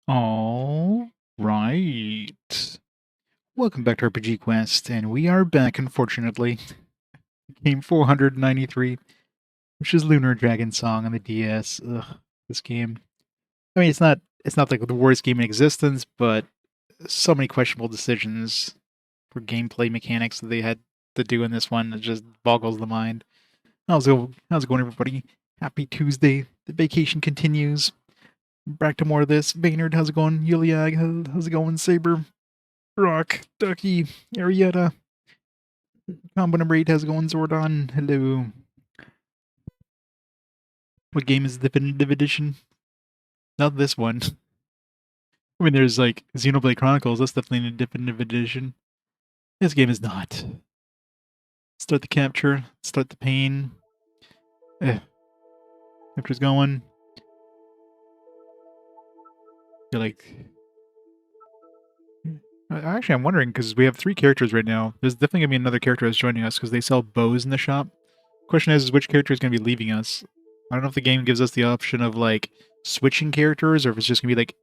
All right. Welcome back to RPG Quest, and we are back, unfortunately. Game 493, which is Lunar Dragon Song on the DS. Ugh, this game. I mean, it's not like the worst game in existence, but so many questionable decisions for gameplay mechanics that they had to do in this one. It just boggles the mind. How's it going, everybody? Happy Tuesday. The vacation continues. Back to more of this. Baynard, how's it going? Yulia, how's it going? Saber, Rock, Ducky, Arietta, Combo number 8, how's it going? Zordon, hello. What game is the definitive edition? Not this one. I mean, there's like Xenoblade Chronicles, that's definitely a definitive edition. This game is not. Start the capture, start the pain. Capture's going. You're like... Actually, I'm wondering, because we have 3 characters right now. There's definitely going to be another character that's joining us, because they sell bows in the shop. Question is which character is going to be leaving us? I don't know if the game gives us the option of, like, switching characters, or if it's just going to be like,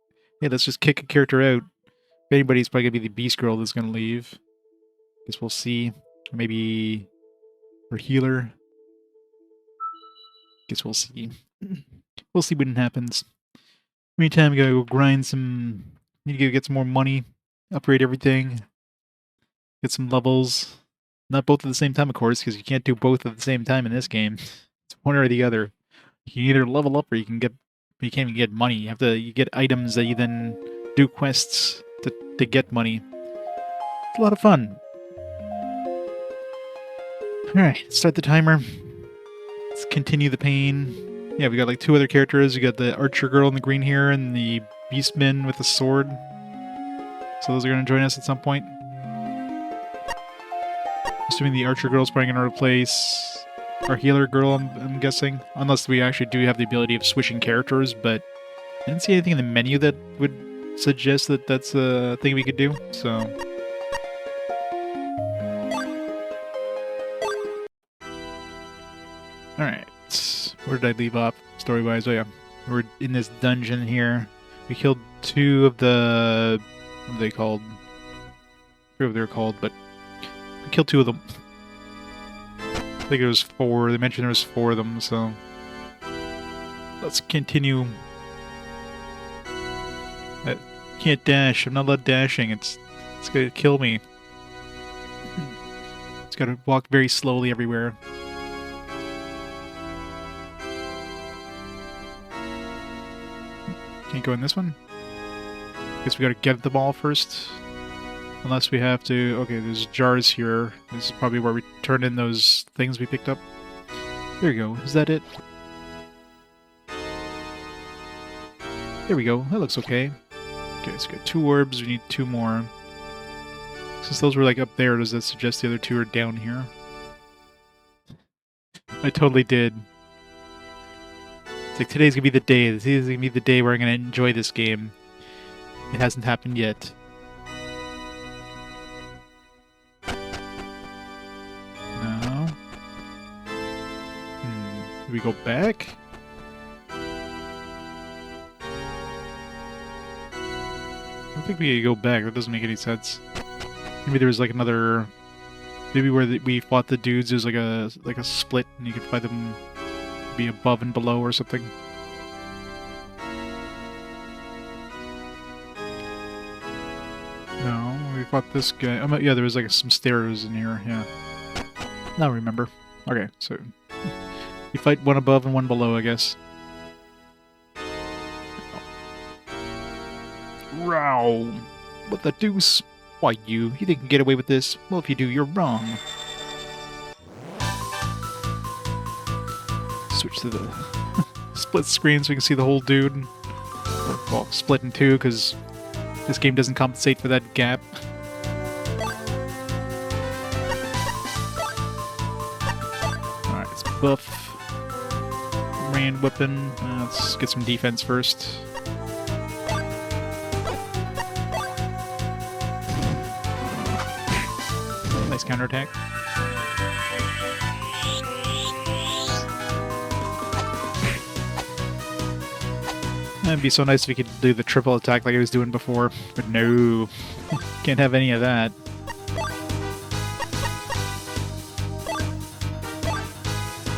hey, let's just kick a character out. If anybody's probably going to be the Beast Girl that's going to leave. Guess we'll see. Or maybe... our healer. Guess we'll see. We'll see when it happens. Meantime, we gotta go grind some... need to get some more money. Upgrade everything. Get some levels. Not both at the same time, of course, because you can't do both at the same time in this game. It's one or the other. You can either level up or you can get... you can't even get money. You get items that you then do quests to get money. It's a lot of fun. Alright, start the timer. Let's continue the pain. Yeah, we got like 2 other characters. We got the archer girl in the green hair and the beastman with the sword. So those are going to join us at some point. Assuming the archer girl's probably going to replace our healer girl, I'm guessing. Unless we actually do have the ability of switching characters, but I didn't see anything in the menu that would suggest that that's a thing we could do, so... Alright, where did I leave off story-wise? Oh yeah, we're in this dungeon here. We killed 2 of the... what are they called? I forget what they're called, but we killed 2 of them. I think it was 4. They mentioned there was 4 of them, so... let's continue. I can't dash. I'm not allowed dashing. It's gonna kill me. It's gotta walk very slowly everywhere. Can't go in this one? Guess we gotta get the ball first. Unless we have to... okay, there's jars here. This is probably where we turn in those things we picked up. There you go. Is that it? There we go. That looks okay. Okay, so we got 2 orbs. We need 2 more. Since those were like up there, does that suggest the other 2 are down here? I totally did. It's like, today's gonna be the day. This is gonna be the day where I'm gonna enjoy this game. It hasn't happened yet. No. Do we go back? I don't think we go back. That doesn't make any sense. Maybe there was like another... maybe where we fought the dudes, there's like a split, and you could fight them be above and below or something. No, we fought this guy. Oh, yeah, there was like some stairs in here, yeah. Now I remember. Okay, so... you fight one above and one below, I guess. Row! What the deuce? Why, you think you can get away with this? Well, if you do, you're wrong. Switch to the split screen so we can see the whole dude. Or, well, split in 2, because this game doesn't compensate for that gap. Alright, let's buff. Rand weapon. Let's get some defense first. Nice counterattack. It'd be so nice if we could do the triple attack like I was doing before, but no. Can't have any of that.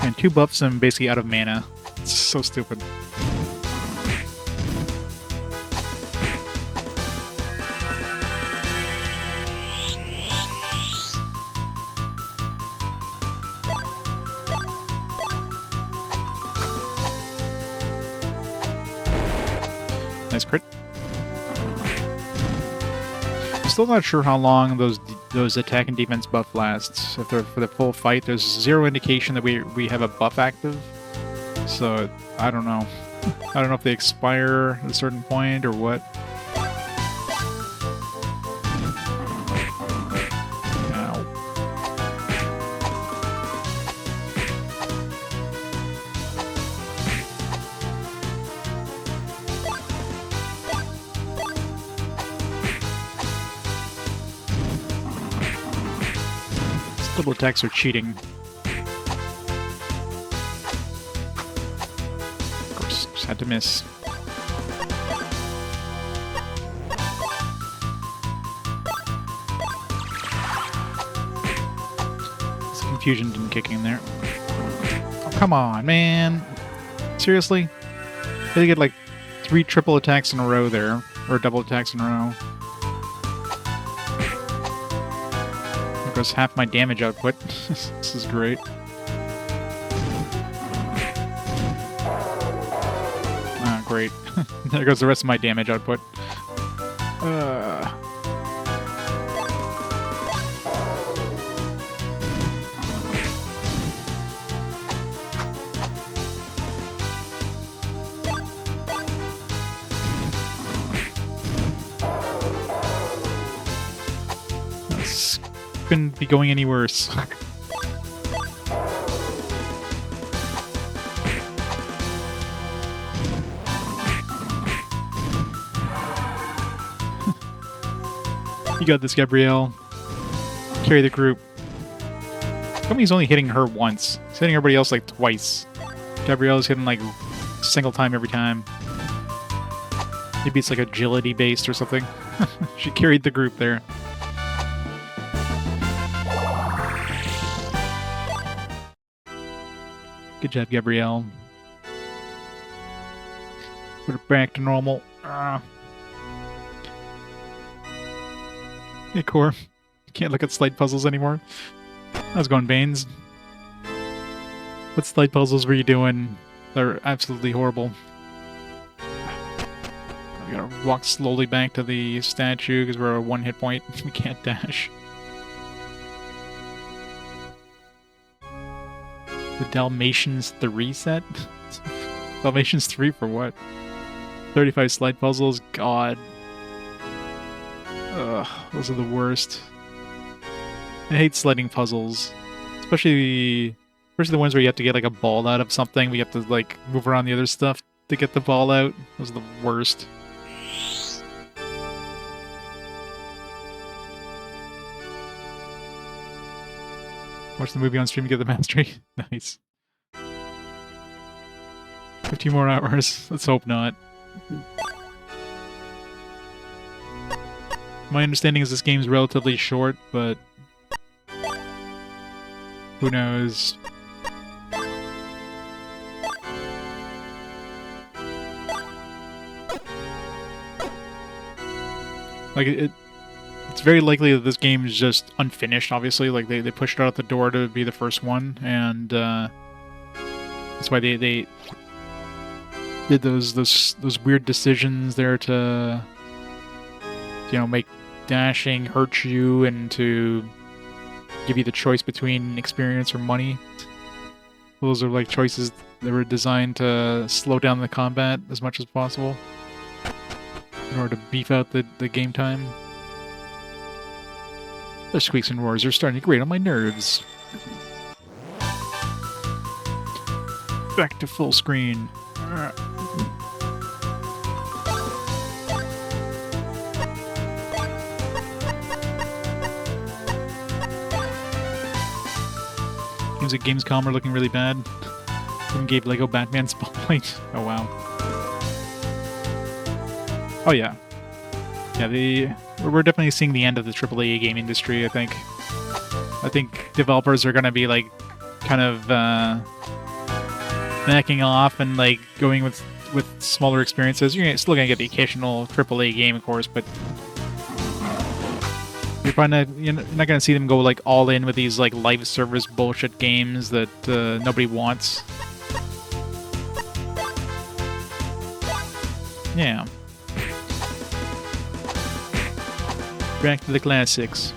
And 2 buffs and I'm basically out of mana. It's so stupid. Nice crit. I'm still not sure how long those attack and defense buff lasts. If they're for the full fight, there's 0 indication that we have a buff active. So I don't know. I don't know if they expire at a certain point or what. Double attacks are cheating. Of course, just had to miss. This confusion didn't kick in there. Oh, come on, man. Seriously? They get like 3 triple attacks in a row there, or double attacks in a row. Goes half my damage output. This is great. Ah, great. There goes the rest of my damage output. Couldn't be going any worse. You got this, Gabrielle. Carry the group. How come he's only hitting her once? He's hitting everybody else like twice. Gabrielle's hitting like a single time every time. Maybe it's like agility based or something. She carried the group there. Good job, Gabrielle. Put it back to normal. Hey, Core. Can't look at slide puzzles anymore. How's it going, Baines? What slide puzzles were you doing? They're absolutely horrible. We gotta walk slowly back to the statue because we're at 1 hit point. We can't dash. The Dalmatians 3 set? Dalmatians 3 for what? 35 slide puzzles? God. Ugh, those are the worst. I hate sledding puzzles. Especially the ones where you have to get like a ball out of something. We have to like move around the other stuff to get the ball out. Those are the worst. Watch the movie on stream to get the mastery. Nice. 15 more hours. Let's hope not. My understanding is this game's relatively short, but who knows? Like it's very likely that this game is just unfinished, obviously. Like, they pushed it out the door to be the first one, and that's why they did those weird decisions there to, you know, make dashing hurt you and to give you the choice between experience or money. Those are like choices that were designed to slow down the combat as much as possible in order to beef out the game time. The squeaks and roars are starting to grate on my nerves. Back to full screen. Seems like Gamescom are looking really bad. Even gave Lego Batman Spotlight. Oh wow. Oh yeah. Yeah, we're definitely seeing the end of the AAA game industry, I think. I think developers are gonna be, like, kind of, backing off and, like, going with smaller experiences. Still gonna get the occasional AAA game, of course, but you're not gonna see them go, like, all in with these, like, live service bullshit games that nobody wants. Yeah. Back to the classics.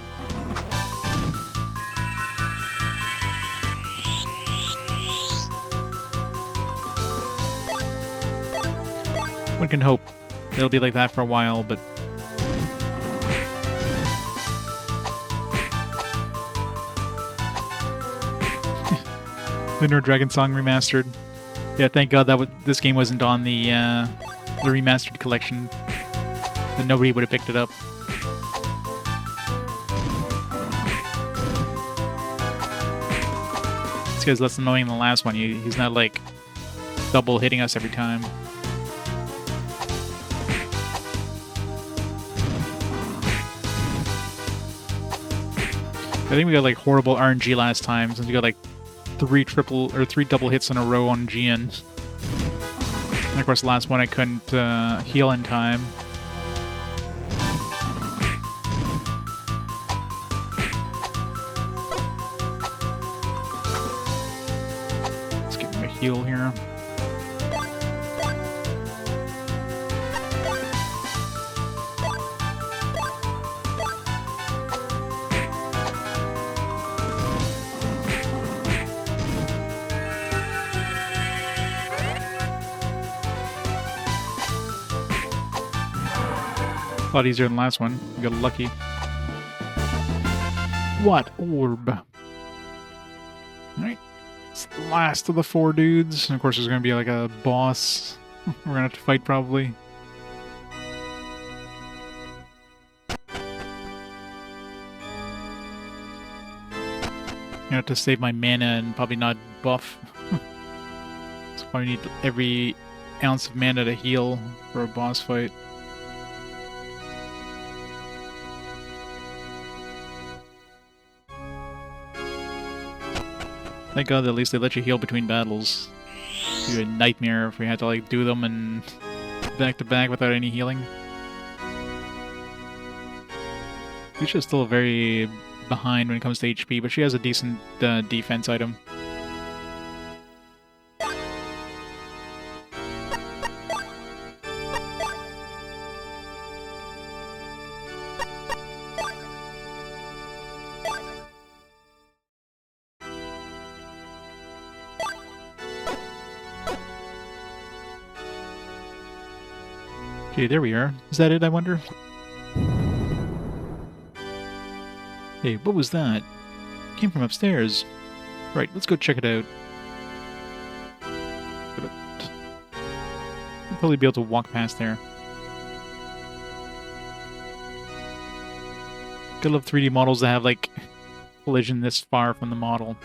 One can hope it'll be like that for a while, but... Lunar Dragon Song Remastered. Yeah, thank God this game wasn't on the remastered collection. Then nobody would have picked it up. This guy's less annoying than the last one. He's not, like, double hitting us every time. I think we got, like, horrible RNG last time, since we got, like, 3 double hits in a row on Jian. And of course, the last one I couldn't heal in time. Let's give him a heal here. A lot easier than the last one. We got lucky. What orb? Alright. It's the last of the 4 dudes. And of course there's gonna be like a boss we're gonna have to fight probably. I'm gonna have to save my mana and probably not buff. So probably need every ounce of mana to heal for a boss fight. Thank God at least they let you heal between battles. It'd be a nightmare if we had to, like, do them and back to back without any healing. Lucia's still very behind when it comes to HP, but she has a decent defense item. Okay, there we are. Is that it, I wonder? Hey, what was that? It came from upstairs. Right, let's go check it out. I'll probably be able to walk past there. Gotta love 3D models that have, like, collision this far from the model.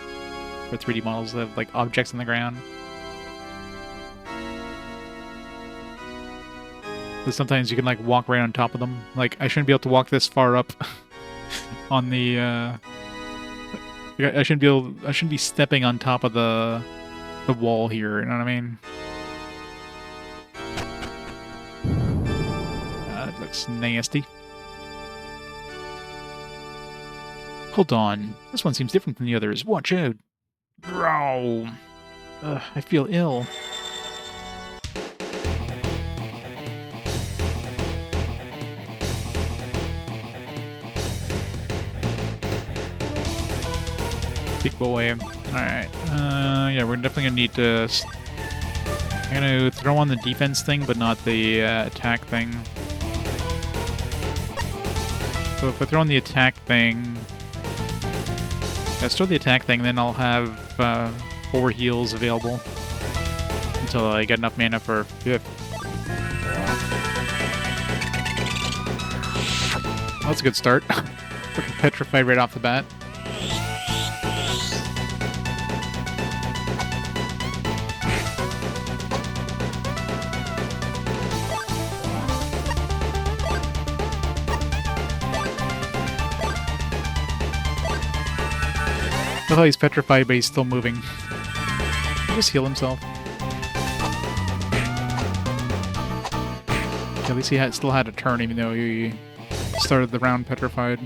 Or 3D models that have, like, objects on the ground. But sometimes you can, like, walk right on top of them. Like, I shouldn't be able to walk this far up on the, I shouldn't be stepping on top of the wall here, you know what I mean? That looks nasty. Hold on. This one seems different from the others. Watch out. Bro. I feel ill. Big boy. Alright. Yeah, we're definitely gonna need to... I'm gonna throw on the defense thing, but not the attack thing. So if I throw on the attack thing... Let's throw the attack thing, then I'll have 4 heals available. Until I get enough mana for 5th. Well, that's a good start. Fucking petrified right off the bat. I thought he's petrified, but he's still moving. He'll just heal himself. Okay, at least he still had a turn, even though he started the round petrified.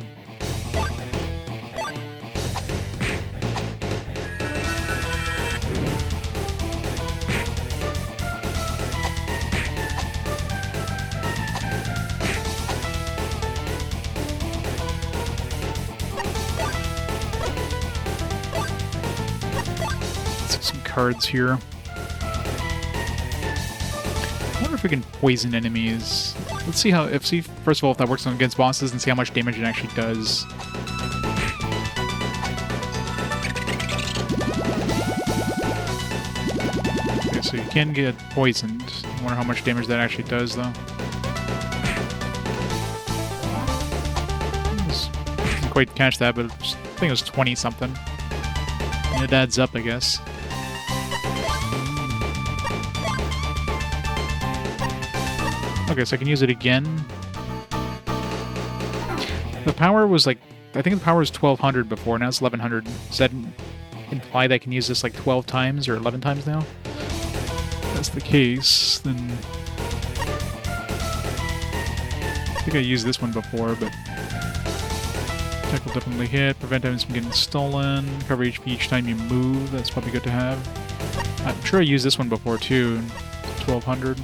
Cards here. I wonder if we can poison enemies. Let's see how. See first of all if that works against bosses, and see how much damage it actually does. Okay, so you can get poisoned. I wonder how much damage that actually does, though. Didn't quite catch that, but I think it was 20 something. And it adds up, I guess. Okay, so I can use it again. The power was like... I think the power was 1200 before, now it's 1100. Does that imply that I can use this like 12 times or 11 times now? If that's the case, then... I think I used this one before, but... Attack will definitely hit, prevent items from getting stolen, cover HP each time you move, that's probably good to have. I'm sure I used this one before too, 1200.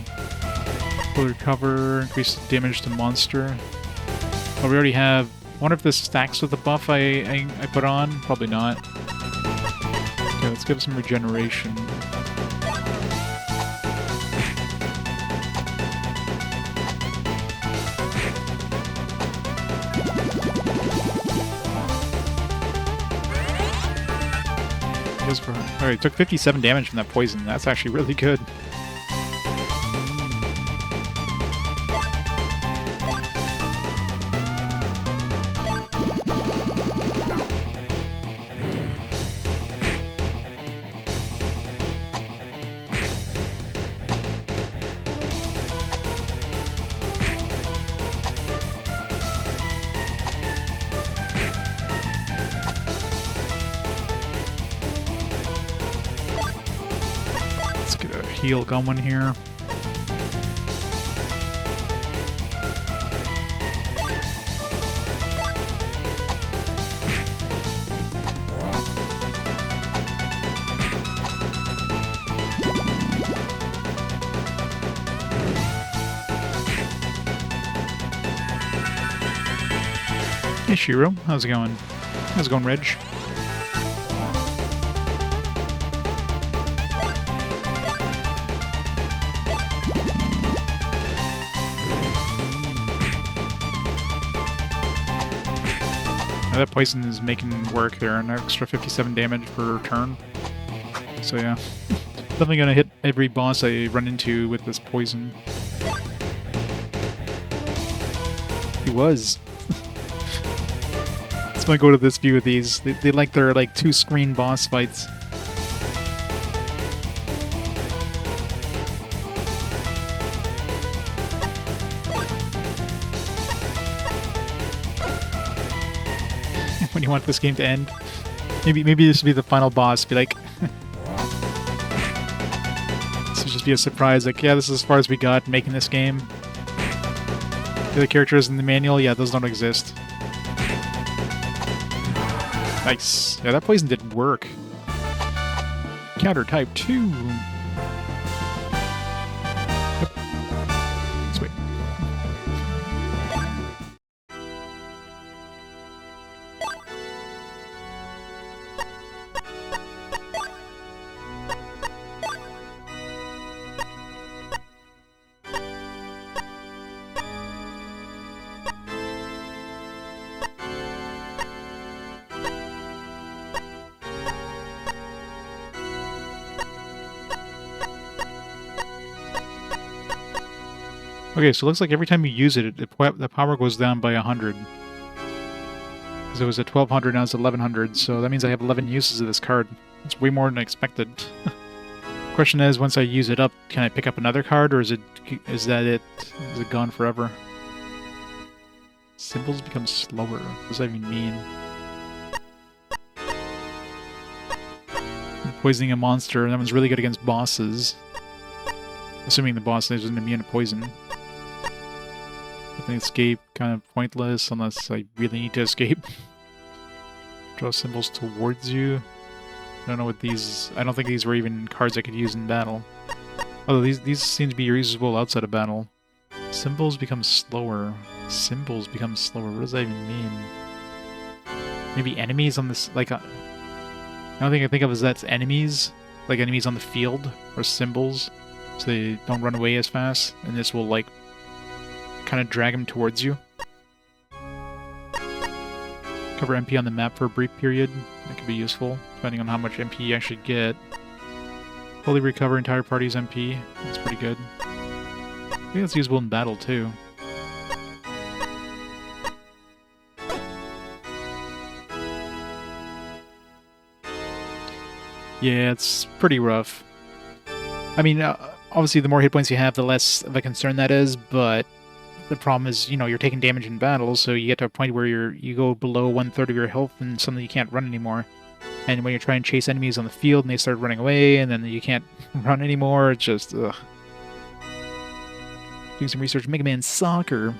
Full recover, increase damage to monster. Oh, we already have... I wonder if this stacks with the buff I put on? Probably not. Okay, let's give some regeneration. Alright, took 57 damage from that poison. That's actually really good. Heal going here. Hey Shiro, how's it going? How's it going, Reg? That poison is making work there, an extra 57 damage per turn. So yeah, definitely gonna hit every boss I run into with this poison. He was. That's my go to this view of these. They like their like 2-screen boss fights. When you want this game to end. Maybe this will be the final boss. Be like... This will just be a surprise. Like, yeah, this is as far as we got making this game. The other characters in the manual, yeah, those don't exist. Nice. Yeah, that poison did work. Counter type 2. Yep. Sweet. Okay, so it looks like every time you use it, the power goes down by 100. Because it was at 1200, now it's 1100, so that means I have 11 uses of this card. It's way more than I expected. Question is, once I use it up, can I pick up another card, or is that it? Is it gone forever? Symbols become slower. What does that even mean? poisoning a monster. That one's really good against bosses. Assuming the boss isn't immune to poison. I think escape kind of pointless unless I really need to escape. Draw symbols towards you. I don't know what these... I don't think these were even cards I could use in battle. Although these seem to be usable outside of battle. Symbols become slower. Symbols become slower. What does that even mean? Maybe enemies on this... Like, the only thing I think of is that's enemies. Like enemies on the field. Or symbols. So they don't run away as fast. And this will, like, kind of drag them towards you. Cover MP on the map for a brief period. That could be useful, depending on how much MP you actually get. Fully recover entire party's MP. That's pretty good. I think that's usable in battle, too. Yeah, it's pretty rough. I mean, obviously the more hit points you have, the less of a concern that is, but the problem is, you know, you're taking damage in battle, so you get to a point where you go below 1/3 of your health and suddenly you can't run anymore. And when you're trying to chase enemies on the field and they start running away and then you can't run anymore, it's just, ugh. Doing some research, Mega Man Soccer.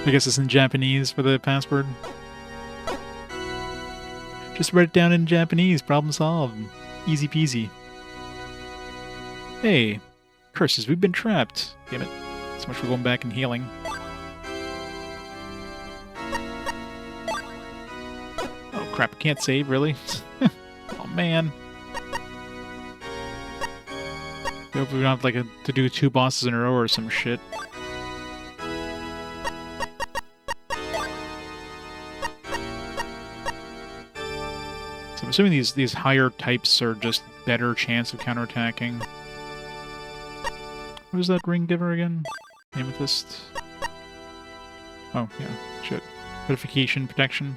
I guess it's in Japanese for the password. Just write it down in Japanese, problem solved. Easy peasy. Hey, curses, we've been trapped. Damn it. So much for going back and healing. Oh crap, I can't save, really? Oh man. I hope we don't have like to do 2 bosses in a row or some shit. So I'm assuming these higher types are just better chance of counterattacking. What is that ring giver again? Amethyst. Oh, yeah. Shit. Petrification protection.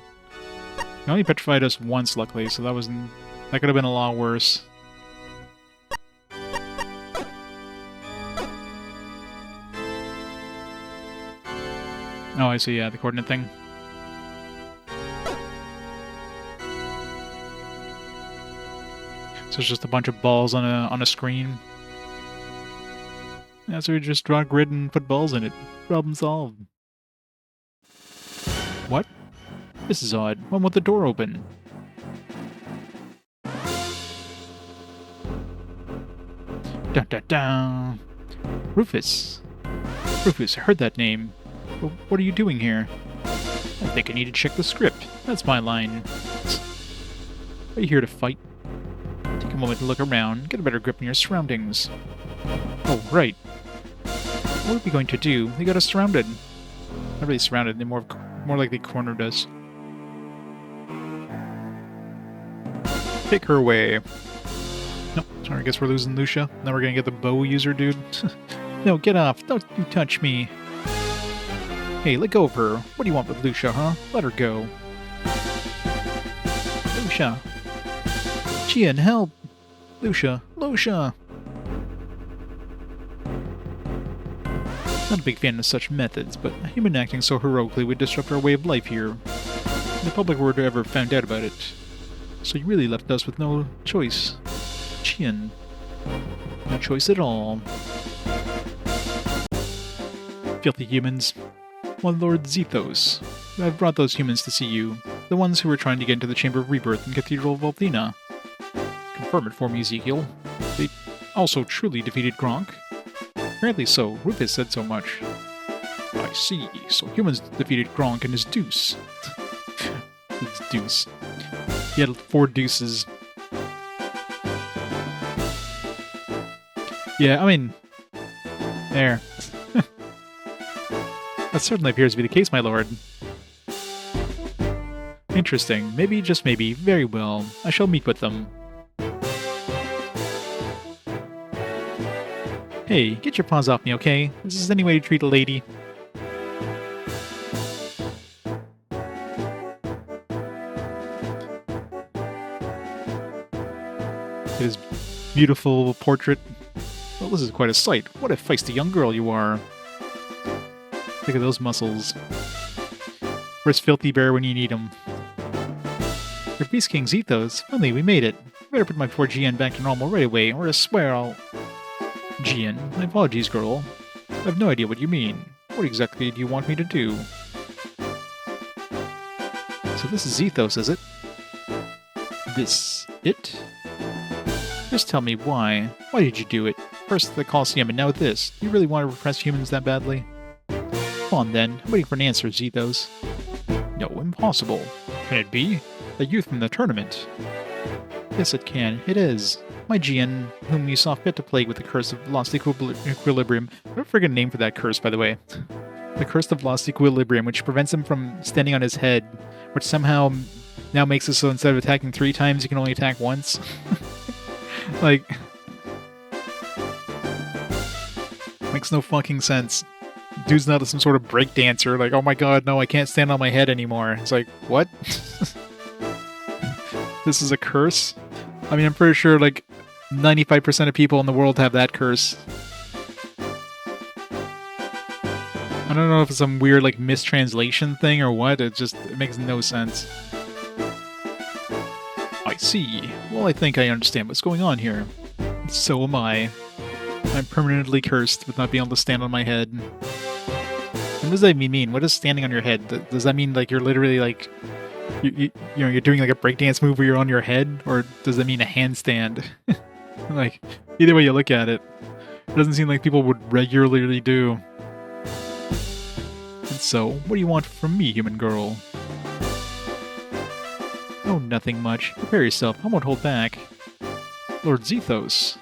He only petrified us once, luckily, so that wasn't... That could have been a lot worse. Oh, I see, yeah, the coordinate thing. So it's just a bunch of balls on a screen. Yeah, so we just draw a grid and put balls in it. Problem solved. What? This is odd. When will the door open? Dun dun dun! Rufus! Rufus, I heard that name. But what are you doing here? I think I need to check the script. That's my line. Are you here to fight? Take a moment to look around, get a better grip on your surroundings. Oh, right. What are we going to do? They got us surrounded. Not really surrounded, they more like they cornered us. Take her away. Nope, sorry, I guess we're losing Lucia. Now we're gonna get the bow user dude. No, get off. Don't you touch me. Hey, let go of her. What do you want with Lucia, huh? Let her go. Lucia. Jian, help! Lucia. Lucia! Not a big fan of such methods, but a human acting so heroically would disrupt our way of life here. If the public were to ever found out about it. So you really left us with no choice. Jian. No choice at all. Filthy humans. Well, Lord Zethos, I've brought those humans to see you. The ones who were trying to get into the Chamber of Rebirth in Cathedral of Volthina. Confirm it for me, Ezekiel. They also truly defeated Gronk. Apparently so. Rufus said so much. I see. So humans defeated Gronk and his deuce. His deuce. He had 4 deuces. Yeah, I mean... There. That certainly appears to be the case, my lord. Interesting. Maybe, just maybe. Very well. I shall meet with them. Hey, get your paws off me, okay? This is any way to treat a lady. His beautiful portrait. Well, this is quite a sight. What a feisty young girl you are. Look at those muscles. Where's Filthy Bear when you need him? Your Beast King's ethos. Finally, we made it. I better put my poor Jian back to normal right away, or I swear I'll... Jian, my apologies, girl. I have no idea what you mean. What exactly do you want me to do? So this is ethos, is it? This... it? Just tell me why. Why did you do it? First the Colosseum and now this. Do you really want to repress humans that badly? Come on then. I'm waiting for an answer, ethos. No, impossible. Can it be? The youth from the tournament. Yes, it can. It is. My Jian, whom you saw fit to plague with the curse of lost equilibrium. What a friggin' name for that curse, by the way. The curse of lost equilibrium, which prevents him from standing on his head, which somehow now makes it so instead of attacking 3 times, you can only attack once. Like... makes no fucking sense. Dude's not some sort of breakdancer, like, oh my god, no, I can't stand on my head anymore. It's like, what? This is a curse? I mean, I'm pretty sure, like, 95% of people in the world have that curse. I don't know if it's some weird, like, mistranslation thing or what, it makes no sense. I see. Well, I think I understand what's going on here. So am I. I'm permanently cursed with not being able to stand on my head. What does that even mean? What is standing on your head? Does that mean, like, you're literally, like... You know, you're doing like a breakdance move where you're on your head, or does that mean a handstand? Like, either way you look at it, it doesn't seem like people would regularly do. And so, what do you want from me, human girl? Oh, nothing much. Prepare yourself. I won't hold back. Lord Zethos.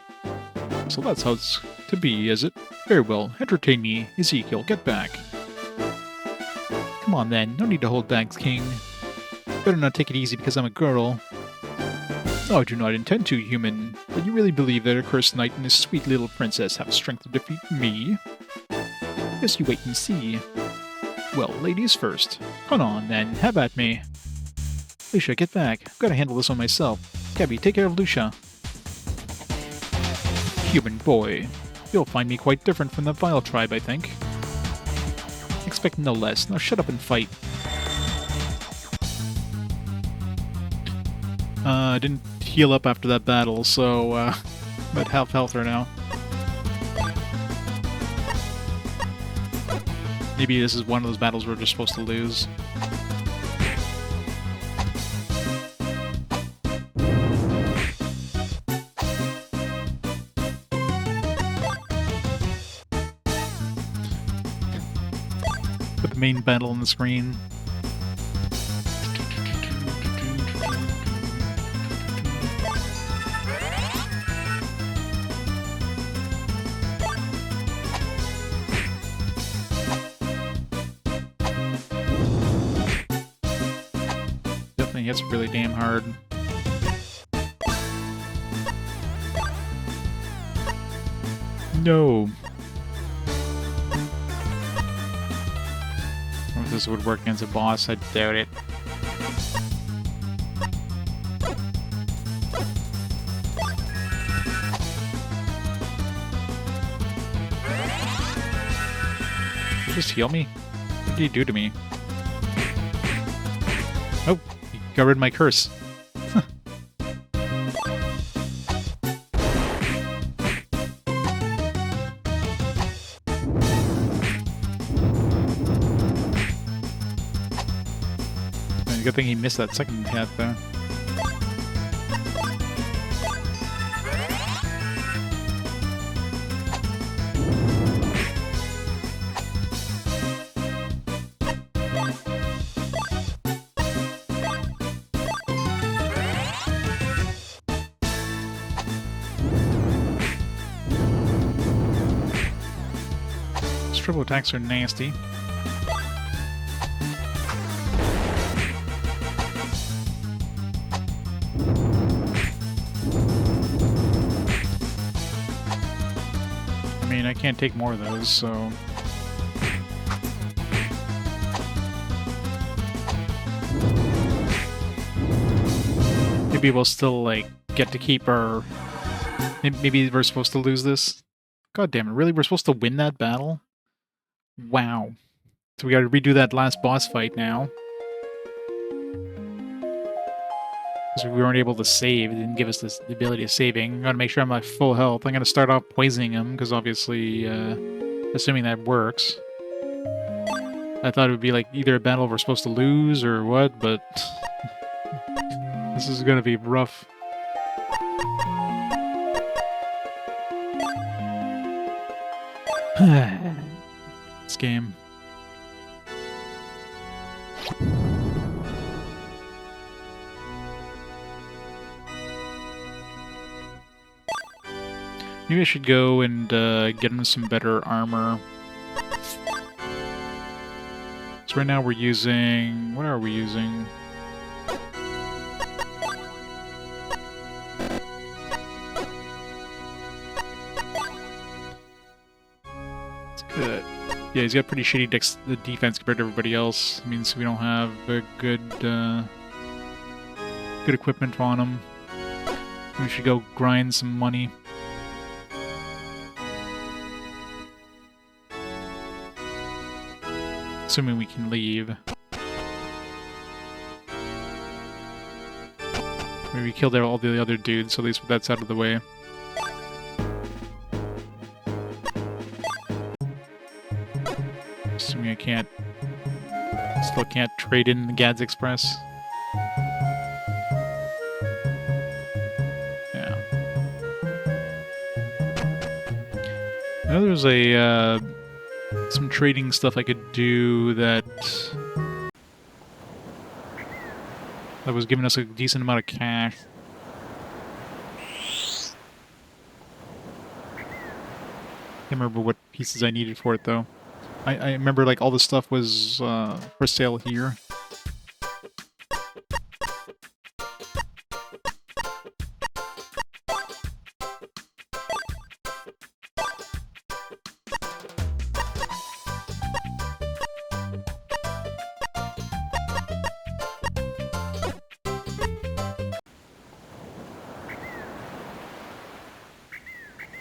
So that's how it's to be, is it? Very well. Entertain me. Ezekiel, get back. Come on then. No need to hold back, King. Better not take it easy because I'm a girl. No, I do not intend to, human. But you really believe that a cursed knight and his sweet little princess have strength to defeat me? Guess you wait and see. Well, ladies first. Come on, then. Have at me. Lucia, get back. I've got to handle this one myself. Gabby, take care of Lucia. Human boy. You'll find me quite different from the Vile tribe, I think. Expect no less. Now shut up and fight. I didn't heal up after that battle, so, I'm at half health right now. Maybe this is one of those battles we're just supposed to lose. Put the main battle on the screen. It's really damn hard. No. I wonder if this would work against a boss. I doubt it. Did you just heal me? What did you do to me? Oh. Got rid of my curse. Huh. Good thing he missed that second attack there. Triple attacks are nasty. I mean, I can't take more of those, so... Maybe we'll still, like, get to keep our... Maybe we're supposed to lose this? God damn it, really? We're supposed to win that battle? Wow. So we gotta redo that last boss fight now. Because we weren't able to save. It didn't give us the ability of saving. I'm gonna make sure I'm at full health. I'm gonna start off poisoning him, because obviously, assuming that works. I thought it would be like either a battle we're supposed to lose or what, but this is gonna be rough. This game. Maybe I should go and get him some better armor. So right now we're using... What are we using? It's good. Yeah, he's got pretty shitty defense compared to everybody else. It means we don't have a good equipment on him. We should go grind some money. Assuming we can leave. Maybe we killed all the other dudes, so at least that's out of the way. Assuming I still can't trade in the Gads Express. Yeah. I know there's some trading stuff I could do that was giving us a decent amount of cash. Can't remember what pieces I needed for it though. I remember like all the stuff was for sale here.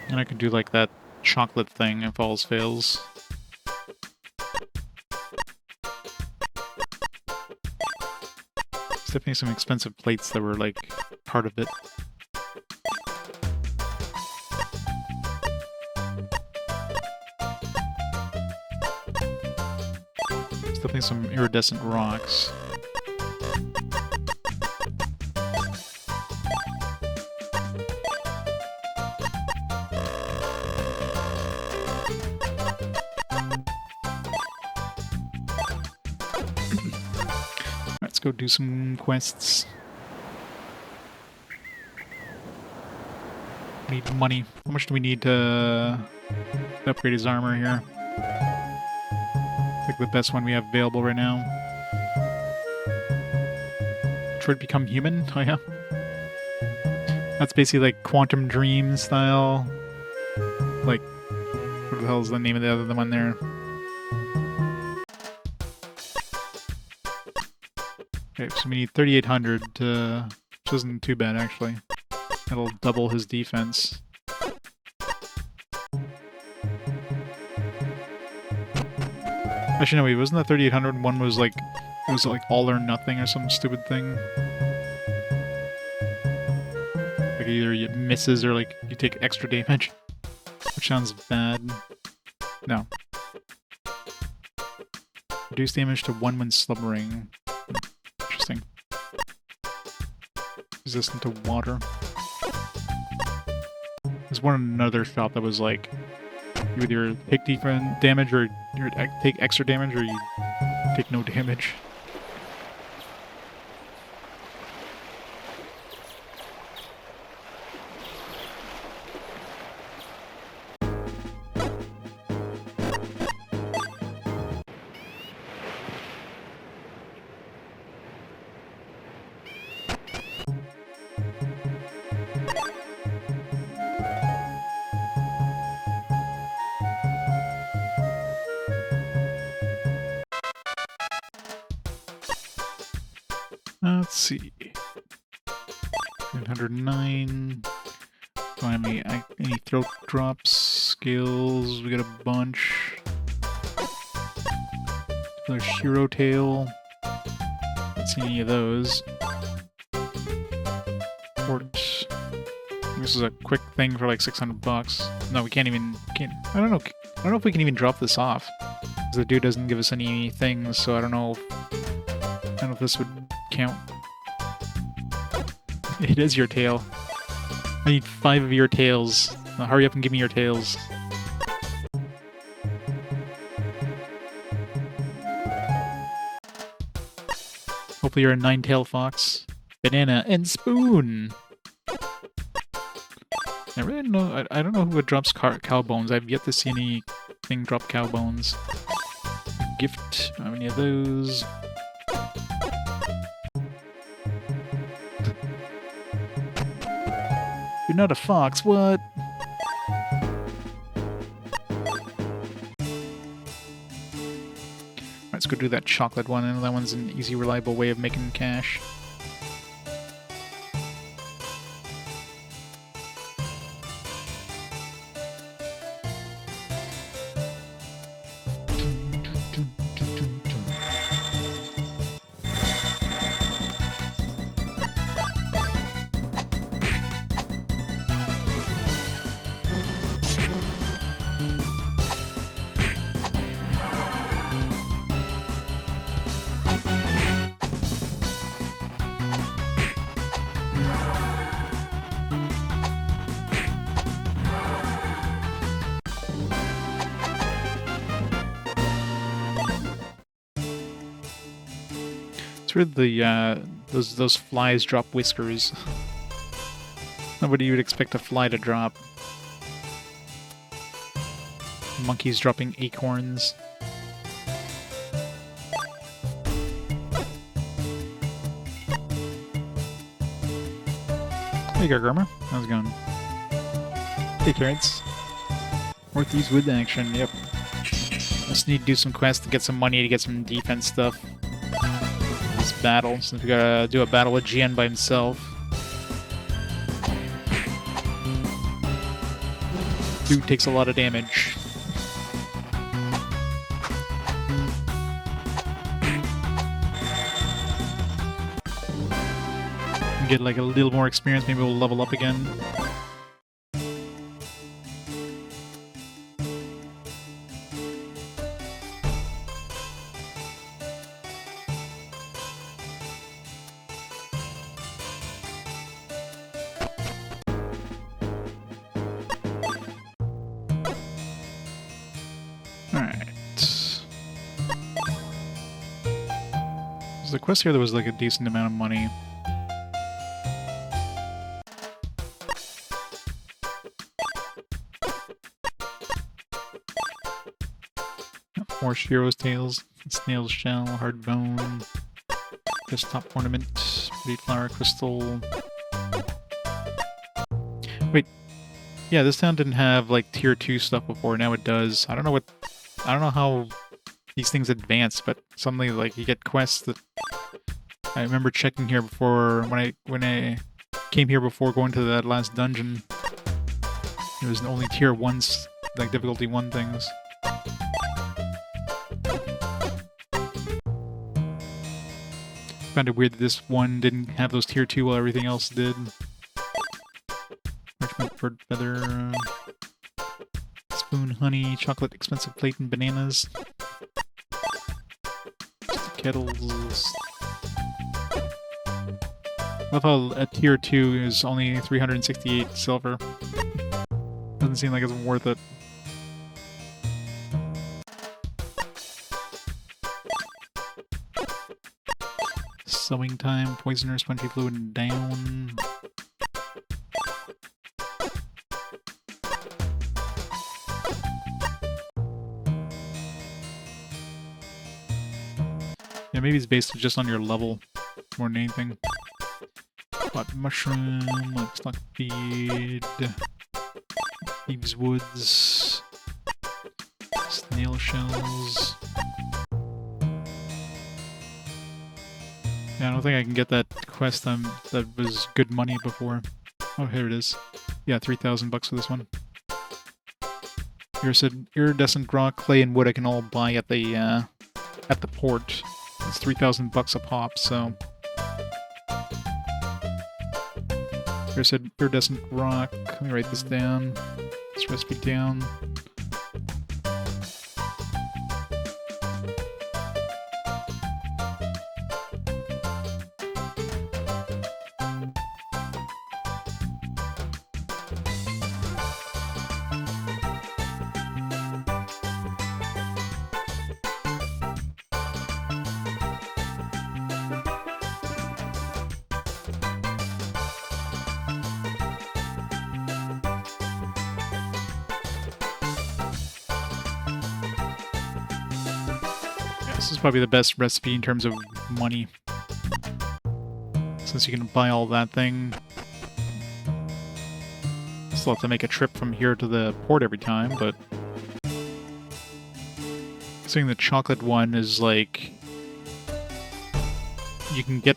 And I could do like that chocolate thing if all else fails. There's definitely some expensive plates that were like part of it. There's definitely some iridescent rocks. Let's go do some quests. Need money. How much do we need to upgrade his armor here? It's like the best one we have available right now. Try to become human? Oh yeah. That's basically like Quantum Dream style. Like, what the hell is the name of the other one there? Okay, so we need 3,800, which isn't too bad, actually. That'll double his defense. Actually, no, wait, wasn't that 3,800? One was like, it was like all or nothing or some stupid thing. Like either it misses or like you take extra damage. Which sounds bad. No. Reduce damage to 1 when slumbering. Interesting. Resistant to water. There's one in another shop that was like, you either take different damage or you take extra damage or you take no damage. Let's see. 909. Finally, any throat drops, skills, we got a bunch. Another Shiro Tail. Don't see any of those. Port. This is a quick thing for like 600 bucks. No, we can't even... I don't know if we can even drop this off. The dude doesn't give us any things, so I don't know if this would count. It is your tail. I need 5 of your tails. Now hurry up and give me your tails. Hopefully you're a 9-tailed fox. Banana and spoon! I really don't know. I don't know who drops cow bones. I've yet to see anything drop cow bones. Gift. How many of those? You're not a fox, what? Let's go do that chocolate one, and that one's an easy, reliable way of making cash. The those flies drop whiskers. Nobody you'd expect a fly to drop. Monkeys dropping acorns. Hey, Gargurma. How's it going? Hey, carrots. Worth these with action. Yep. Just need to do some quests to get some money to get some defense stuff. Battle, since we gotta do a battle with Jian by himself. Dude takes a lot of damage. Get like a little more experience, maybe we'll level up again. The quest here, there was like a decent amount of money. More Shiro's tails, snail's shell, hard bone, desktop ornament, pretty flower crystal. Wait, yeah, this town didn't have like tier 2 stuff before. Now it does. I don't know how these things advance, but suddenly like you get quests that I remember checking here before when I came here before going to that last dungeon. It was only tier 1s, like difficulty 1 things. Found it weird that this one didn't have those tier 2 while everything else did. Parchment, bird feather, spoon, honey, chocolate, expensive plate, and bananas. Kettles. I love how a tier 2 is only 368 silver. Doesn't seem like it's worth it. Sewing time, poisoner, spongy fluid, down. Yeah, maybe it's based just on your level more than anything. Hot mushroom, livestock feed, thieves' woods, snail shells. Yeah, I don't think I can get that quest that was good money before. Oh, here it is. Yeah, 3,000 bucks for this one. Iridescent rock, clay, and wood I can all buy at the port. It's 3,000 bucks a pop, so... Iridescent rock. Let me write this down. This recipe down. This is probably the best recipe in terms of money. Since you can buy all that thing. Still have to make a trip from here to the port every time, but... Seeing the chocolate one is like... You can get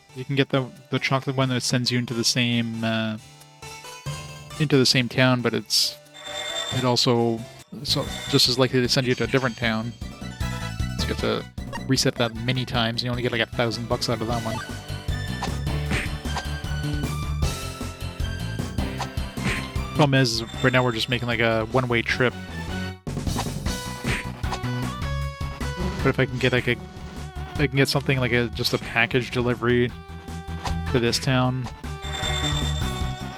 the chocolate one that sends you into the same town, but it also just as likely to send you to a different town. So you have to reset that many times. You only get like $1,000 out of that one. Problem is, right now we're just making like a one-way trip. But if I can get like I can get something like just a package delivery to this town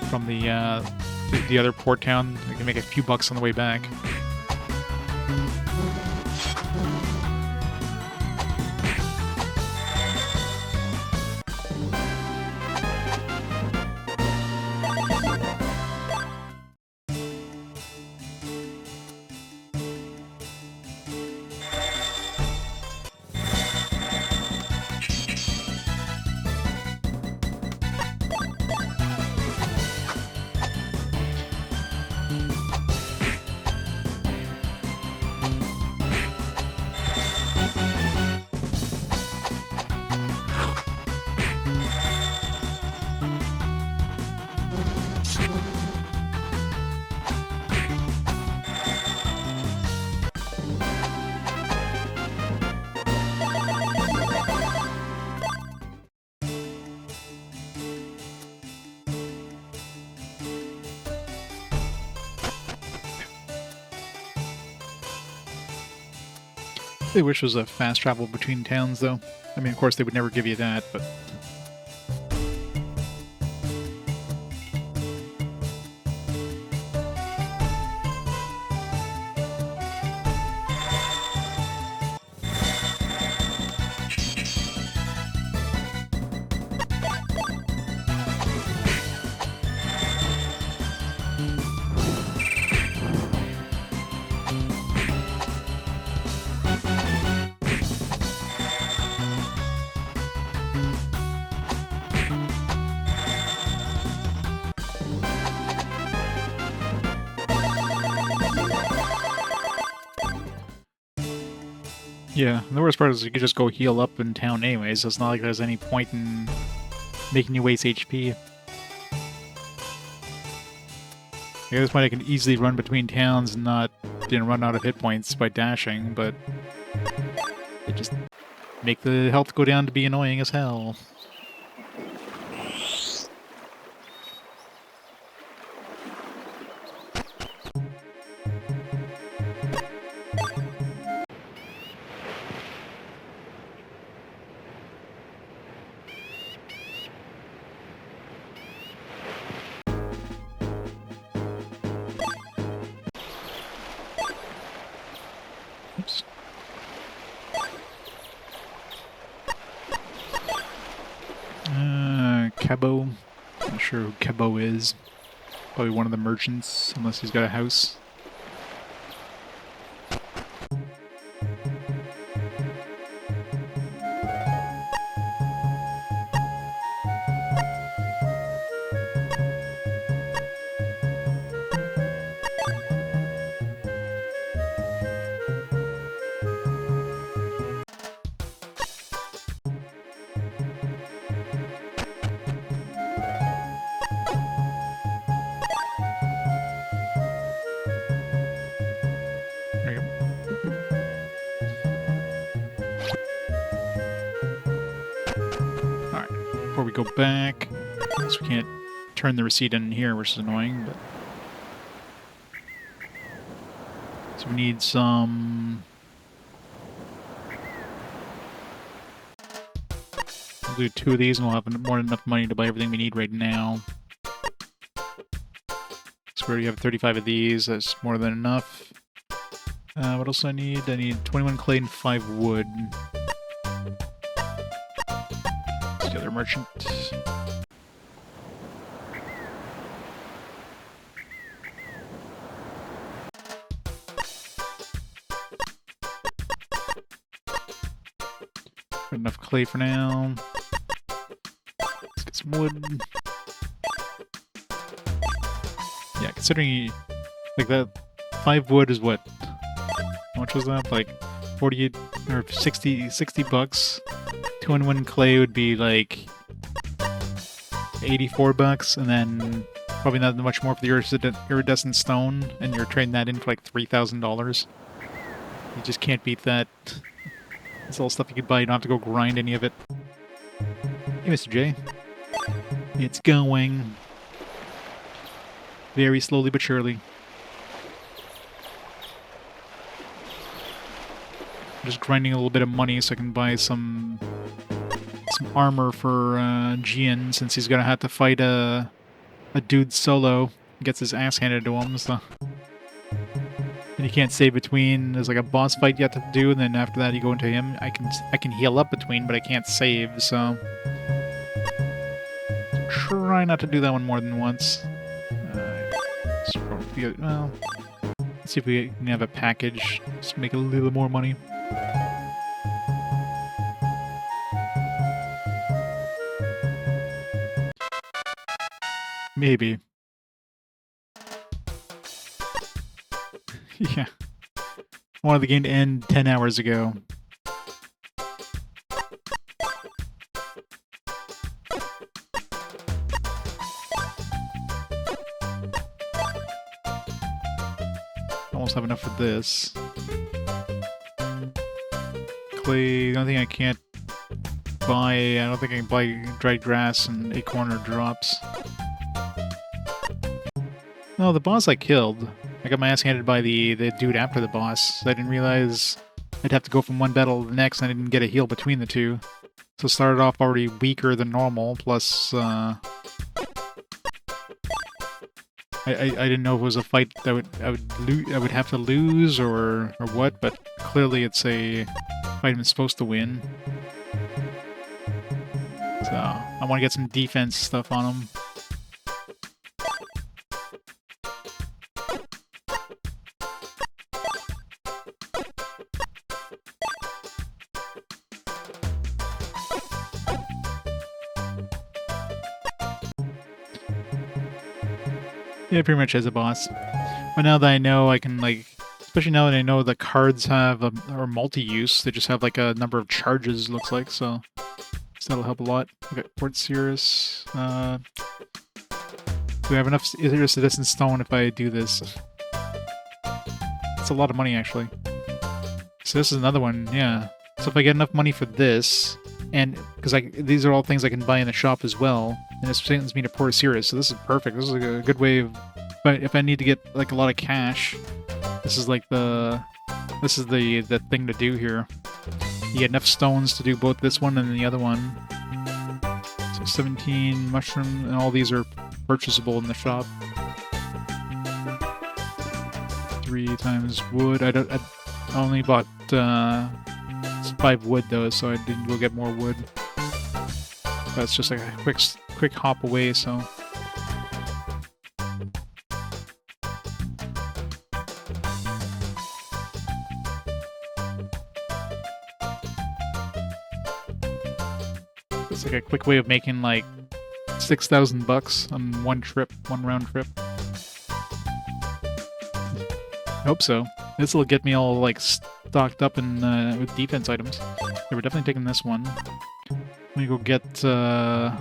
from the other port town, I can make a few bucks on the way back. They wish there was a fast travel between towns, though. I mean, of course, they would never give you that, but... Yeah, and the worst part is you could just go heal up in town anyways, so it's not like there's any point in making you waste HP. At this point I can easily run between towns and not run out of hit points by dashing, but it just make the health go down to be annoying as hell. Oops. Cabo. Not sure who Cabo is. Probably one of the merchants, unless he's got a house. Before we go back, so we can't turn the receipt in here, which is annoying, but... So we need some... We'll do 2 of these and we'll have more than enough money to buy everything we need right now. So we already have 35 of these, that's more than enough. What else do I need? I need 21 clay and 5 wood. That's the other merchant. Got enough clay for now. Let's get some wood. Yeah, considering like that 5 wood is what? How much was that? Like 48 or 60 bucks. 2-in-1 clay would be like 84 bucks, and then probably not much more for the iridescent stone, and you're trading that in for like $3,000. You just can't beat that. It's all stuff you could buy, you don't have to go grind any of it. Hey, Mr. J. It's going. Very slowly but surely. I'm just grinding a little bit of money so I can buy some armor for Jian, since he's gonna have to fight a dude solo. He gets his ass handed to him, so... And you can't save between. There's like a boss fight you have to do, and then after that you go into him. I can heal up between, but I can't save, so... Try not to do that one more than once. Well, let's see if we can have a package. Just make a little more money. Maybe. Yeah. I wanted the game to end 10 hours ago. Almost have enough for this. Clay, the only thing I can't buy, I don't think I can buy dried grass and acorn or drops. No, the boss I killed. I got my ass handed by the dude after the boss. I didn't realize I'd have to go from one battle to the next, and I didn't get a heal between the two. So it started off already weaker than normal, plus I didn't know if it was a fight that I would have to lose or what, but clearly it's a fight I'm supposed to win. So I want to get some defense stuff on him. Yeah, pretty much as a boss. But now that I know I can, like, especially now that I know the cards are multi-use, they just have like a number of charges, looks like, so that'll help a lot. Okay, Port Cirrus. Do I have enough iridescent stone if I do this? It's a lot of money, actually. So this is another one, yeah. So if I get enough money for this, and because these are all things I can buy in the shop as well, and this sends me to Port Cirrus, so this is perfect. This is like a good way of, but if I need to get like a lot of cash, this is like the thing to do here. You get enough stones to do both this one and the other one. So 17 mushroom, and all these are purchasable in the shop. 3 times wood. I only bought 5 wood though, so I didn't go get more wood. That's just like a quick hop away, so. It's like a quick way of making like 6,000 bucks on one round trip. I hope so. This will get me all like stocked up in with defense items. Yeah, we're definitely taking this one. Let me go get. I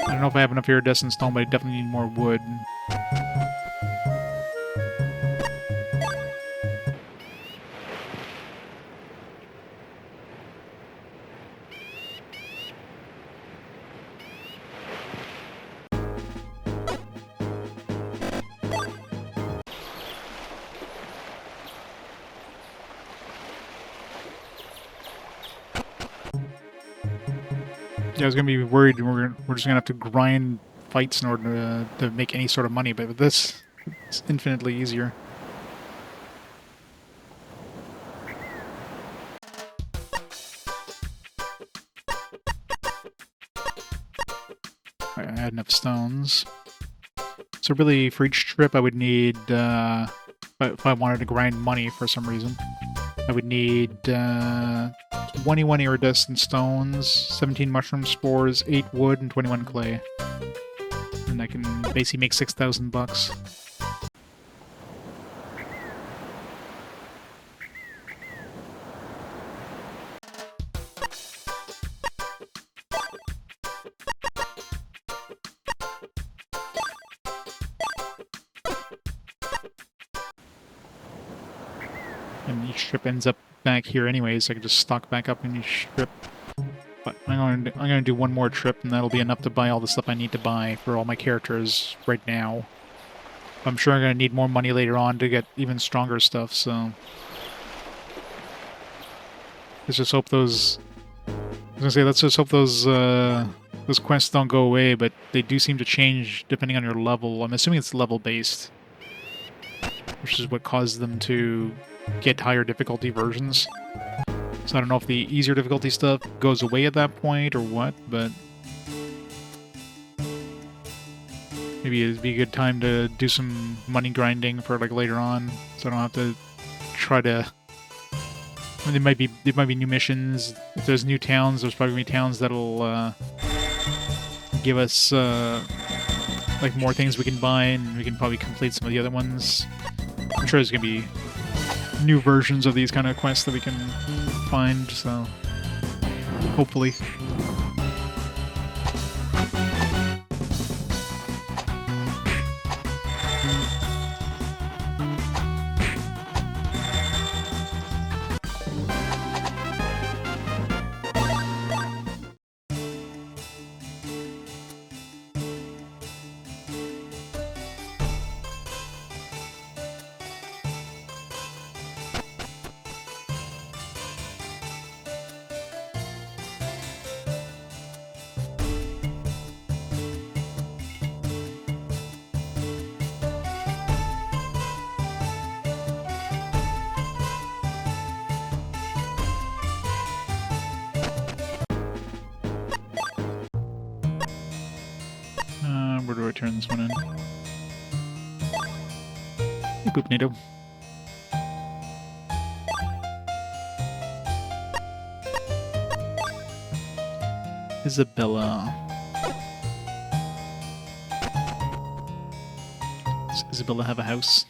don't know if I have enough iridescent stone, but I definitely need more wood. Yeah, I was gonna be worried we're just gonna have to grind fights in order to make any sort of money, but with this, it's infinitely easier. I had enough stones. So really, for each trip, I would need, if I wanted to grind money for some reason, I would need 21 iridescent stones, 17 mushroom spores, 8 wood, and 21 clay. And I can basically make 6,000 bucks. And each trip ends up back here anyways, so I can just stock back up in each trip. But I'm gonna do one more trip, and that'll be enough to buy all the stuff I need to buy for all my characters right now. I'm sure I'm gonna need more money later on to get even stronger stuff, so let's just hope those. I was gonna say, let's just hope those quests don't go away, but they do seem to change depending on your level. I'm assuming it's level based, which is what caused them to get higher difficulty versions. So I don't know if the easier difficulty stuff goes away at that point or what, but maybe it'd be a good time to do some money grinding for like later on, so I don't have to try to. I mean, there might be new missions. If there's new towns, there's probably gonna be towns that'll give us like more things we can buy, and we can probably complete some of the other ones. I'm sure there's gonna be new versions of these kind of quests that we can find, so hopefully. Where do I turn this one in? Hey, Poopnado. Isabella. Does Isabella have a house?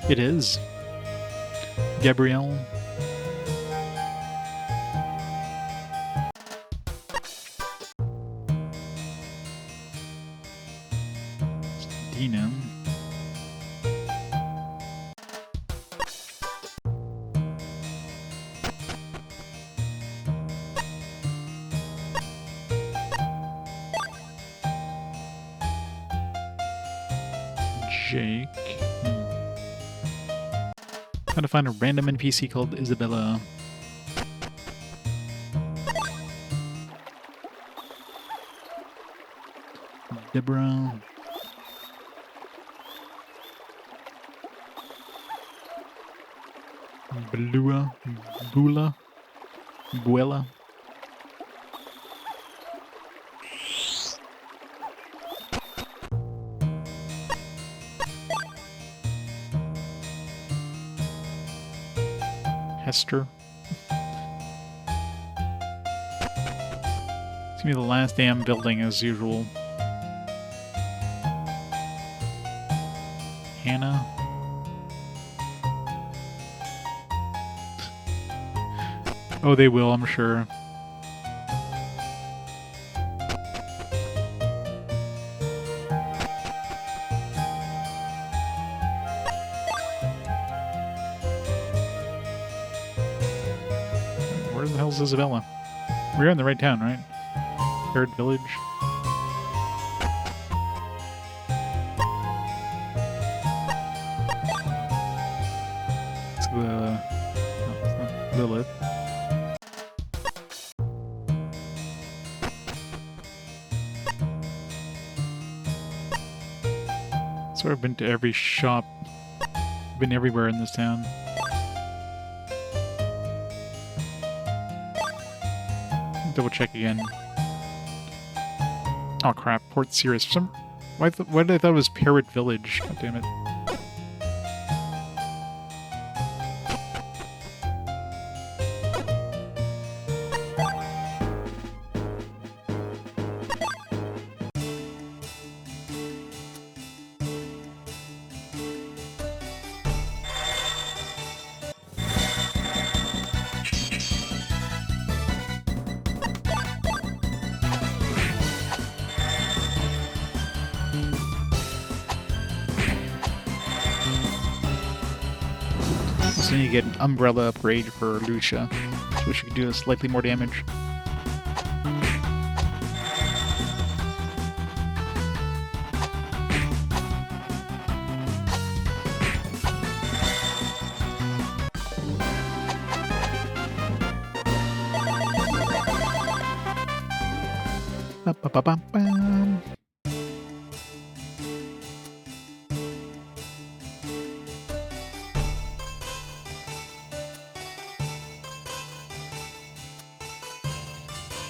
It is. Gabrielle. Dina. Jake. Trying to find a random NPC called Isabella. Deborah. Blua. Bula. Buella. Hester. It's gonna be the last damn building as usual. Hannah. Oh, they will, I'm sure. Where the hell's Isabella? We're in the right town, right? Perit Village. no, it's not Lilith. So I've been to every shop. Been everywhere in this town. Double check again. Oh crap, Port Sirius. Why did I thought it was Perit Village? God damn it. So you get an umbrella upgrade for Lucia, which you can do slightly more damage. Ba-ba-ba-bam.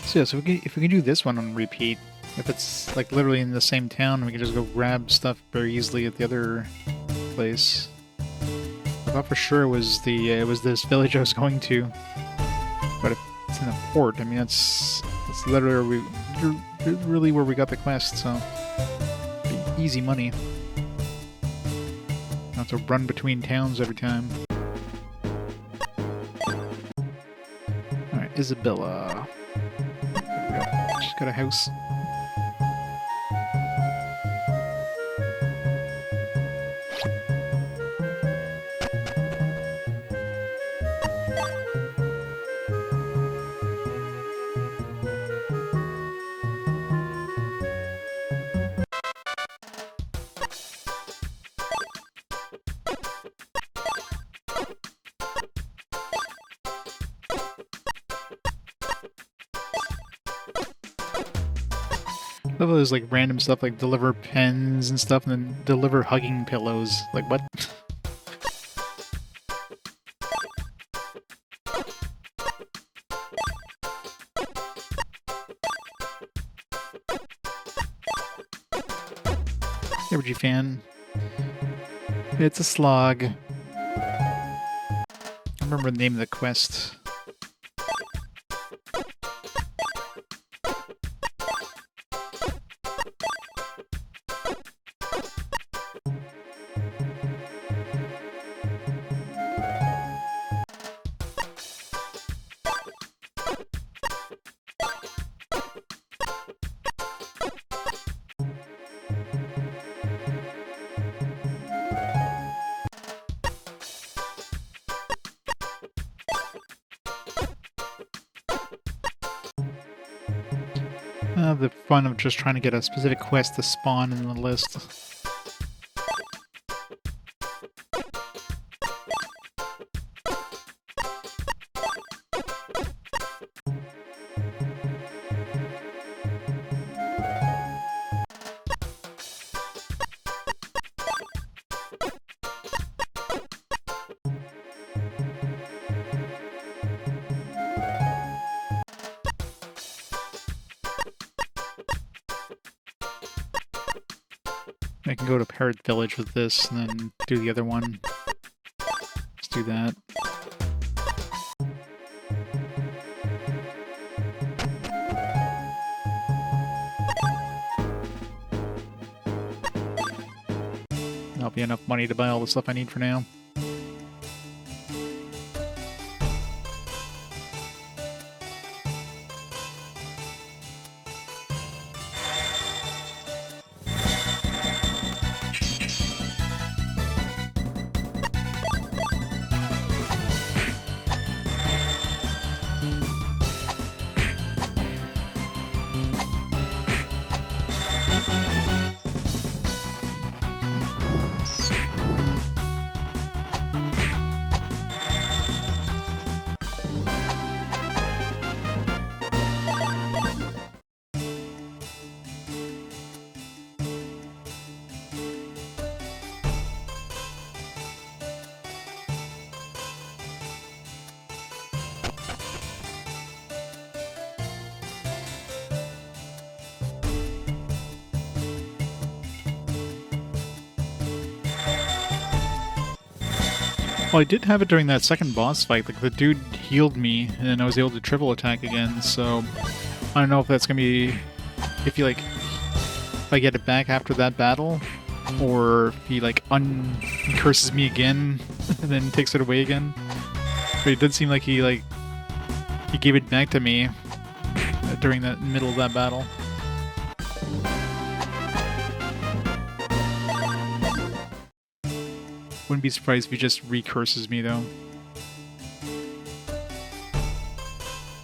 So yeah, so if we can do this one on repeat, if it's like literally in the same town, we can just go grab stuff very easily at the other place. I thought for sure it was this village I was going to, but if it's in a port, I mean that's literally really where we got the quest, so it'd be easy money. Not to run between towns every time. All right, Isabella. She's got a house. I love those like random stuff like deliver pens and stuff and then deliver hugging pillows. Like what? JRPG fan. It's a slog. I remember the name of the quest. The fun of just trying to get a specific quest to spawn in the list. I can go to Perit Village with this and then do the other one. Let's do that. That'll be enough money to buy all the stuff I need for now. Well, I did have it during that second boss fight. Like, the dude healed me, and I was able to triple attack again, so I don't know if that's gonna be... If you, like... If I get it back after that battle, or if he, like, he curses me again, and then takes it away again. But it did seem like he gave it back to me during that middle of that battle. Wouldn't be surprised if he just recurses me though.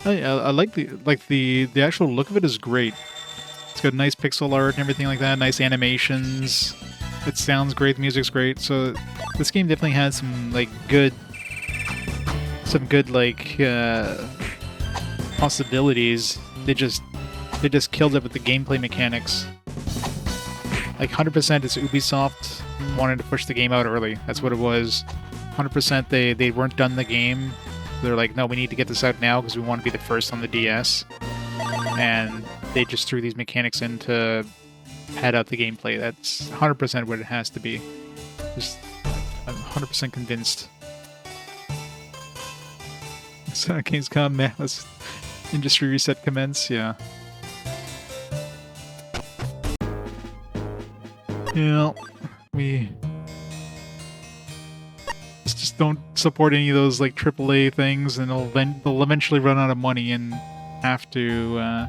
I like the actual look of it is great. It's got nice pixel art and everything like that, nice animations. It sounds great, the music's great. So this game definitely has some good possibilities. They just killed it with the gameplay mechanics. Like 100% it's Ubisoft wanted to push the game out early. That's what it was. 100% they weren't done the game. They're like, no, we need to get this out now because we want to be the first on the DS. And they just threw these mechanics in to pad out the gameplay. That's 100% what it has to be. I'm 100% convinced. So games come, man. Let's industry reset commence. Yeah. Yeah, we just don't support any of those like AAA things, and they'll eventually run out of money and have to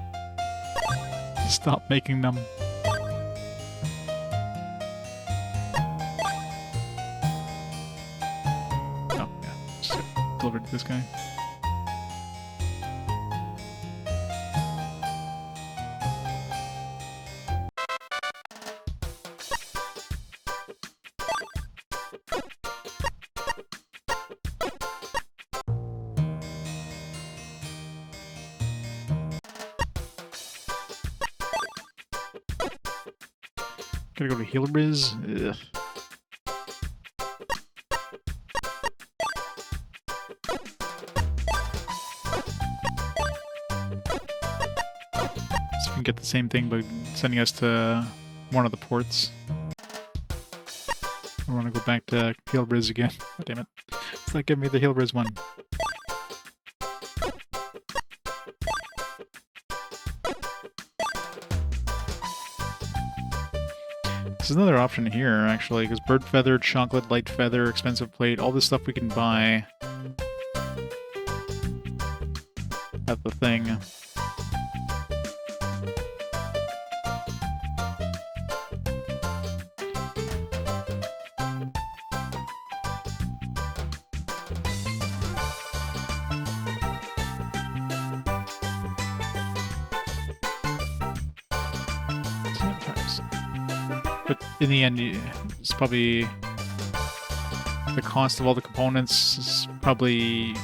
stop making them. Oh yeah, just deliver to this guy. Gotta go to Healer Biz. Ugh. So we can get the same thing by sending us to one of the ports. I want to go back to Healer Biz again. Oh, damn it. It's not giving me the Healer Biz one. There's another option here, actually, because bird feather, chocolate, light feather, expensive plate, all this stuff we can buy at the thing. But in the end, it's probably the cost of all the components is probably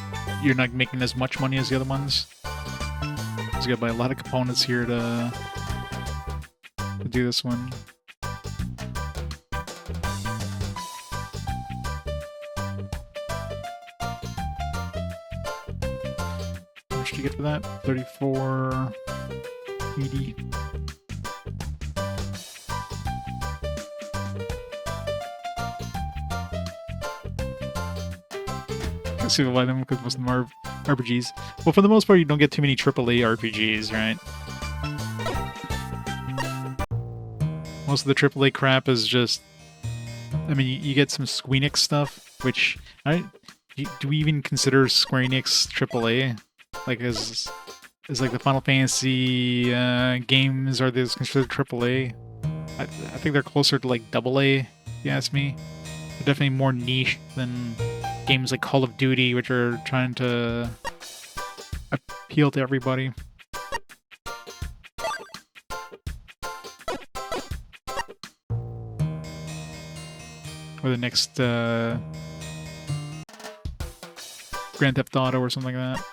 you're not making as much money as the other ones. So you gotta buy a lot of components here to do this one. How much do you get for that? 34.80. See why them, because most of them are RPGs. Well, for the most part, you don't get too many AAA RPGs, right? Most of the AAA crap is just... I mean, you get some Square Enix stuff, which... do we even consider Square Enix AAA? Like, as like the Final Fantasy games, are those considered AAA? I think they're closer to like AA, if you ask me. They're definitely more niche than games like Call of Duty, which are trying to appeal to everybody. Or the next Grand Theft Auto or something like that.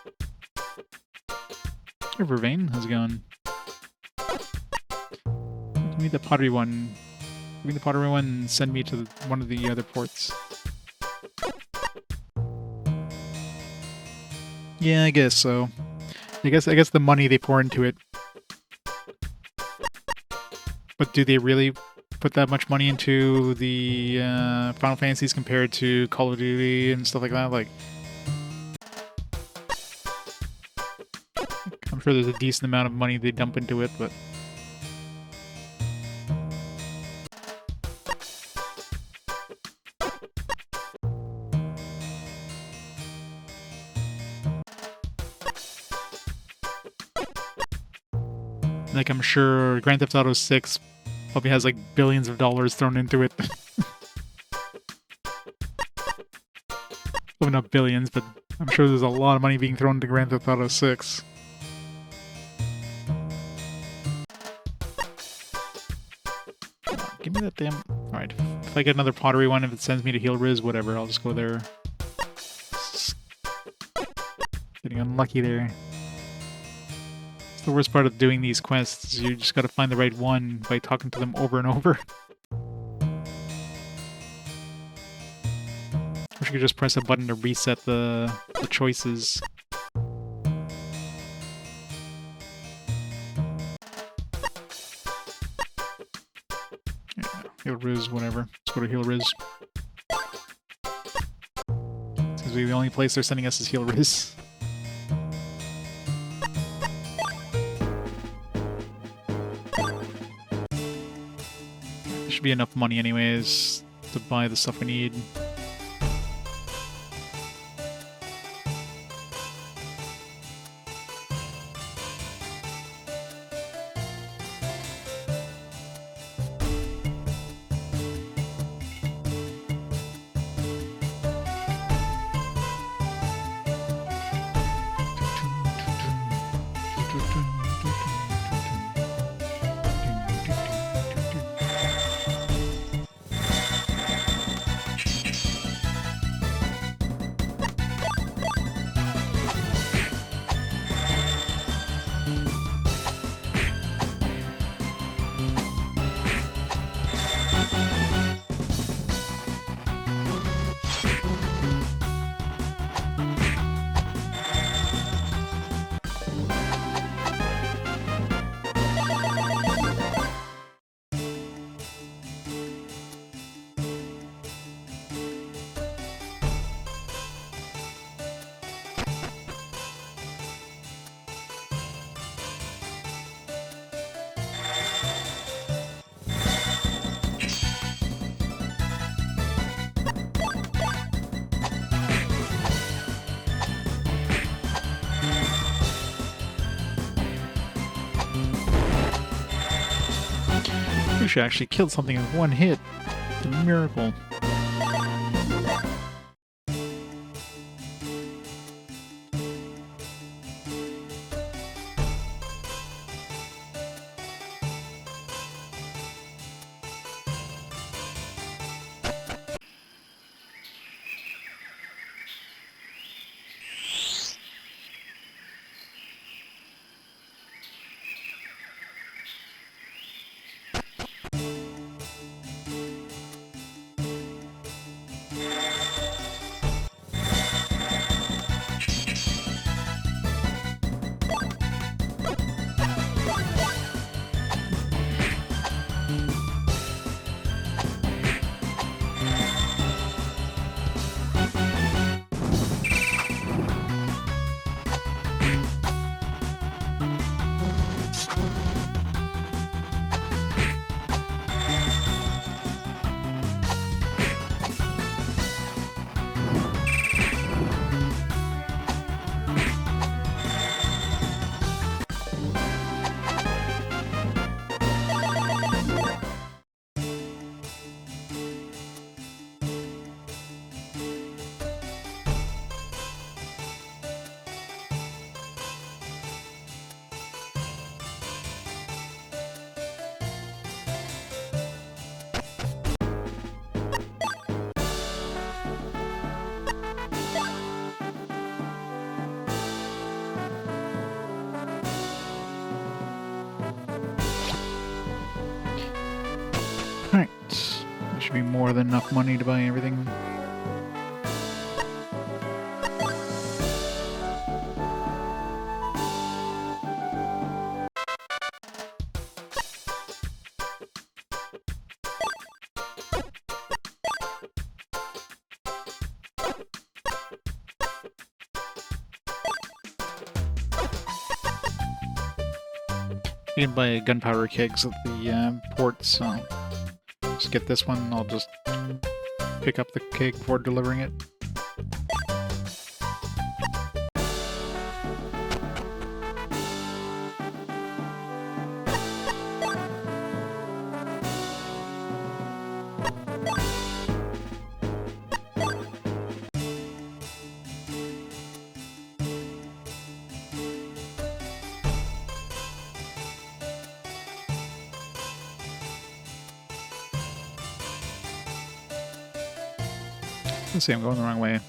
Hey, Vervain, how's it going? Give me the pottery one. Give me the pottery one and send me to one of the other ports. Yeah, I guess so. I guess the money they pour into it. But do they really put that much money into the Final Fantasies compared to Call of Duty and stuff like that. Like, I'm sure there's a decent amount of money they dump into it, but like, I'm sure Grand Theft Auto 6 probably has like billions of dollars thrown into it. Well, not billions, but I'm sure there's a lot of money being thrown into Grand Theft Auto 6. Give me that damn... Alright, if I get another pottery one, if it sends me to Heal Riz, whatever, I'll just go there. Getting unlucky there. It's the worst part of doing these quests. You just gotta find the right one by talking to them over and over. Wish you could just press a button to reset the choices. Yeah, Heal Riz, whatever. Let's go to Heal Riz. Seems to be the only place they're sending us is Heal Riz. There should be enough money anyways to buy the stuff we need. Lucia actually killed something in one hit. It's a miracle. Alright. There should be more than enough money to buy everything. You can buy gunpowder kegs at the port, so just get this one. I'll just pick up the keg before delivering it. Let's see, I'm going the wrong way.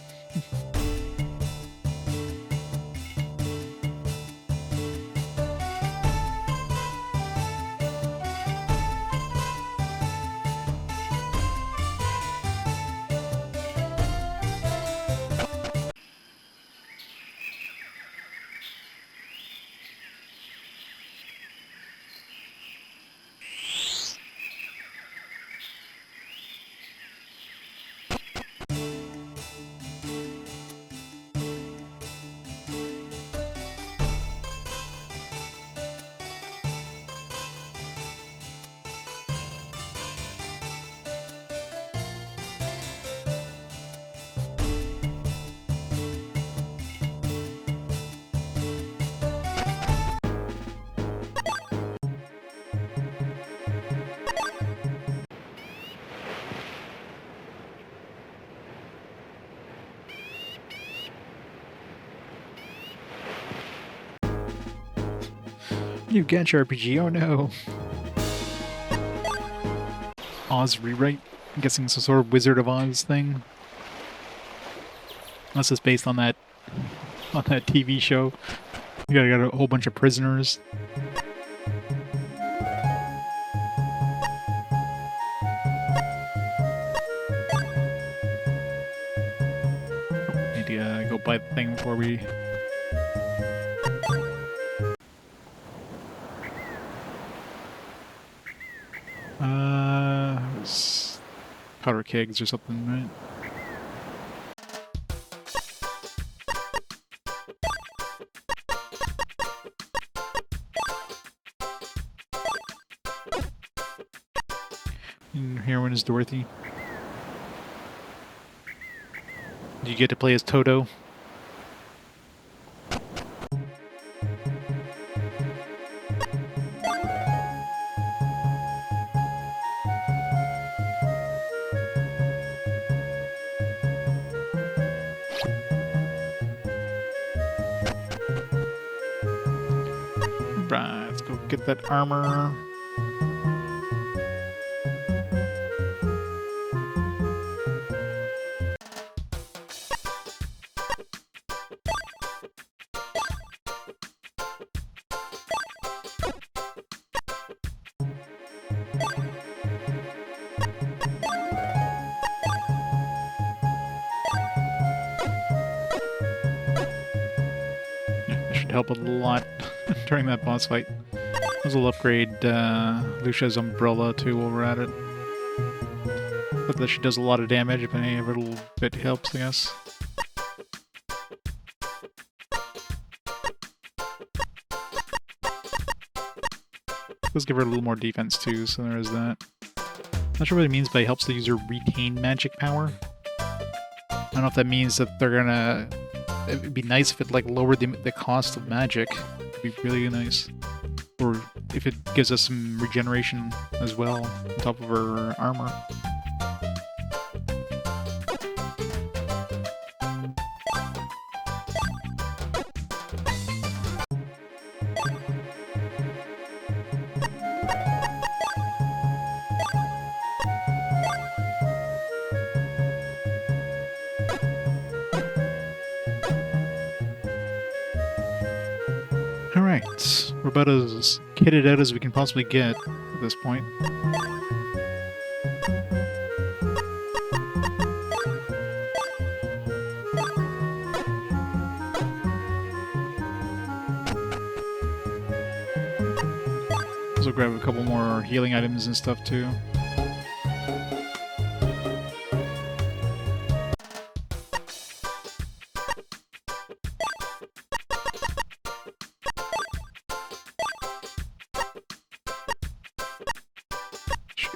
New JRPG, oh no! Oz rewrite? I'm guessing some sort of Wizard of Oz thing. Unless it's based on that TV show. You got a whole bunch of prisoners. Need to go buy the thing before we... It's powder kegs or something, right? And heroine is Dorothy. Do you get to play as Toto? Right, let's go get that armor. Should help a lot during that boss fight. We'll upgrade Lucia's umbrella too while we're at it. But that she does a lot of damage, if any of it little bit helps, I guess. Let's give her a little more defense too, so there is that. Not sure what it means by helps the user retain magic power. I don't know if that means that they're gonna... It'd be nice if it like lowered the cost of magic. It'd be really nice. Or if it gives us some regeneration as well on top of our armor. Alright, we're about as kitted out as we can possibly get at this point. Also grab a couple more healing items and stuff too.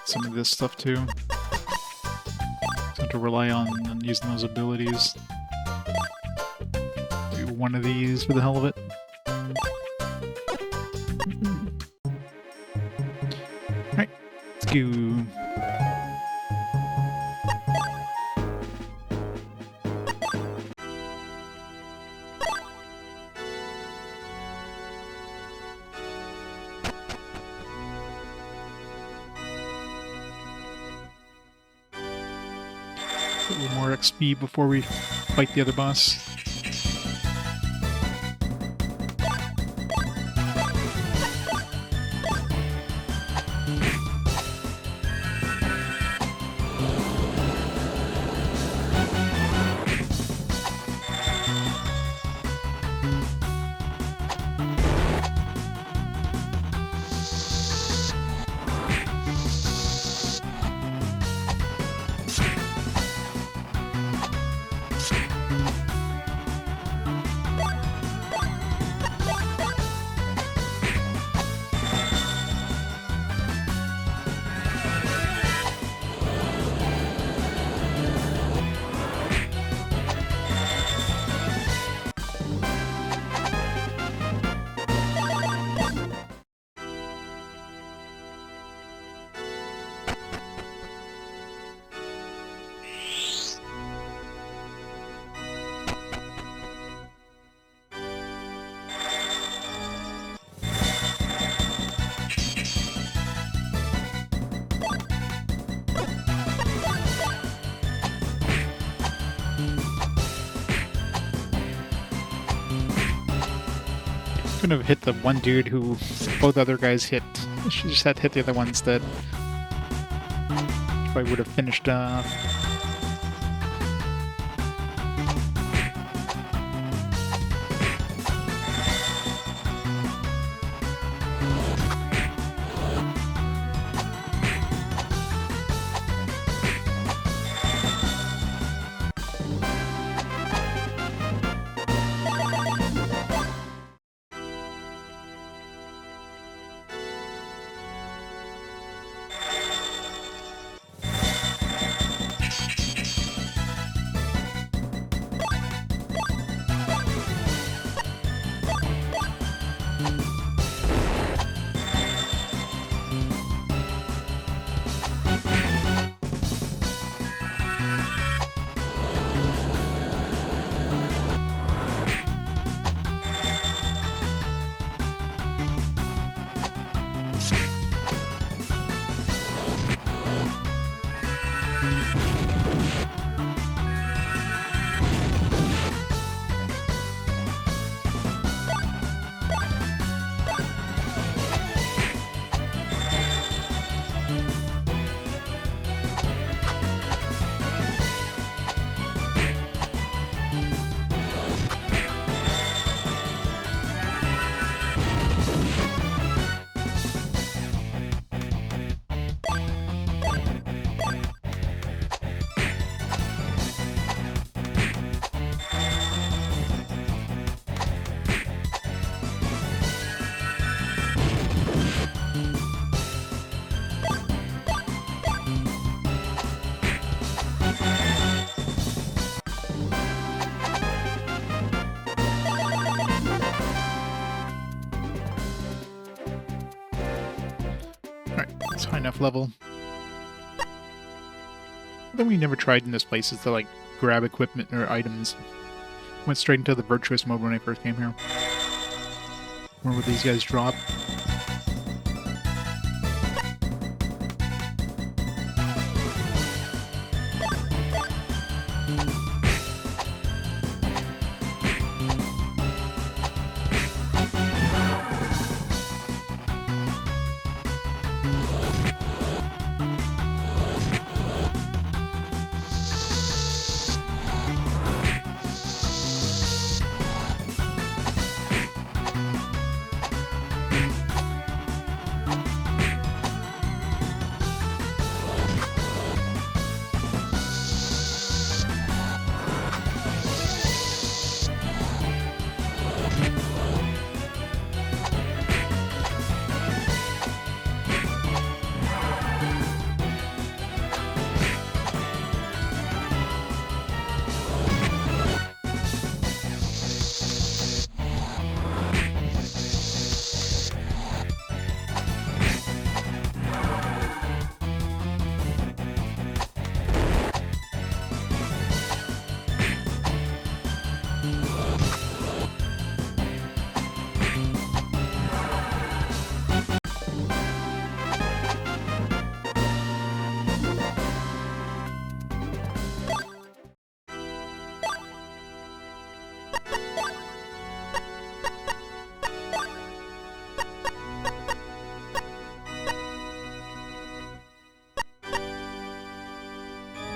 some of this stuff too. So to rely on using those abilities. Do one of these for the hell of it. Alright, let's go. A little more XP before we fight the other boss. Couldn't have hit the one dude who both other guys hit. She just had to hit the other one instead. Probably would have finished off. High enough level. Then we never tried in this place is to like grab equipment or items. Went straight into the virtuous mode when I first came here. Where would these guys drop?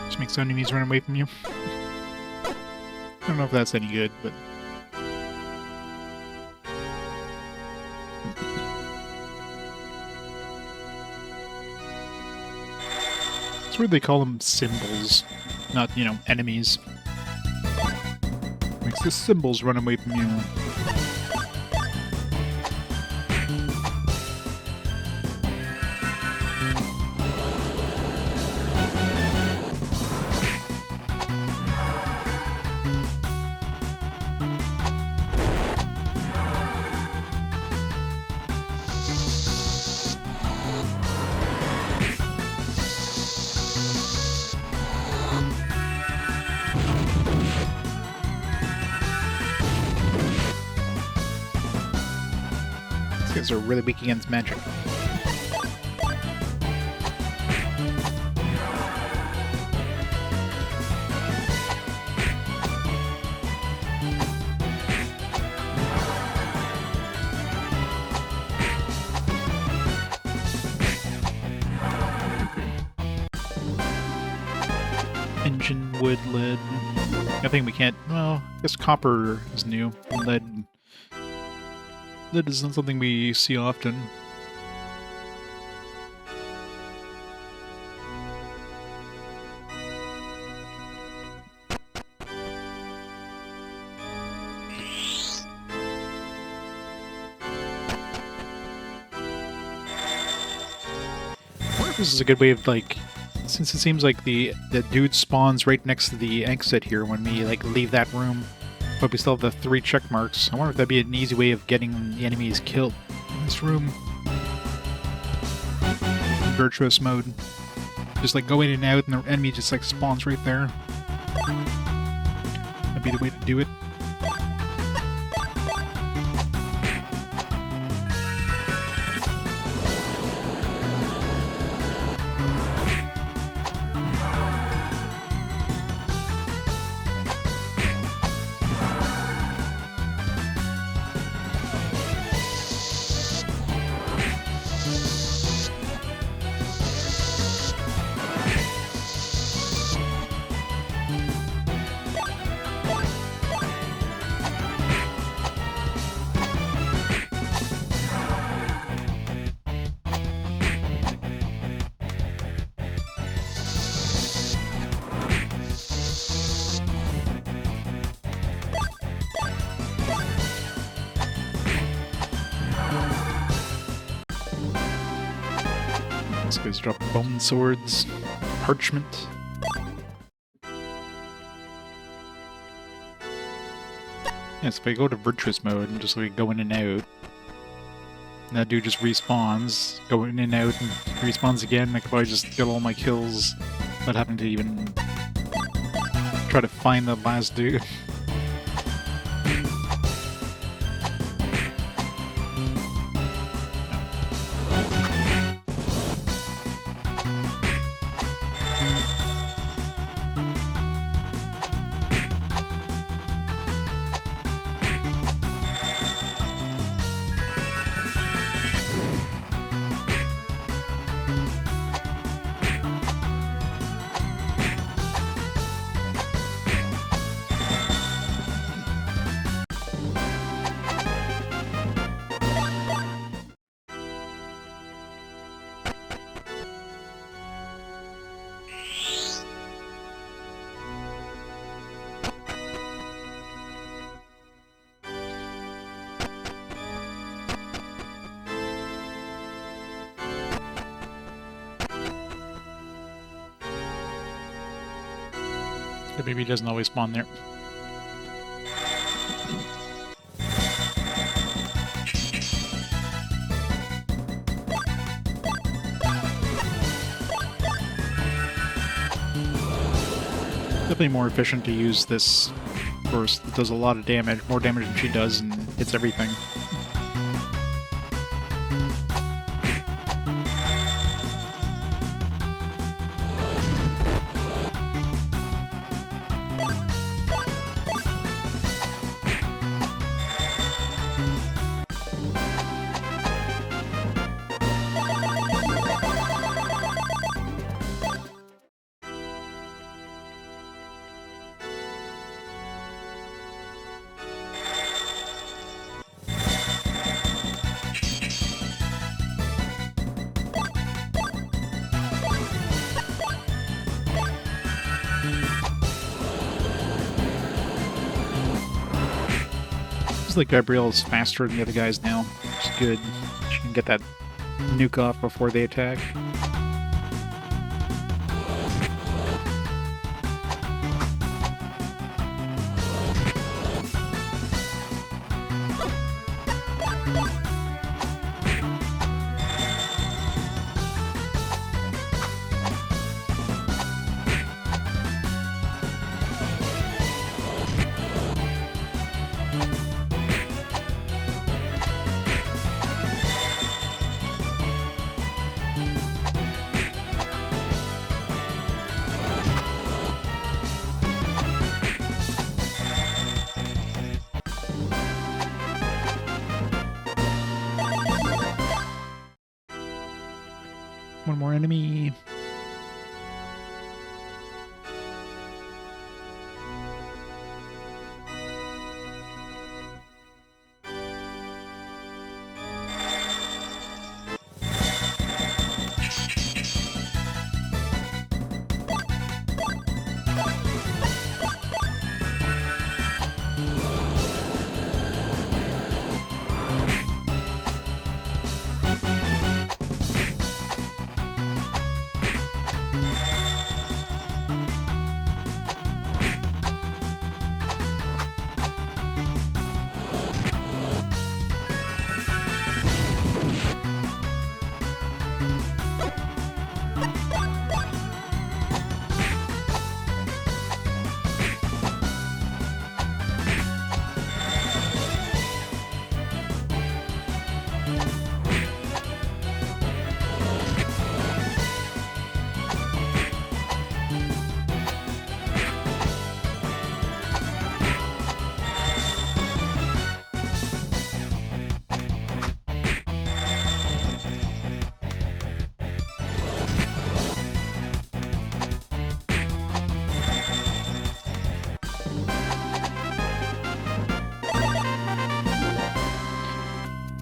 Just makes enemies run away from you. I don't know if that's any good, but... It's weird they call them symbols, not, you know, enemies. Makes the symbols run away from you. These guys are really weak against magic. Engine, wood, lead. I think we can't... Well, I guess copper is new. Lead isn't something we see often. I wonder if this is a good way of, like, since it seems like the dude spawns right next to the exit here when we, like, leave that room, but we still have the 3 check marks. I wonder if that'd be an easy way of getting the enemies killed in this room. Virtuous mode. Just, like, go in and out and the enemy just, like, spawns right there. That'd be the way to do it. These guys drop bone swords, parchment. Yeah, so if I go to virtuous mode and just like go in and out, and that dude just respawns, go in and out and respawns again, I could probably just get all my kills without having to even try to find the last dude. But maybe he doesn't always spawn there. Definitely more efficient to use this course, it does a lot of damage, more damage than she does, and hits everything. Like Gabrielle's faster than the other guys now, which is good. She can get that nuke off before they attack. One more enemy.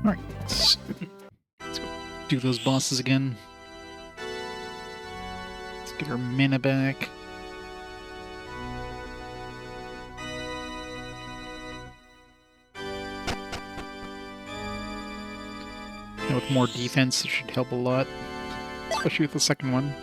Alright, let's go do those bosses again. Let's get our mana back. And with more defense, it should help a lot, especially with the second one.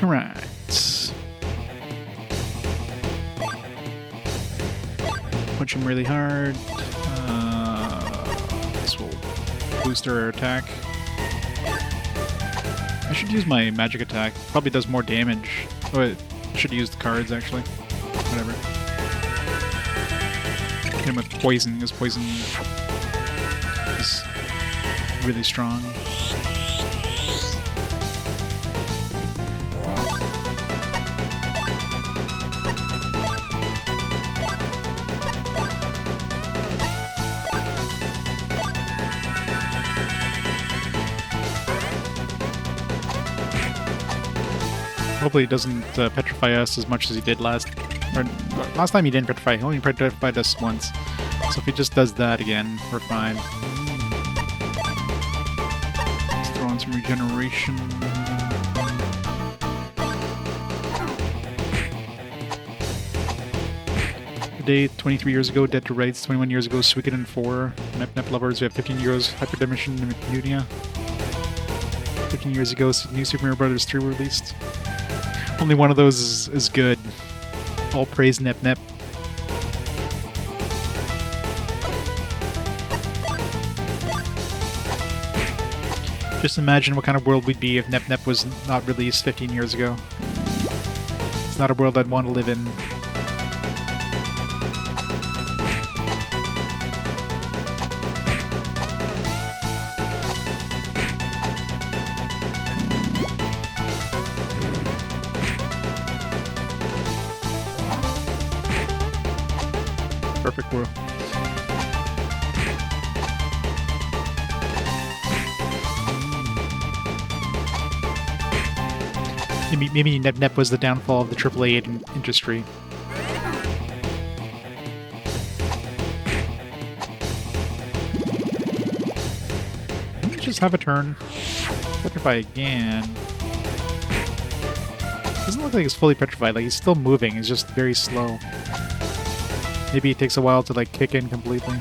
Alright. Punch him really hard. This will boost our attack. I should use my magic attack. Probably does more damage. Oh, I should use the cards, actually. Whatever. Hit him with poison, because poison is really strong. Hopefully it doesn't petrify us as much as he did last... Or, last time he didn't petrify, he only petrified us once. So if he just does that again, we're fine. Let's throw in some regeneration. Today, 23 years ago, Dead to Rights. 21 years ago, Suikoden 4. Nep Lovers, we have 15 years, Hyperdimension and Unia. 15 years ago, New Super Mario Bros. 3 were released. Only one of those is good. All praise Nep. Just imagine what kind of world we'd be if Nep was not released 15 years ago. It's not a world I'd want to live in. Perfect world. Maybe Nep was the downfall of the AAA industry. Let's just have a turn. Petrify again. Doesn't look like he's fully petrified. Like he's still moving. He's just very slow. Maybe it takes a while to like kick in completely.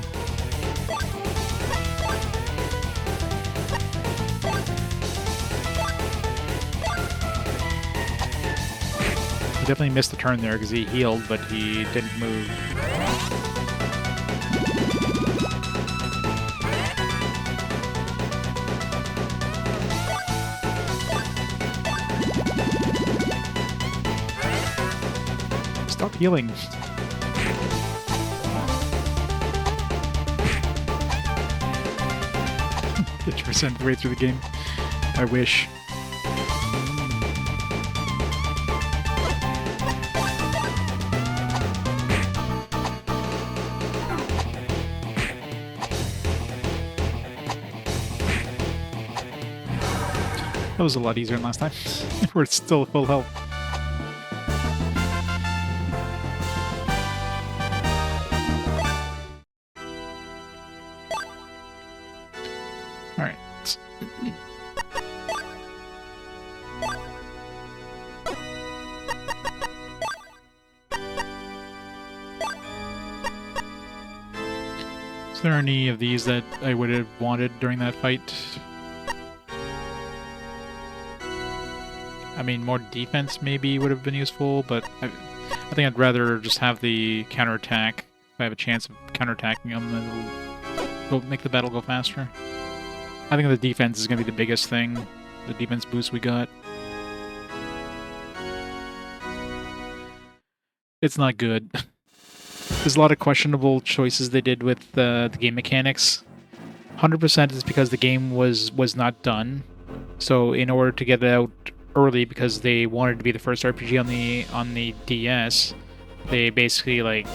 He definitely missed the turn there because he healed, but he didn't move. Stop healing. 50% of the way through the game. I wish. That was a lot easier than last time. We're still full health. Alright. Is there any of these that I would have wanted during that fight? I mean, more defense maybe would have been useful, but I think I'd rather just have the counterattack. If I have a chance of counterattacking them, it'll make the battle go faster. I think the defense is going to be the biggest thing. The defense boost we got. It's not good. There's a lot of questionable choices they did with the game mechanics. 100% is because the game was not done. So in order to get it out early, because they wanted to be the first RPG on the DS, they basically like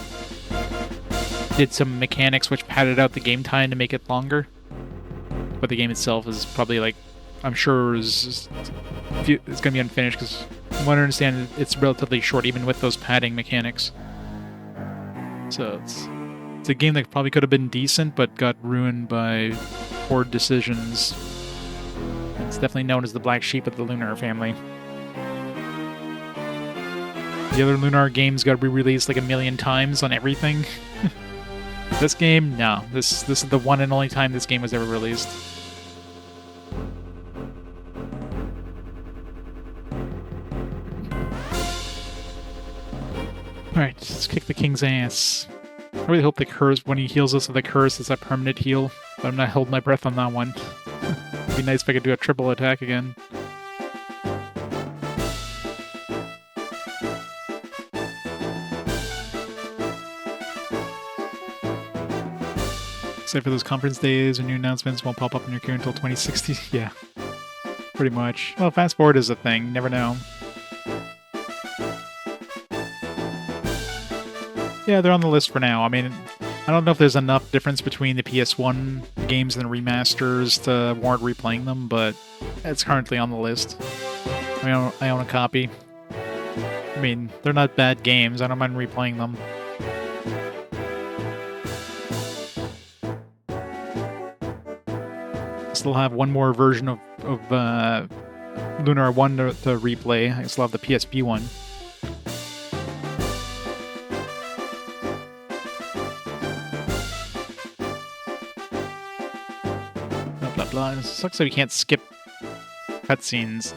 did some mechanics which padded out the game time to make it longer. But the game itself is probably like, I'm sure it's gonna be unfinished because from what I understand it's relatively short even with those padding mechanics. So it's a game that probably could have been decent but got ruined by poor decisions. It's definitely known as the black sheep of the Lunar family. The other Lunar games got re-released like a million times on everything. This game, no. This is the one and only time this game was ever released. Alright, let's kick the king's ass. I really hope the curse, when he heals us with the curse, is a permanent heal. But I'm not holding my breath on that one. It'd be nice if I could do a triple attack again. Except for those conference days or new announcements won't pop up in your queue until 2060. Yeah, pretty much. Well, fast forward is a thing. You never know. Yeah, they're on the list for now. I mean, I don't know if there's enough difference between the PS1 games and the remasters to warrant replaying them, but it's currently on the list. I own a copy. I mean, they're not bad games. I don't mind replaying them. Still have one more version of Lunar 1 to replay. I still have the PSP one. Blah blah blah. It sucks that we can't skip cutscenes.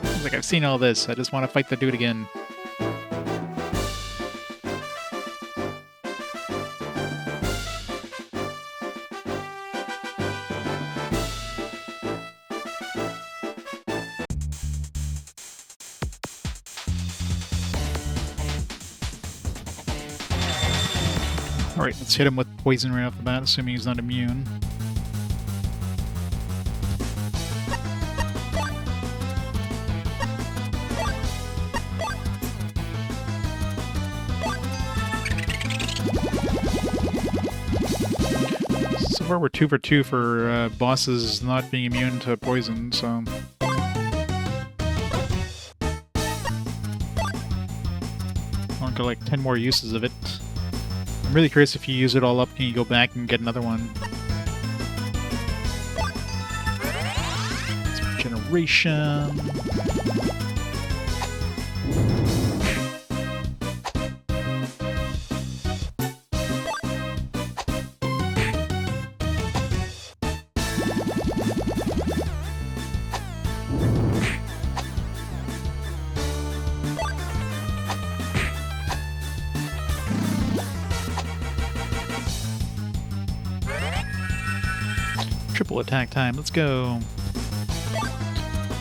It's like, I've seen all this. I just want to fight the dude again. Alright, let's hit him with poison right off the bat, assuming he's not immune. So far we're 2 for 2 for bosses not being immune to poison, so... I'll get like 10 more uses of it. I'm really curious, if you use it all up, can you go back and get another one? Generation... Triple attack time, let's go.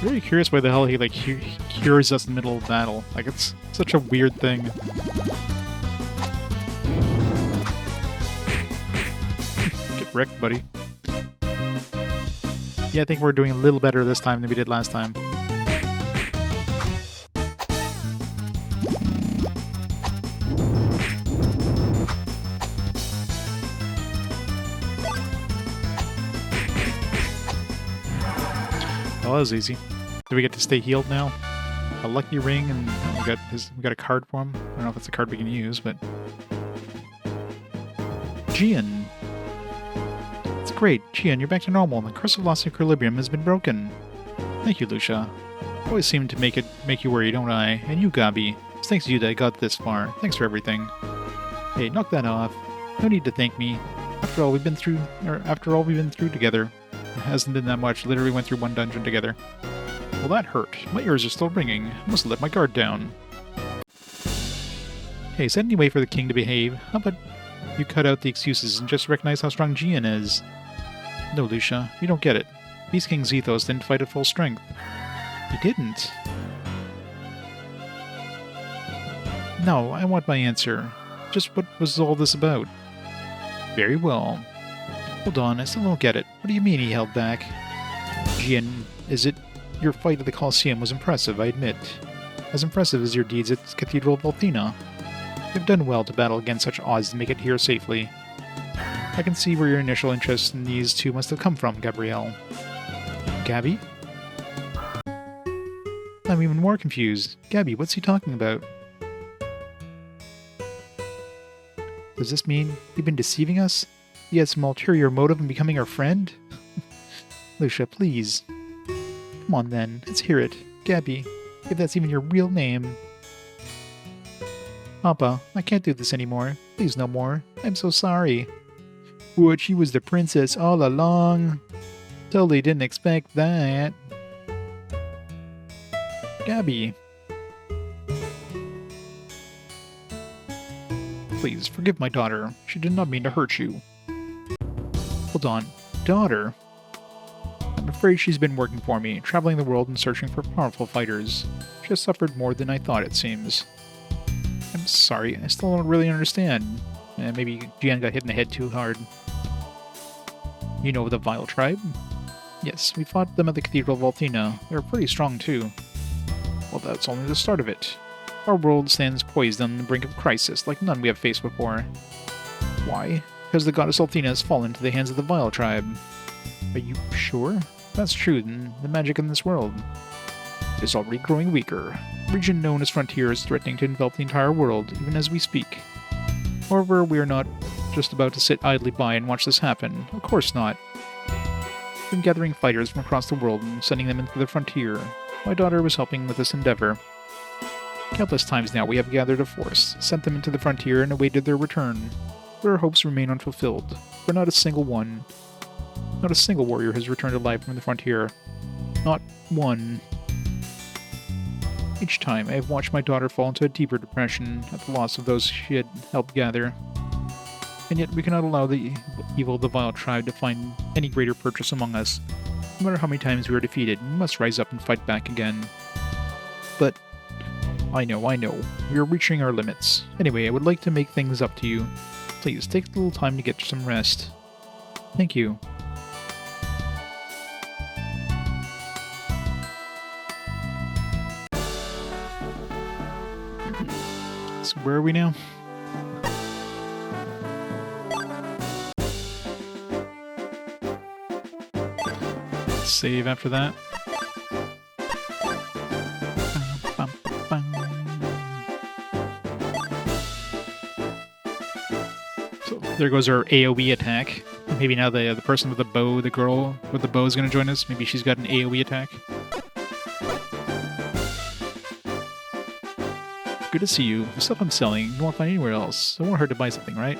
Really curious why the hell he like cures us in the middle of battle. Like, it's such a weird thing. Get wrecked, buddy. Yeah, I think we're doing a little better this time than we did last time. Oh, that was easy. Do we get to stay healed now? A lucky ring, and we got a card for him. I don't know if it's a card we can use, but Jian. It's great, Jian. You're back to normal. The curse of lost equilibrium has been broken. Thank you, Lucia. I always seem to make you worry, don't I? And you, Gabi. It's thanks to you that I got this far. Thanks for everything. Hey, knock that off. No need to thank me. After all we've been through together. It hasn't been that much. Literally went through one dungeon together. Well, that hurt. My ears are still ringing. I must have let my guard down. Hey, is that any way for the king to behave? How about you cut out the excuses and just recognize how strong Jian is? No, Lucia, you don't get it. Beast King's ethos didn't fight at full strength. He didn't. No, I want my answer. Just what was all this about? Very well. Hold on, I still don't get it. What do you mean he held back? Jian, is it? Your fight at the Colosseum was impressive, I admit. As impressive as your deeds at Cathedral of Volthina. You've done well to battle against such odds and make it here safely. I can see where your initial interest in these two must have come from, Gabrielle. Gabi? I'm even more confused. Gabi, what's he talking about? Does this mean you've been deceiving us? He had some ulterior motive in becoming our friend? Lucia, please. Come on then, let's hear it. Gabi, if that's even your real name. Papa, I can't do this anymore. Please no more. I'm so sorry. What, she was the princess all along? Totally didn't expect that. Gabi. Please, forgive my daughter. She did not mean to hurt you. Hold on. Daughter? I'm afraid she's been working for me, traveling the world and searching for powerful fighters. She has suffered more than I thought, it seems. I'm sorry, I still don't really understand. Maybe Jian got hit in the head too hard. You know the Vile Tribe? Yes, we fought them at the Cathedral of Volthina. They were pretty strong too. Well, that's only the start of it. Our world stands poised on the brink of crisis, like none we have faced before. Why? Because the goddess Volthina has fallen into the hands of the Vile Tribe. Are you sure? That's true, then the magic in this world. is already growing weaker. The region known as Frontier is threatening to envelop the entire world, even as we speak. However, we are not just about to sit idly by and watch this happen. Of course not. We've been gathering fighters from across the world and sending them into the Frontier. My daughter was helping with this endeavor. Countless times now we have gathered a force, sent them into the Frontier, and awaited their return. But our hopes remain unfulfilled, for not a single warrior has returned alive from the Frontier. Not one. Each time, I have watched my daughter fall into a deeper depression at the loss of those she had helped gather. And yet we cannot allow the evil of the vile tribe to find any greater purchase among us. No matter how many times we are defeated, we must rise up and fight back again. But I know. We are reaching our limits. Anyway, I would like to make things up to you. Please, take a little time to get some rest. Thank you. So where are we now? Save after that. So there goes our AoE attack. Maybe now the person with the bow, the girl with the bow is going to join us. Maybe she's got an AoE attack. Good to see you. The stuff I'm selling, you won't find anywhere else. It won't hurt to buy something, right?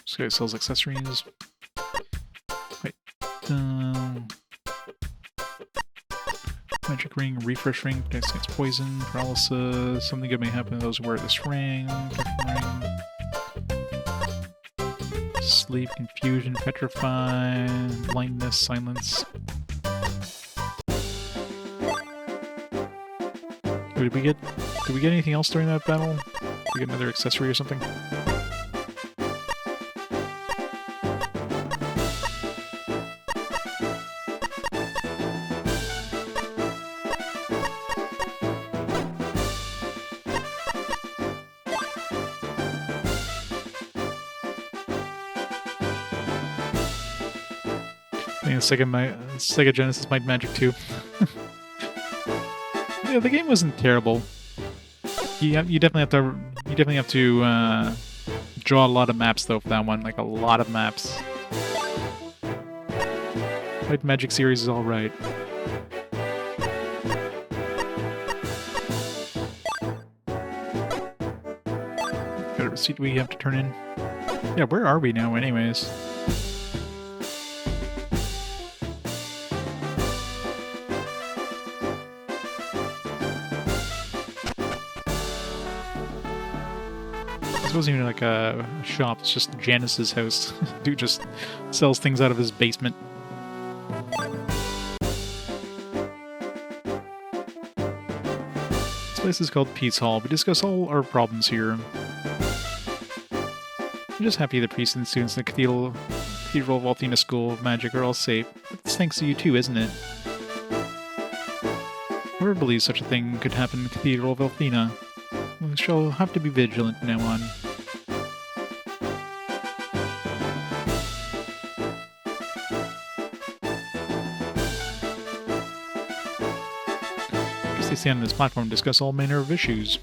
This guy sells accessories. Wait. Magic ring, refresh ring, protects against poison, paralysis. Something good may happen to those who wear this ring. Sleep, confusion, petrify, blindness, silence. Did we get anything else during that battle? Did we get another accessory or something? I think Sega Genesis might Magic 2. Yeah, the game wasn't terrible. You definitely have to draw a lot of maps though for that one, like a lot of maps. Light Magic series is all right. Got a receipt we have to turn in. Yeah, where are we now, anyways? It wasn't even like a shop, it's just Janice's house. Dude just sells things out of his basement. This place is called Peace Hall. We discuss all our problems here. I'm just happy the priests and students in the Cathedral of Althena School of Magic are all safe. It's thanks to you too, isn't it? Whoever believes such a thing could happen in the Cathedral of Althena. We shall have to be vigilant from now on. I guess they stand on this platform and discuss all manner of issues.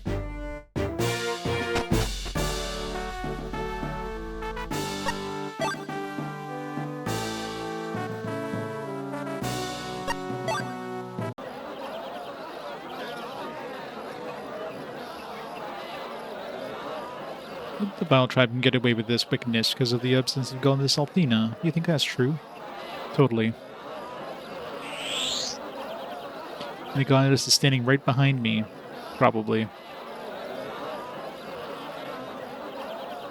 The Vile Tribe can get away with this wickedness because of the absence of Goddess Althena. You think that's true? Totally. And the goddess is standing right behind me. Probably.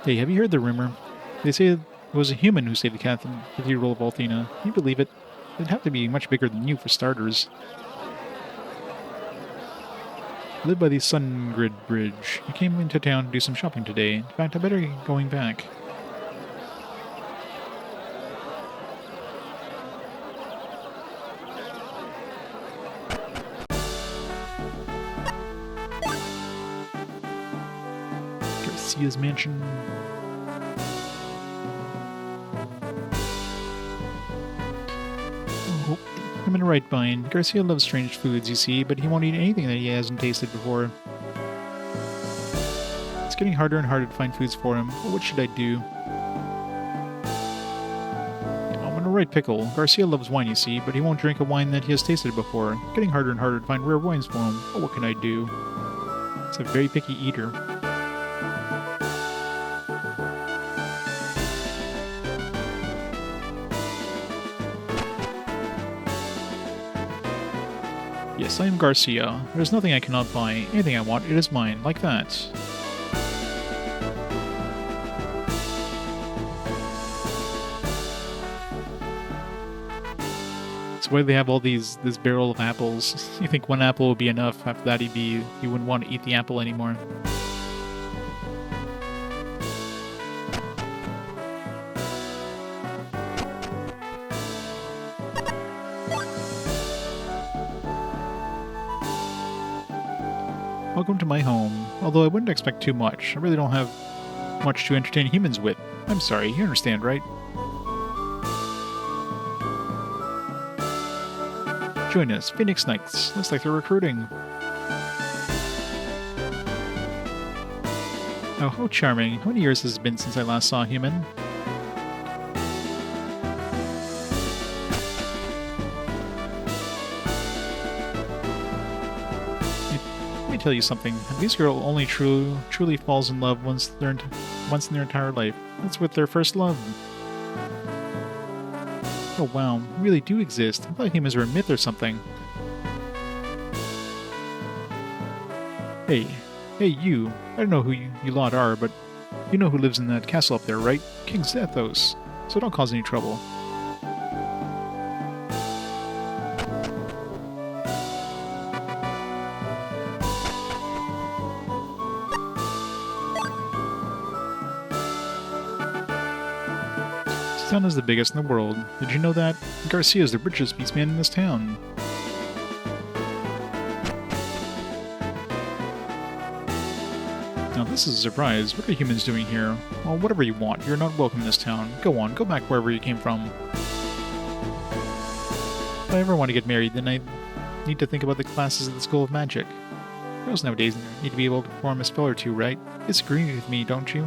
Hey, have you heard the rumor? They say it was a human who saved the Cathedral of Althena. Can you believe it? It'd have to be much bigger than you, for starters. I live by the Sungrid Bridge. I came into town to do some shopping today. In fact, I better get going back. Garcia's mansion. I'm in a right bind. Garcia loves strange foods, you see, but he won't eat anything that he hasn't tasted before. It's getting harder and harder to find foods for him. But what should I do? I'm in a right pickle. Garcia loves wine, you see, but he won't drink a wine that he has tasted before. It's getting harder and harder to find rare wines for him. But what can I do? He's a very picky eater. Yes, I am Garcia. There's nothing I cannot buy. Anything I want, it is mine. Like that. So why do they have all this barrel of apples? You think one apple would be enough? After that, he wouldn't want to eat the apple anymore. Welcome to my home. Although I wouldn't expect too much. I really don't have much to entertain humans with. I'm sorry, you understand, right? Join us, Phoenix Knights. Looks like they're recruiting. Oh, how charming. How many years has it been since I last saw a human? Let me tell you something. This girl only truly falls in love once in their entire life. That's with their first love. Oh wow, really do exist. I thought humans were a myth or something. Hey you. I don't know who you lot are, but you know who lives in that castle up there, right? King Zethos. So don't cause any trouble. This town is the biggest in the world. Did you know that? Garcia is the richest beastman in this town. Now this is a surprise. What are humans doing here? Well, whatever you want. You're not welcome in this town. Go on, go back wherever you came from. If I ever want to get married, then I need to think about the classes at the School of Magic. Girls nowadays need to be able to perform a spell or two, right? Disagree with me, don't you?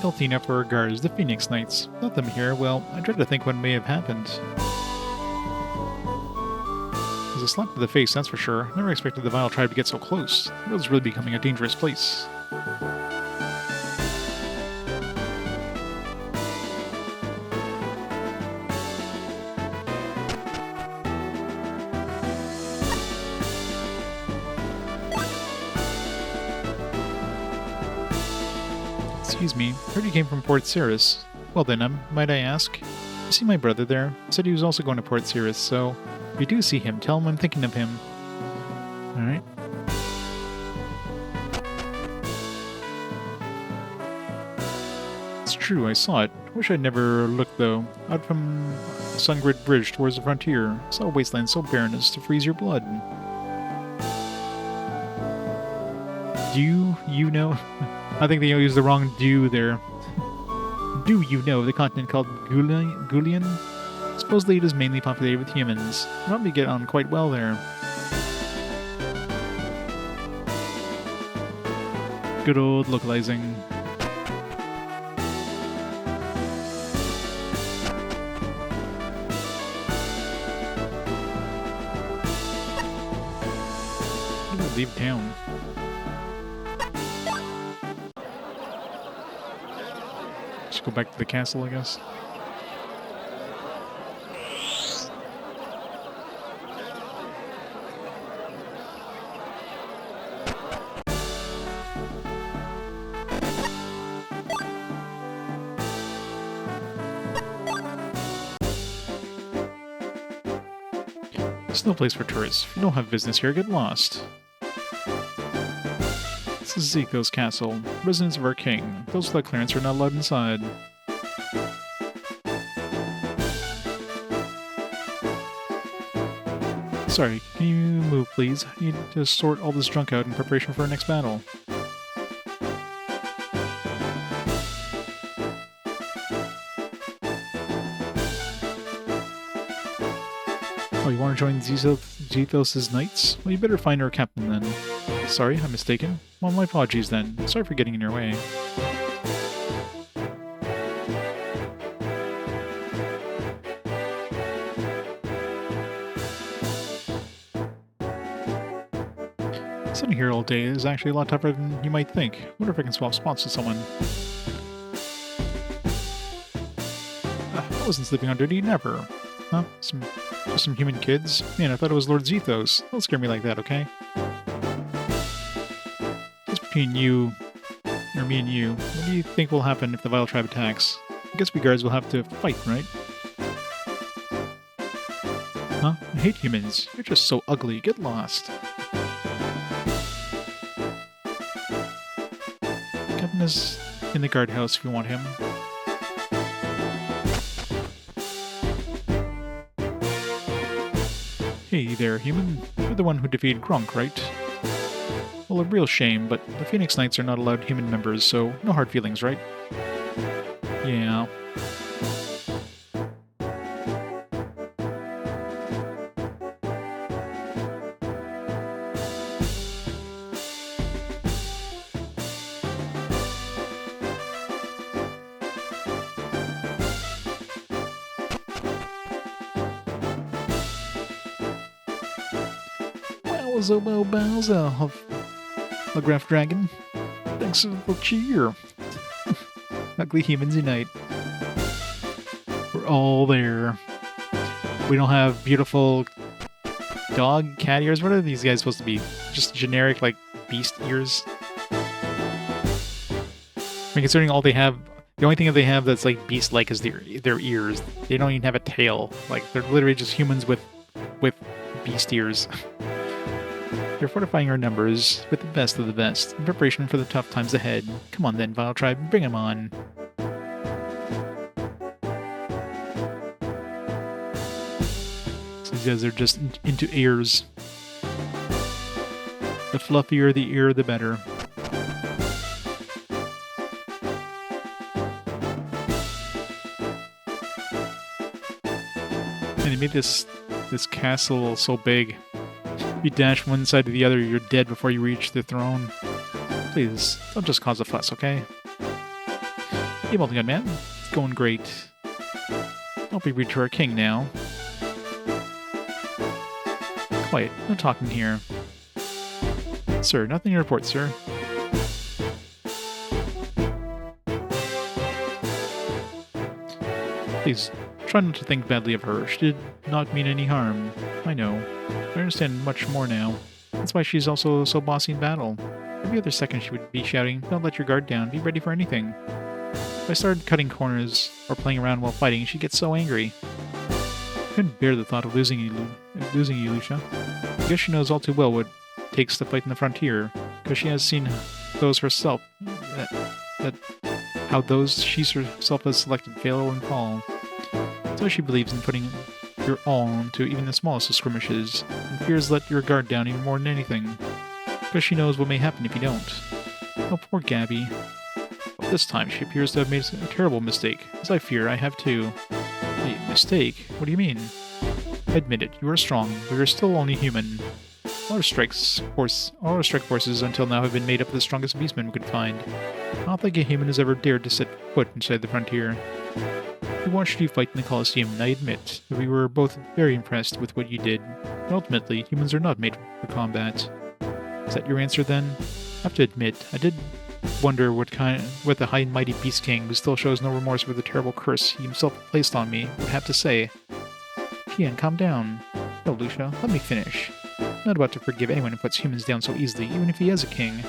I'll clean up for our guards, the Phoenix Knights. Without them here, well, I dread to think what may have happened. It was a slap to the face, that's for sure. Never expected the Vile Tribe to get so close. The world's really becoming a dangerous place. Excuse me, heard you came from Port Cirrus. Well then, might I ask? You see my brother there? Said he was also going to Port Cirrus, so if you do see him, tell him I'm thinking of him. Alright. It's true, I saw it. Wish I'd never looked though. Out from Sungrid Bridge towards the frontier. I saw a wasteland so barren as to freeze your blood. Do you know? I think they used the wrong "do" there. Do you know the continent called Gulian? Supposedly it is mainly populated with humans. Probably get on quite well there. Good old localizing. I'm gonna leave town. Go back to the castle, I guess. There's no place for tourists. If you don't have business here, get lost. This is Zico's castle, residence of our king. Those without clearance are not allowed inside. Sorry, can you move, please? I need to sort all this junk out in preparation for our next battle. Oh, you want to join Zethos' knights? Well, you better find our captain then. Sorry, I'm mistaken. Well, my apologies then. Sorry for getting in your way. Sitting here all day is actually a lot tougher than you might think. I wonder if I can swap spots with someone. I wasn't sleeping on duty, never. Huh? Just some human kids? Man, I thought it was Lord Zethos. Don't scare me like that, okay? Just between you, or me and you, what do you think will happen if the Vile Tribe attacks? I guess we guards will have to fight, right? Huh? I hate humans. You're just so ugly. Get lost. Captain is in the guardhouse if you want him. Hey there, human. You're the one who defeated Grunk, right? Well, a real shame, but the Phoenix Knights are not allowed human members, so no hard feelings, right? Yeah. Bowser of Holograph Dragon. Thanks for the cheer. Ugly humans unite. We're all there. We don't have beautiful dog, cat ears. What are these guys supposed to be? Just generic, like, beast ears? I mean, considering all they have, the only thing that they have that's, like, beast-like is their ears. They don't even have a tail. Like, they're literally just humans with beast ears. You're fortifying our numbers with the best of the best, in preparation for the tough times ahead. Come on then, Vile Tribe, bring them on. So these guys are just into ears. The fluffier the ear, the better. And they made this castle so big. You dash from one side to the other, you're dead before you reach the throne. Please, don't just cause a fuss, okay? Hey, multi-gun man. It's going great. Don't be rude to our king now. Quiet, no talking here. Sir, nothing to report, sir. Please, try not to think badly of her. She did not mean any harm. I know. I understand much more now. That's why she's also so bossy in battle. Every other second she would be shouting, "Don't let your guard down, be ready for anything." If I started cutting corners or playing around while fighting, she'd get so angry. I couldn't bear the thought of losing you, Lucia. I guess she knows all too well what it takes to fight in the frontier, because she has seen those herself, how those she herself has selected fail and fall. So she believes in putting your all into even the smallest of skirmishes, and fears let your guard down even more than anything, because she knows what may happen if you don't. Oh, poor Gabby. But this time she appears to have made a terrible mistake, as I fear I have too. A mistake? What do you mean? Admit it, you are strong, but you're still only human. All our strike forces until now have been made up of the strongest beastmen we could find. I don't think a human has ever dared to set foot inside the frontier. We watched you fight in the Colosseum, and I admit that we were both very impressed with what you did. But ultimately, humans are not made for combat. Is that your answer, then? I have to admit, I did wonder what the high and mighty Beast King, who still shows no remorse for the terrible curse he himself placed on me, would have to say. Jian, calm down. No, Lucia, let me finish. I'm not about to forgive anyone who puts humans down so easily, even if he is a king.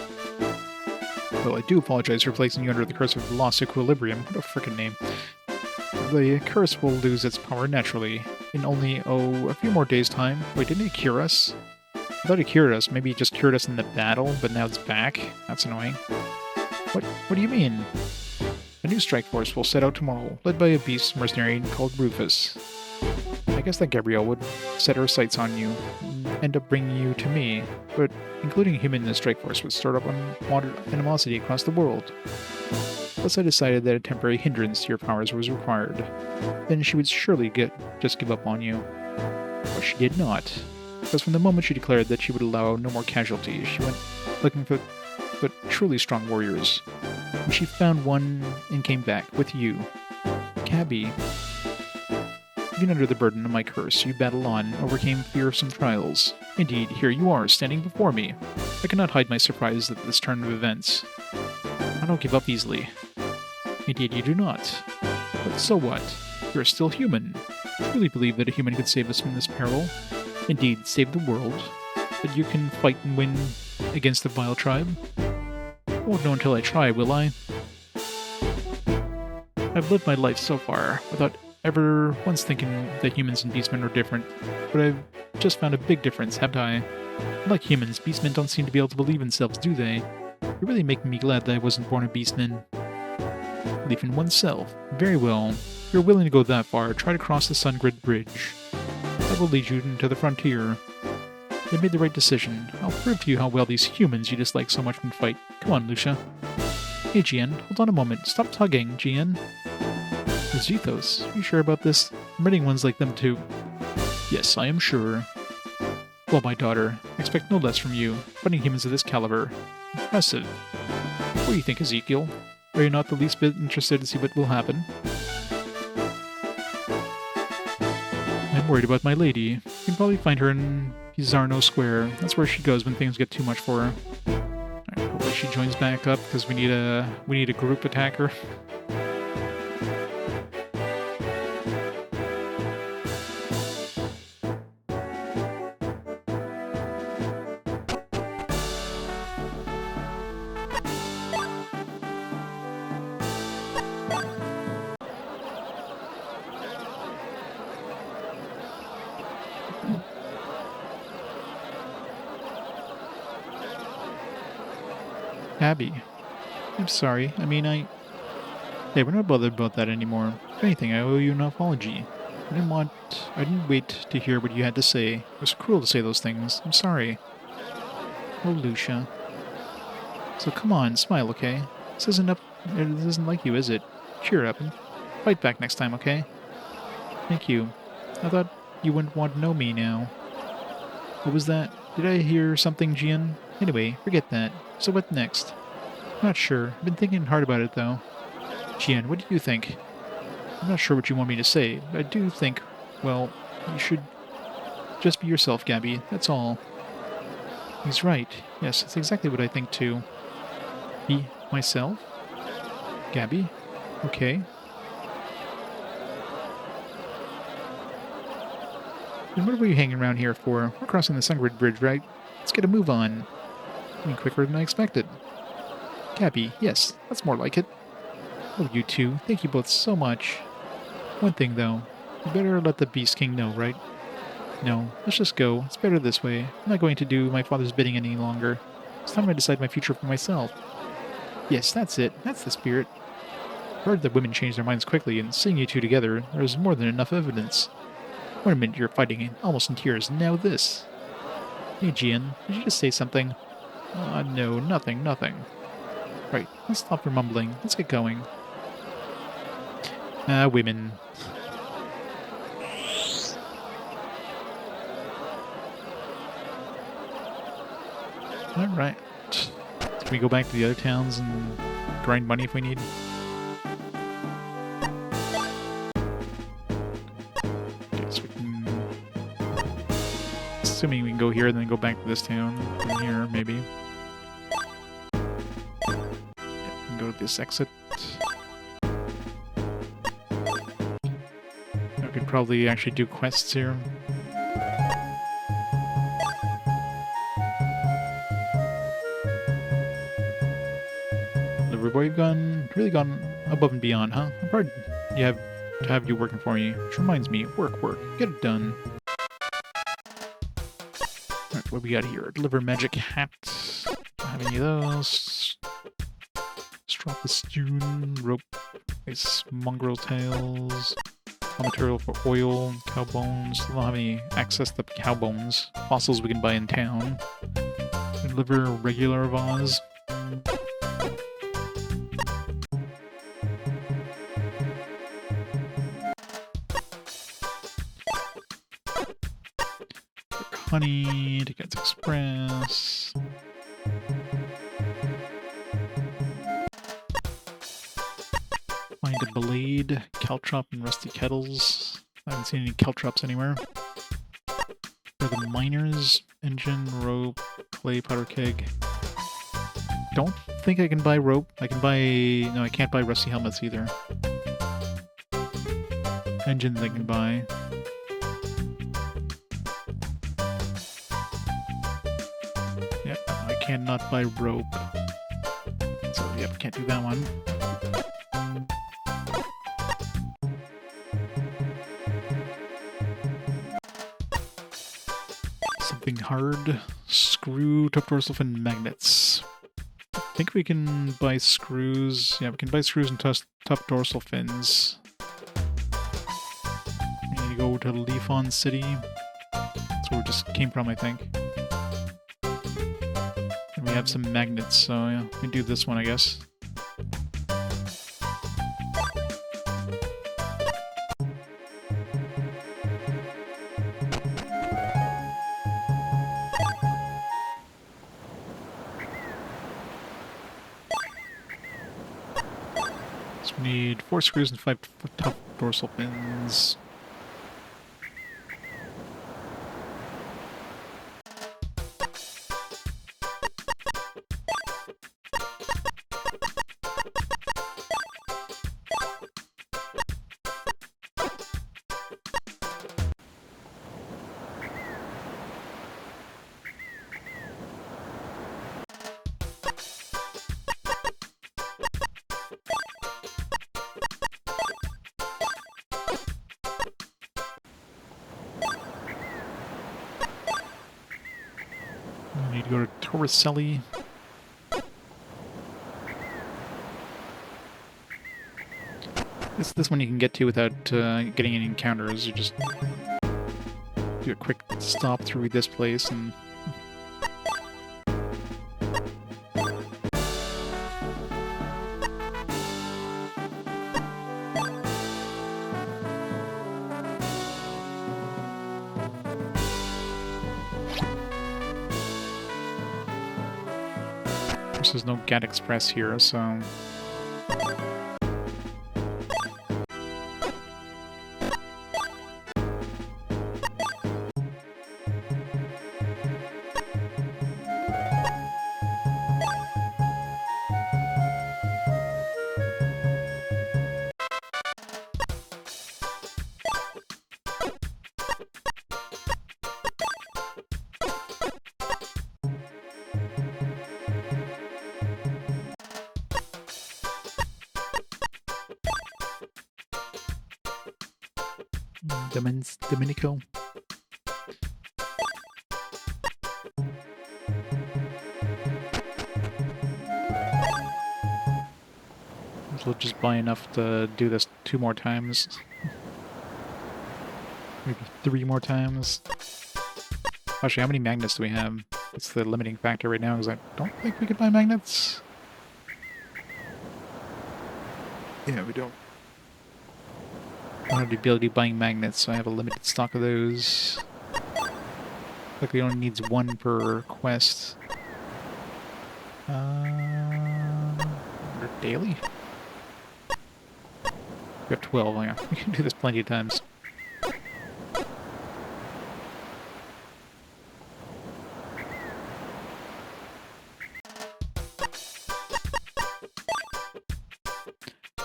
Well, I do apologize for placing you under the curse of the lost equilibrium. What a frickin' name. The curse will lose its power naturally, in only, a few more days' time. Wait, didn't it cure us? I thought it cured us. Maybe it just cured us in the battle, but now it's back? That's annoying. What do you mean? A new strike force will set out tomorrow, led by a beast mercenary called Rufus. I guess that Gabrielle would set her sights on you, and end up bringing you to me, but including a human in the strike force would start up unwanted animosity across the world. Thus I decided that a temporary hindrance to your powers was required. Then she would surely just give up on you. But she did not, because from the moment she declared that she would allow no more casualties, she went looking for truly strong warriors. And she found one and came back with you. Gabby. Even under the burden of my curse, you battled on and overcame fearsome trials. Indeed, here you are, standing before me. I cannot hide my surprise at this turn of events. I don't give up easily. Indeed, you do not. But so what? You are still human. I truly believe that a human could save us from this peril. Indeed, save the world. That you can fight and win against the vile tribe. I won't know until I try, will I? I've lived my life so far without ever once thinking that humans and beastmen are different, but I've just found a big difference, haven't I? Unlike humans, beastmen don't seem to be able to believe in themselves, do they? You're really making me glad that I wasn't born a beastman. Belief in oneself. Very well. If you're willing to go that far, try to cross the Sungrid Bridge. That will lead you into the frontier. You made the right decision. I'll prove to you how well these humans you dislike so much can fight. Come on, Lucia. Hey, Jian, hold on a moment. Stop tugging, Jian. Zethos, are you sure about this? Permitting ones like them to... Yes, I am sure. Well, my daughter, I expect no less from you. Fighting humans of this caliber. Impressive. What do you think, Ezekiel? Are you not the least bit interested to see what will happen? I'm worried about my lady. You can probably find her in Pizarno Square. That's where she goes when things get too much for her. Alright, hopefully she joins back up, because we need a group attacker. Abby. I'm sorry. Hey, we're not bothered about that anymore. If anything, I owe you an apology. I didn't wait to hear what you had to say. It was cruel to say those things. I'm sorry. Oh, Lucia. So come on, smile, okay? This isn't like you, is it? Cheer up and fight back next time, okay? Thank you. I thought you wouldn't want to know me now. What was that? Did I hear something, Jian? Anyway, forget that. So what next? Not sure. I've been thinking hard about it, though. Jian, what do you think? I'm not sure what you want me to say, but I do think, well, you should just be yourself, Gabby. That's all. He's right. Yes, that's exactly what I think, too. Be myself? Gabby? Okay. Then what are we hanging around here for? We're crossing the Sungrid Bridge, right? Let's get a move on. Quicker than I expected. Gabby, yes, that's more like it. Oh, you two, thank you both so much. One thing, though. You better let the Beast King know, right? No, let's just go. It's better this way. I'm not going to do my father's bidding any longer. It's time I decide my future for myself. Yes, that's it. That's the spirit. I've heard that women change their minds quickly, and seeing you two together, there's more than enough evidence. One minute you're fighting, almost in tears, and now this. Hey, Jian, did you just say something? No, nothing. Right, let's stop your mumbling. Let's get going. Women. Alright. Can we go back to the other towns and grind money if we need? Okay, so we can... Assuming we can go here and then go back to this town. From here, maybe. Go to this exit. I could probably actually do quests here. Livery boy, really gone above and beyond, huh? I'm proud you have to have you working for me. Which reminds me, work, get it done. Alright, what we got here? Deliver magic hat. Don't have any of those. Drop the stone, rope, nice mongrel tails. Raw material for oil, cow bones. Don't have any access to cow bones. Fossils we can buy in town. Liver, regular vase. Honey, Tickets Express. Find a blade, caltrop, and rusty kettles. I haven't seen any caltrops anywhere. For the miners, engine, rope, clay, powder keg. Don't think I can buy rope. I can buy... No, I can't buy rusty helmets either. Engines I can buy. Yep, I cannot buy rope. So, yep, can't do that one. Something hard. Screw, top dorsal fin magnets. I think we can buy screws. Yeah, we can buy screws and top dorsal fins. We need to go to Leafon City. That's where we just came from, I think. And we have some magnets, so yeah, we can do this one, I guess. So we need 4 screws and 5 top dorsal fins. We need to go to Torricelli. This one you can get to without getting any encounters. You just do a quick stop through this place and... There's no Gat Express here, so... Domenico. We'll just buy enough to do this 2 more times. Maybe 3 more times. Actually, how many magnets do we have? It's the limiting factor right now, because I don't think we could buy magnets. Yeah, we don't. I don't have the ability of buying magnets, so I have a limited stock of those. Luckily, it only needs 1 per quest. Daily? We have 12, yeah. We can do this plenty of times.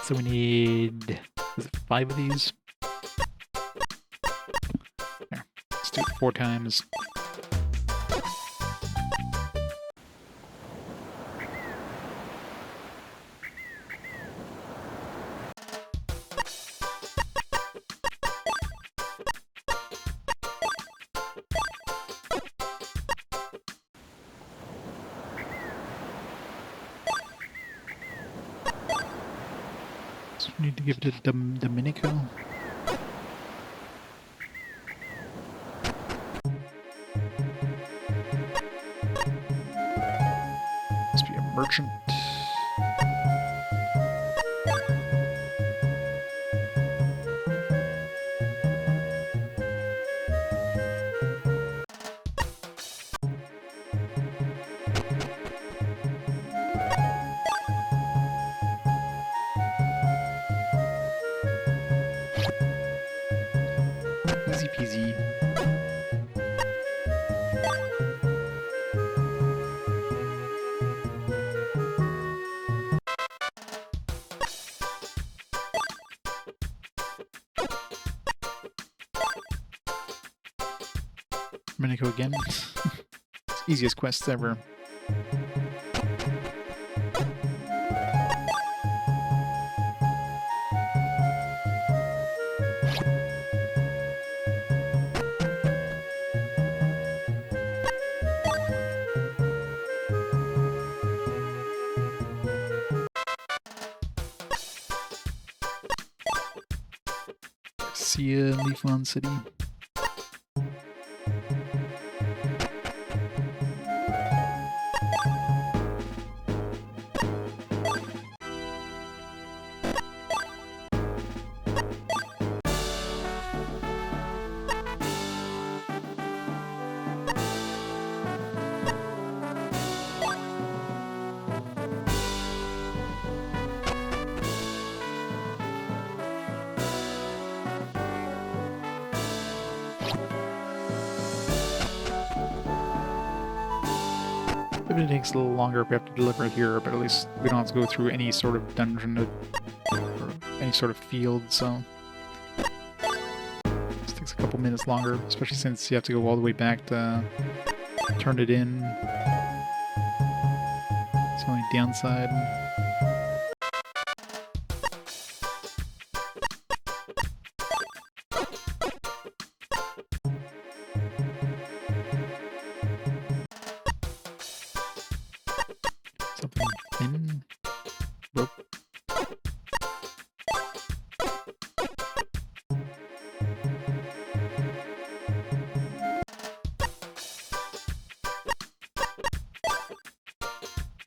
So we need... Is it 5 of these? There. Let's do it 4 times. So we need to give it to Domenico. merchant. Easy peasy. Domenico again. Easiest quest ever. See ya, Leafon City. Maybe it takes a little longer if we have to deliver it here, but at least we don't have to go through any sort of dungeon or any sort of field, so this takes a couple minutes longer, especially since you have to go all the way back to turn it in. It's the only downside. Something thin. Rope.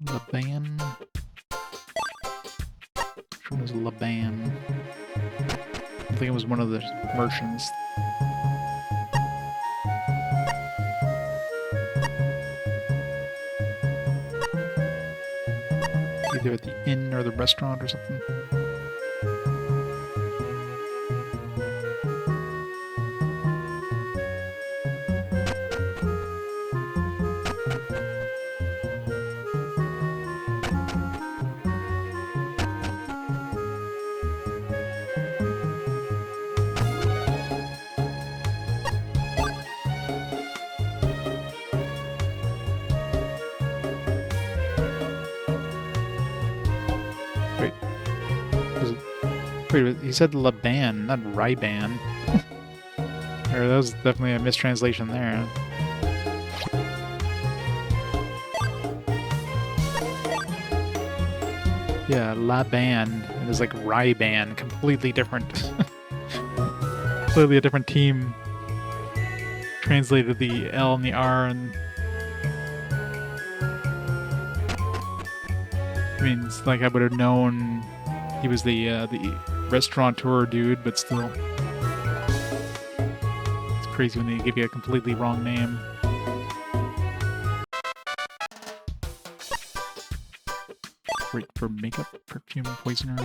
Laban. Which one was Laban? I think it was one of the merchants. Either at the inn or the restaurant or something. Wait, he said Laban, not Ryban. Or that was definitely a mistranslation there. Yeah, Laban. It is like Ryban, completely different. Completely a different team. Translated the L and the R, and I mean, it's like I would have known he was the restaurateur dude, but still, it's crazy when they give you a completely wrong name. Great for makeup, perfume, poisoner.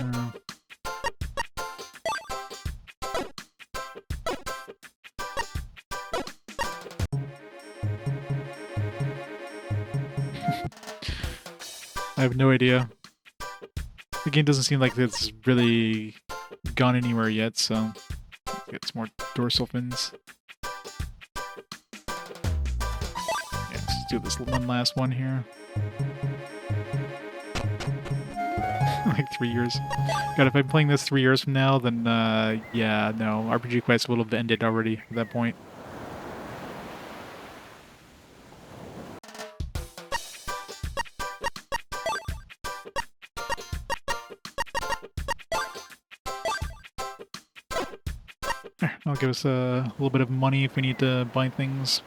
I have no idea. The game doesn't seem like it's really gone anywhere yet, so let's get some more dorsal fins. Yeah, let's do this one last one here. Like 3 years. God, if I'm playing this 3 years from now, then yeah, no, RPG Quest will have ended already at that point. I'll give us a little bit of money if we need to buy things.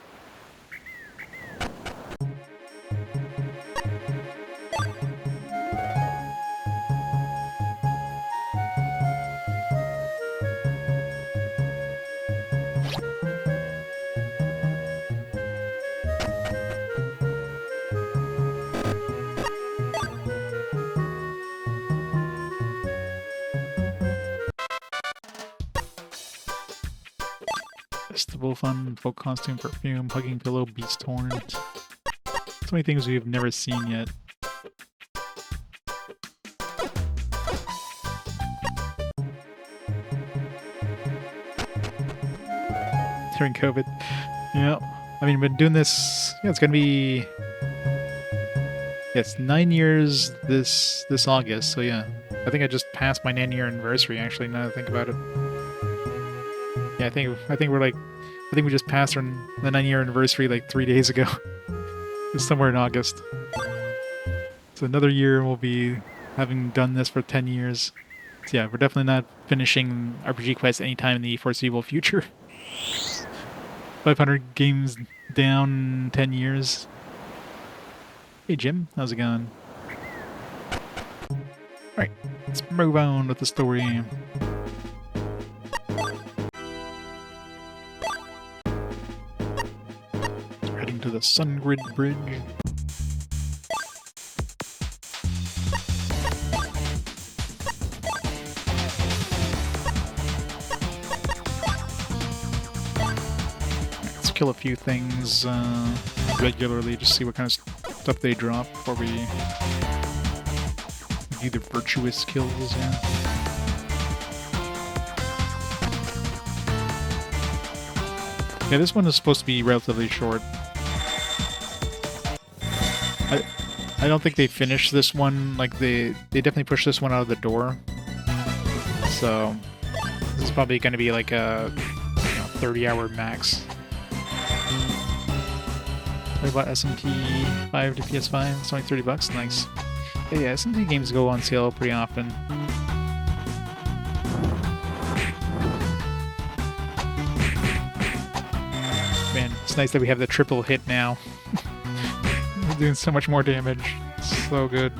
festival fun, folk costume, perfume, hugging pillow, beast horn. So many things we've never seen yet. During COVID. Yeah. I mean, been doing this. Yeah, it's gonna be. Yeah, it's 9 years this August. So yeah, I think I just passed my 9-year anniversary. Actually, now that I think about it. Yeah, I think we're like. I think we just passed the 9-year anniversary like 3 days ago. It's somewhere in August. So another year we'll be having done this for 10 years. So yeah, we're definitely not finishing RPG Quest anytime in the foreseeable future. 500 games down, 10 years. Hey Jim, how's it going? Alright, let's move on with the story. Heading to the Sungrid Bridge. Kill a few things regularly, just see what kind of stuff they drop before we do the virtuous kills. Yeah. Yeah, this one is supposed to be relatively short. I don't think they finished this one. Like they definitely pushed this one out of the door. So this is probably going to be like a 30-hour max. I bought SMT 5 to PS5. It's only $30. Nice. Yeah, SMT games go on sale pretty often. Man, it's nice that we have the triple hit now. We're doing so much more damage. So good.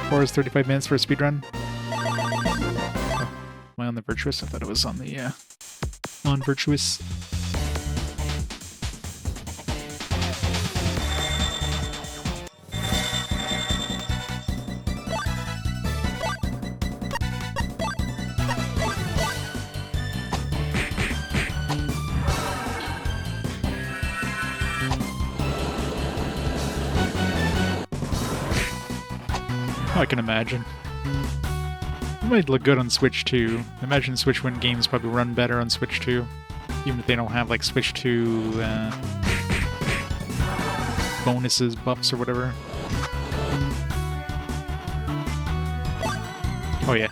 4 is 35 minutes for a speedrun. Oh, am I on the virtuous? I thought it was on the non-virtuous. I can imagine. It might look good on Switch 2. I imagine Switch 1 games probably run better on Switch 2. Even if they don't have like Switch 2 bonuses, buffs, or whatever. Oh yeah.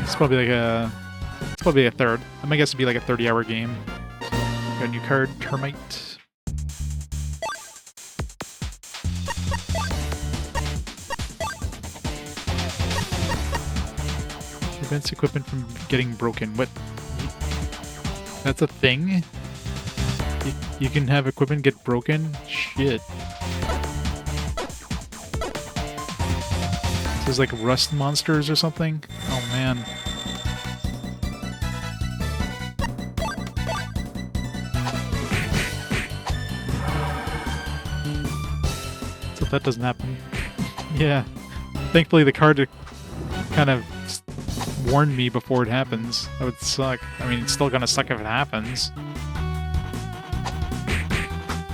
It's probably a third. I might guess it'd be like a 30-hour game. Got a new card, Termite. Prevents equipment from getting broken. What? That's a thing? You can have equipment get broken? Shit. This is like rust monsters or something? Oh man. So that doesn't happen. Yeah. Thankfully the card kind of warned me before it happens. That would suck. I mean, it's still gonna suck if it happens.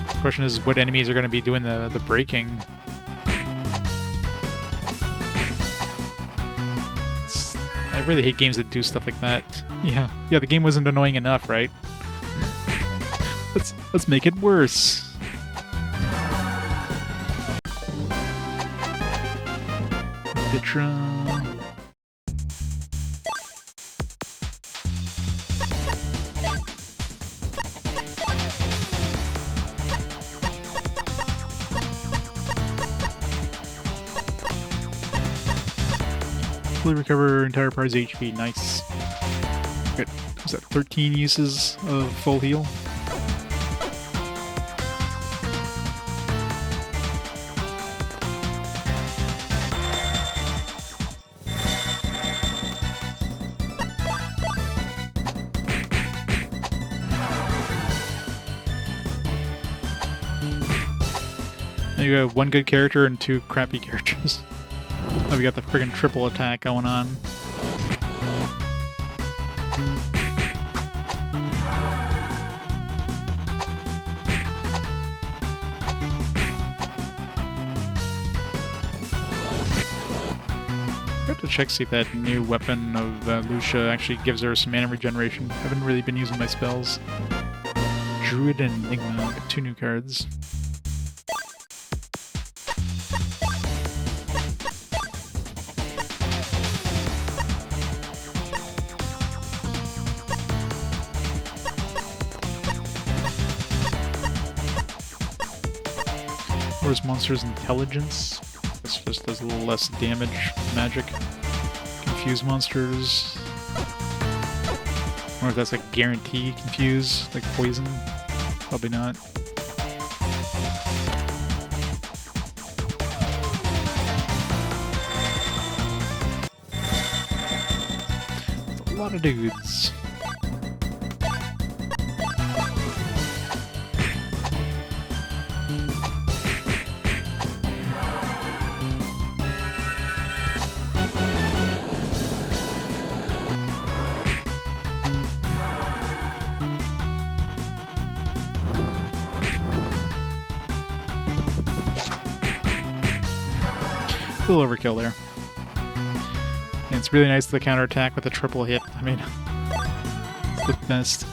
The question is what enemies are gonna be doing the breaking. I really hate games that do stuff like that. Yeah, the game wasn't annoying enough, right? Let's make it worse. Vitra. Recover entire party's HP. Nice. Good. Was that 13 uses of full heal? Now you have one good character and 2 crappy characters. Oh, we got the friggin' triple attack going on. I have to check see if that new weapon of Lucia actually gives her some mana regeneration. I haven't really been using my spells. Druid and Enigma, got 2 new cards. Where's monster's intelligence? This just does a little less damage. Magic. Confuse monsters. Or if that's like guarantee confuse, like poison. Probably not. That's a lot of dudes. A little overkill there. And it's really nice to counterattack with a triple hit. I mean, it's the best.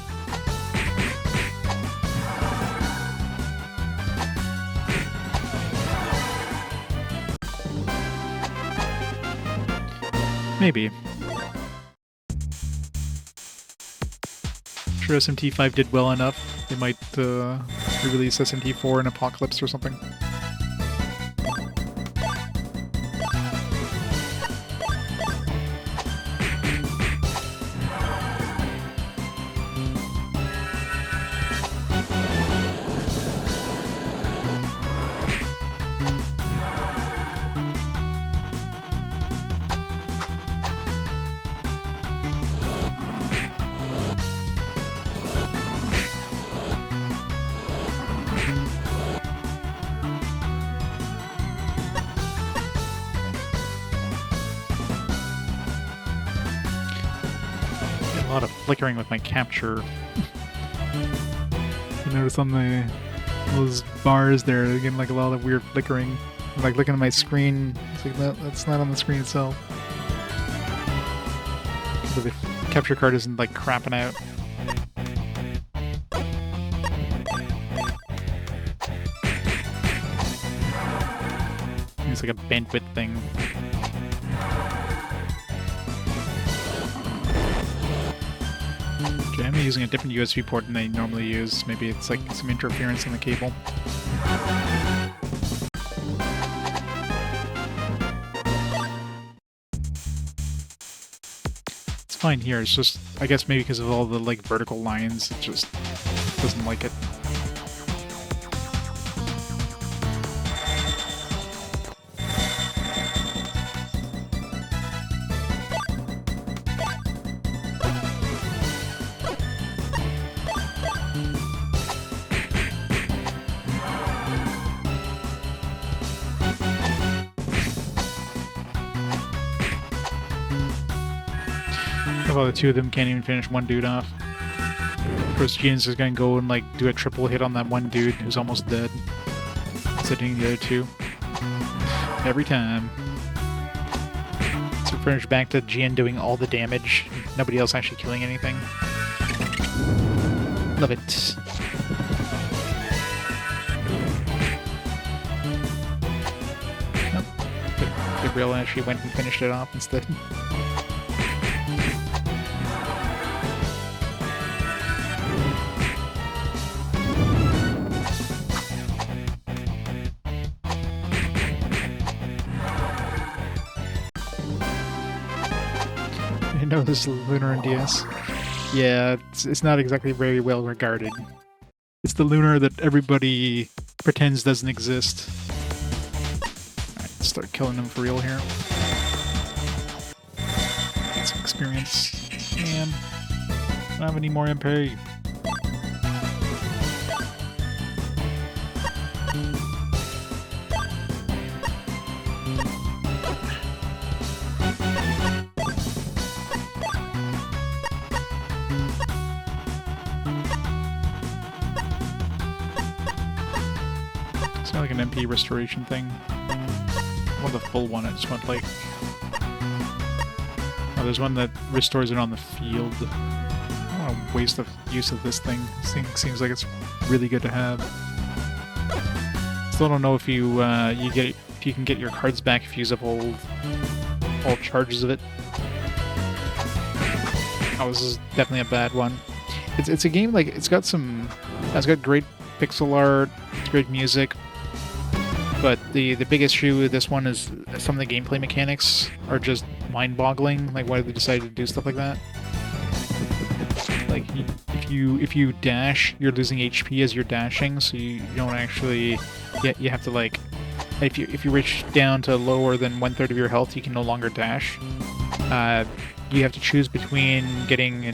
Maybe. I'm sure SMT5 did well enough. They might re-release SMT4 in Apocalypse or something. A lot of flickering with my capture. You notice on those bars there, they're getting like a lot of weird flickering. I'm like looking at my screen, it's like that's not on the screen itself. So the capture card isn't like crapping out. It's like a bandwidth thing. Okay, I'm using a different USB port than they normally use. Maybe it's like some interference in the cable. It's fine here, it's just, I guess maybe because of all the like vertical lines, it just doesn't like it. Well, the two of them can't even finish one dude off. Of course, Jian's just gonna go and like do a triple hit on that one dude who's almost dead, instead of doing the other two. Every time. So pretty much back to Jian doing all the damage, nobody else actually killing anything. Love it. Nope. Gabriel actually went and finished it off instead. I know this is Lunar and DS. Yeah, it's not exactly very well regarded. It's the Lunar that everybody pretends doesn't exist. Alright, let's start killing them for real here. Get some experience. Man, I don't have any more MP. It's not like an MP restoration thing. I want the full one. I just want like... Oh, there's one that restores it on the field. I don't want to waste the use of this thing. This thing seems like it's really good to have. Still don't know if you if you can get your cards back if you use up all charges of it. Oh, this is definitely a bad one. It's a game like it's got great pixel art, it's great music, but the biggest issue with this one is some of the gameplay mechanics are just mind-boggling. Like, why did they decide to do stuff like that? Like, if you dash, you're losing HP as you're dashing, so you don't actually... You have to, like... If you reach down to lower than 1/3 of your health, you can no longer dash. You have to choose between getting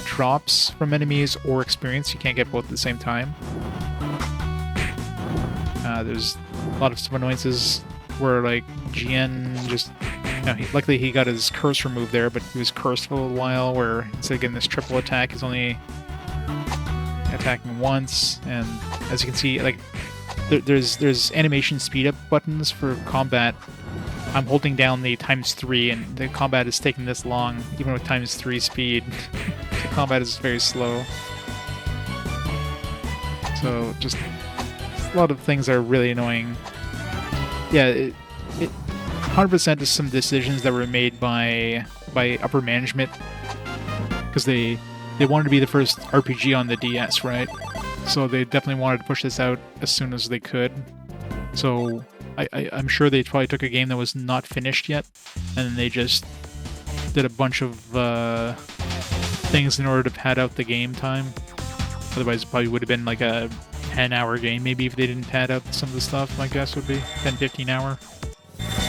drops from enemies or experience. You can't get both at the same time. There's a lot of some annoyances where, like, Jian just... luckily he got his curse removed there, but he was cursed for a little while, where instead of getting this triple attack, he's only attacking once, and as you can see, like, there's animation speed up buttons for combat. I'm holding down the ×3, and the combat is taking this long, even with ×3 speed. The combat is very slow. So, just a lot of things are really annoying. Yeah, it 100% is some decisions that were made by upper management, because they wanted to be the first RPG on the DS, right? So they definitely wanted to push this out as soon as they could. So I'm sure they probably took a game that was not finished yet, and then they just did a bunch of things in order to pad out the game time. Otherwise, it probably would have been like a 10-hour game, maybe, if they didn't pad out some of the stuff. My guess would be 10-15 hour.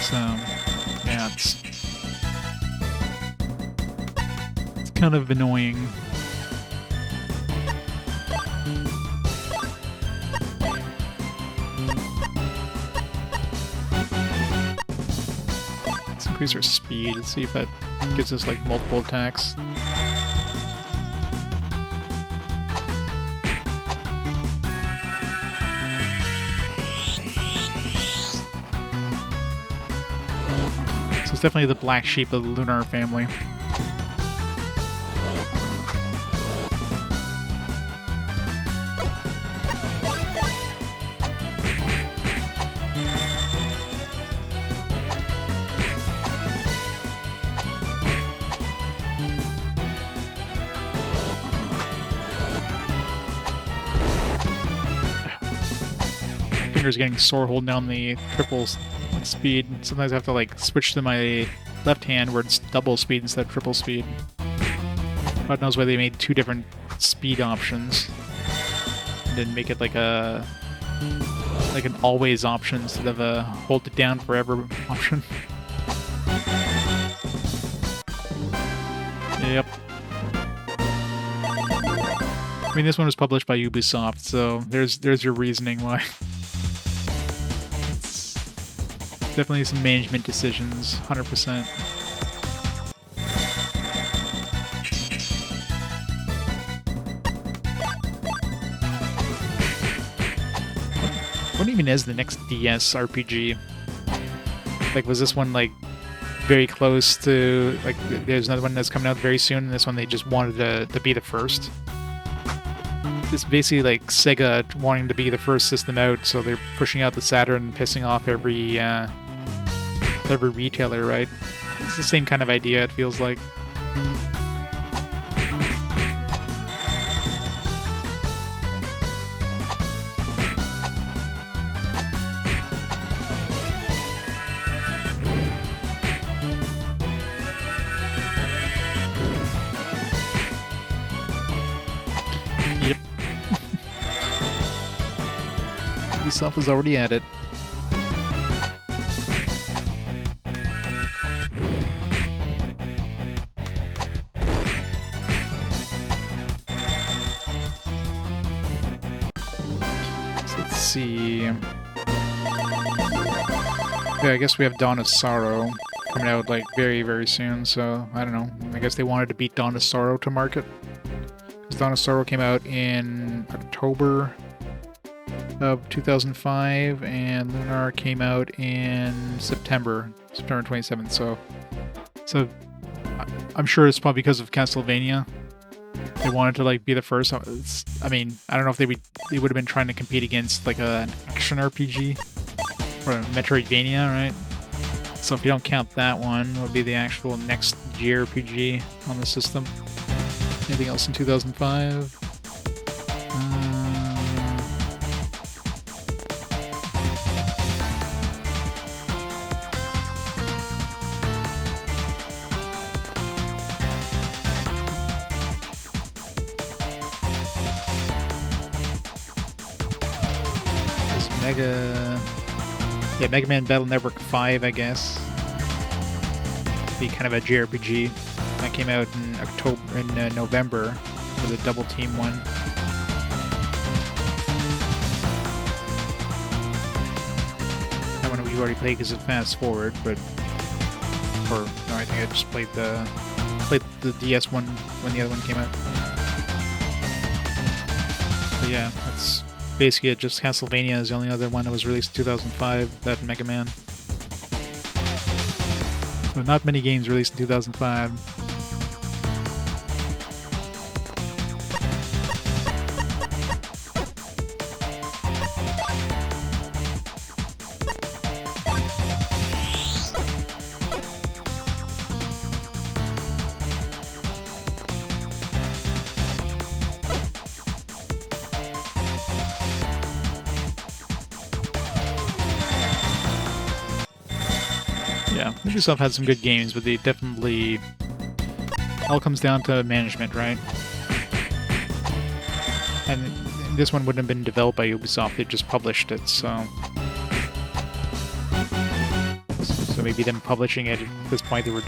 So, yeah, it's kind of annoying. Let's increase our speed. Let's see if that gives us, like, multiple attacks. It's definitely the black sheep of the Lunar family. Fingers getting sore holding down the triple speed. Sometimes I have to, like, switch to my left hand where it's double speed instead of triple speed. God knows why they made two different speed options and didn't make it like an always option instead of a hold it down forever option. Yep. I mean, this one was published by Ubisoft, so there's your reasoning why. Definitely some management decisions, 100%. What even is the next DS RPG? Like, was this one, like, very close to, like, there's another one that's coming out very soon, and this one they just wanted to be the first? It's basically like Sega wanting to be the first system out, so they're pushing out the Saturn and pissing off every retailer, right? It's the same kind of idea, it feels like. Yep. Ubisoft is already at it. See. Yeah, I guess we have Dawn of Sorrow coming out, like, very, very soon, so I don't know. I guess they wanted to beat Dawn of Sorrow to market. Because Dawn of Sorrow came out in October of 2005, and Lunar came out in September 27th. So I'm sure it's probably because of Castlevania. They wanted to like be the first. I mean, I don't know if they would have been trying to compete against like an action RPG or a Metroidvania, right? So if you don't count that one, it would be the actual next JRPG on the system. Anything else in 2005? Mega Man Battle Network 5, I guess. Be kind of a JRPG. That came out in November for the Double Team one. That one we've already played because it fast forward, but no, I think I just played the DS one when the other one came out. But yeah, that's basically it. Just Castlevania is the only other one that was released in 2005, that and Mega Man. So not many games released in 2005. Yeah, Ubisoft had some good games, but they definitely... all comes down to management, right? And this one wouldn't have been developed by Ubisoft, they just published it, so... So maybe them publishing it at this point, they were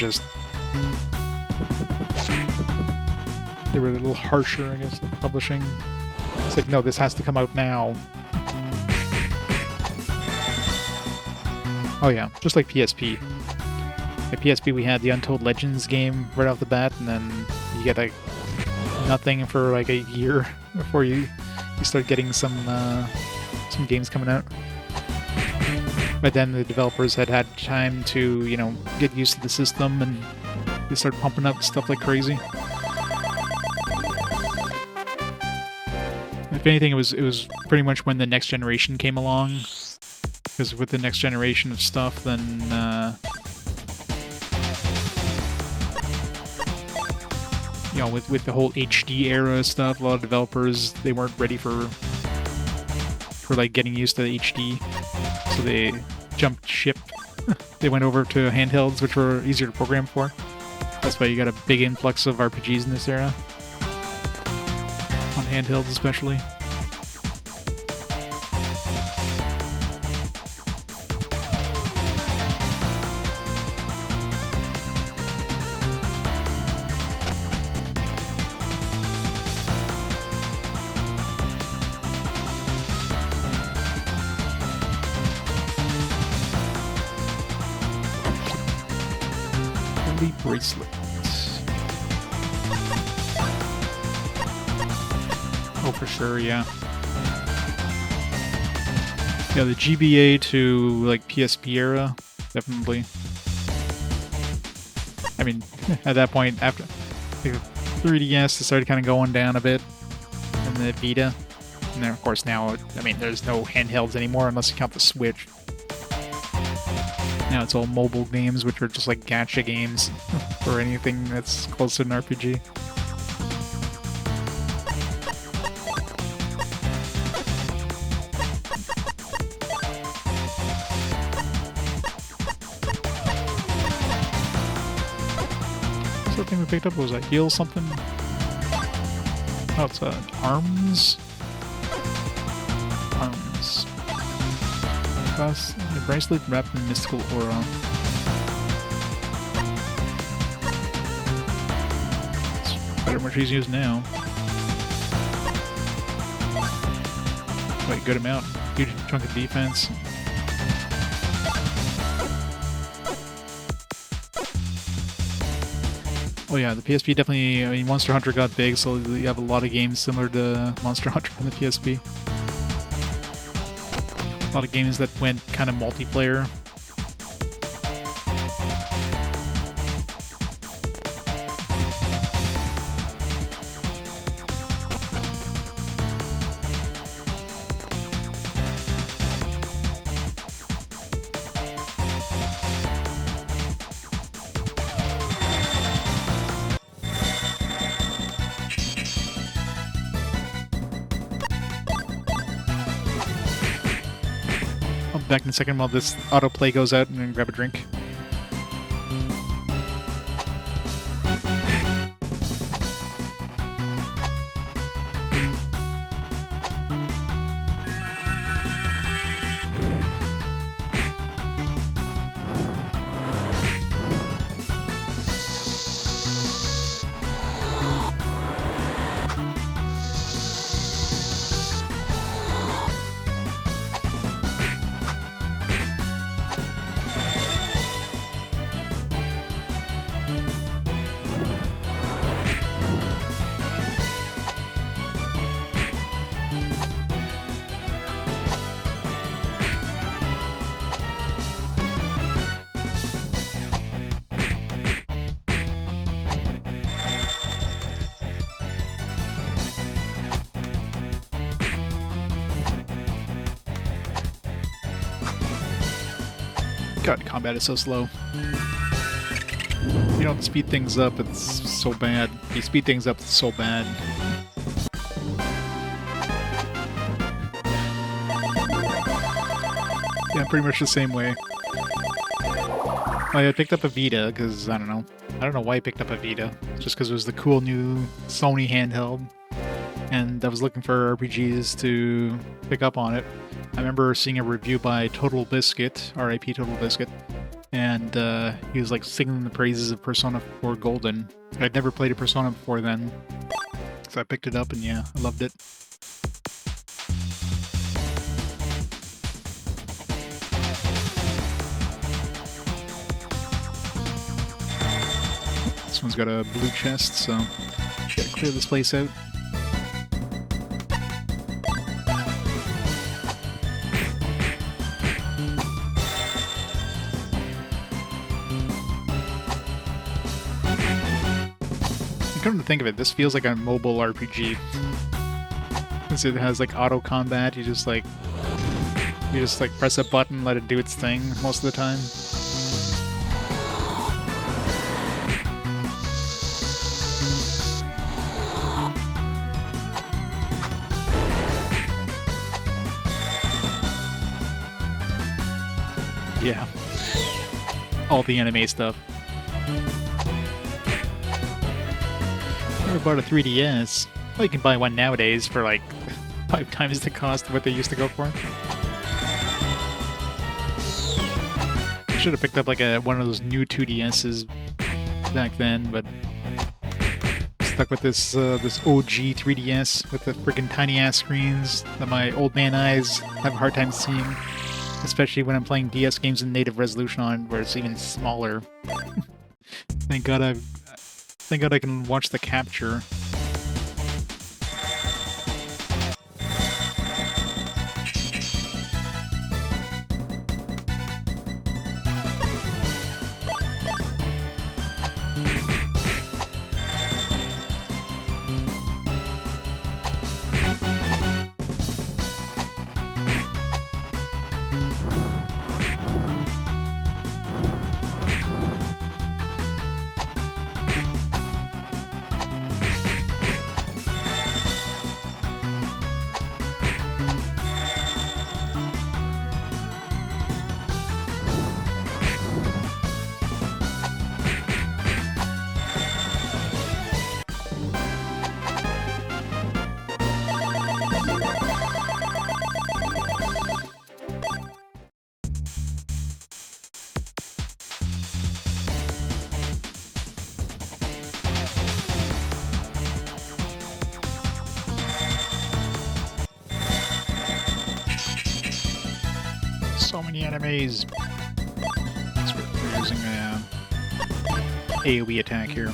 a little harsher, I guess, than publishing. It's like, no, this has to come out now. Oh yeah, just like PSP. At PSP we had the Untold Legends game right off the bat, and then you get like nothing for like a year before you start getting some games coming out. But then the developers had time to, you know, get used to the system, and they start pumping out stuff like crazy. If anything, it was pretty much when the next generation came along. Because with the next generation of stuff, then you know, with the whole HD era stuff, a lot of developers, they weren't ready for like getting used to the HD, so they jumped ship. They went over to handhelds, which were easier to program for. That's why you got a big influx of RPGs in this era, on handhelds especially. Bracelet. Oh, for sure, yeah. Yeah, the GBA to, like, PSP era, definitely. I mean, at that point, after like, 3DS, it started kind of going down a bit, and the Vita. And then, of course, now, I mean, there's no handhelds anymore unless you count the Switch. Now it's all mobile games, which are just like gacha games, or anything that's close to an RPG. What's the thing we picked up? Was that heal something? Oh, it's arms? Arms. The bracelet wrapped in mystical aura. It's better what she's used now. Quite a good amount. Huge chunk of defense. Oh yeah, the PSP definitely, I mean, Monster Hunter got big, so you have a lot of games similar to Monster Hunter on the PSP. lot of games that went kind of multiplayer. I'll be back in a second while this autoplay goes out and then grab a drink. God, combat is so slow. You don't speed things up, it's so bad. If you speed things up, it's so bad. Yeah, pretty much the same way. I picked up a Vita, because, I don't know why I picked up a Vita. Just because it was the cool new Sony handheld. And I was looking for RPGs to pick up on it. I remember seeing a review by Total Biscuit, R.I.P. Total Biscuit, and he was like singing the praises of Persona 4 Golden. I'd never played a Persona before then, so I picked it up and yeah, I loved it. This one's got a blue chest, so gotta clear this place out. Come to think of it, this feels like a mobile RPG. Since it has like auto combat, you just like press a button, let it do its thing most of the time. Yeah. All the anime stuff. Never bought a 3DS. Well, you can buy one nowadays for like 5 times the cost of what they used to go for. I should have picked up like one of those new 2DSs back then, but stuck with this OG 3DS with the freaking tiny ass screens that my old man eyes have a hard time seeing, especially when I'm playing DS games in native resolution on where it's even smaller. Thank God I can watch the capture. So many enemies. We're using a AoE attack here.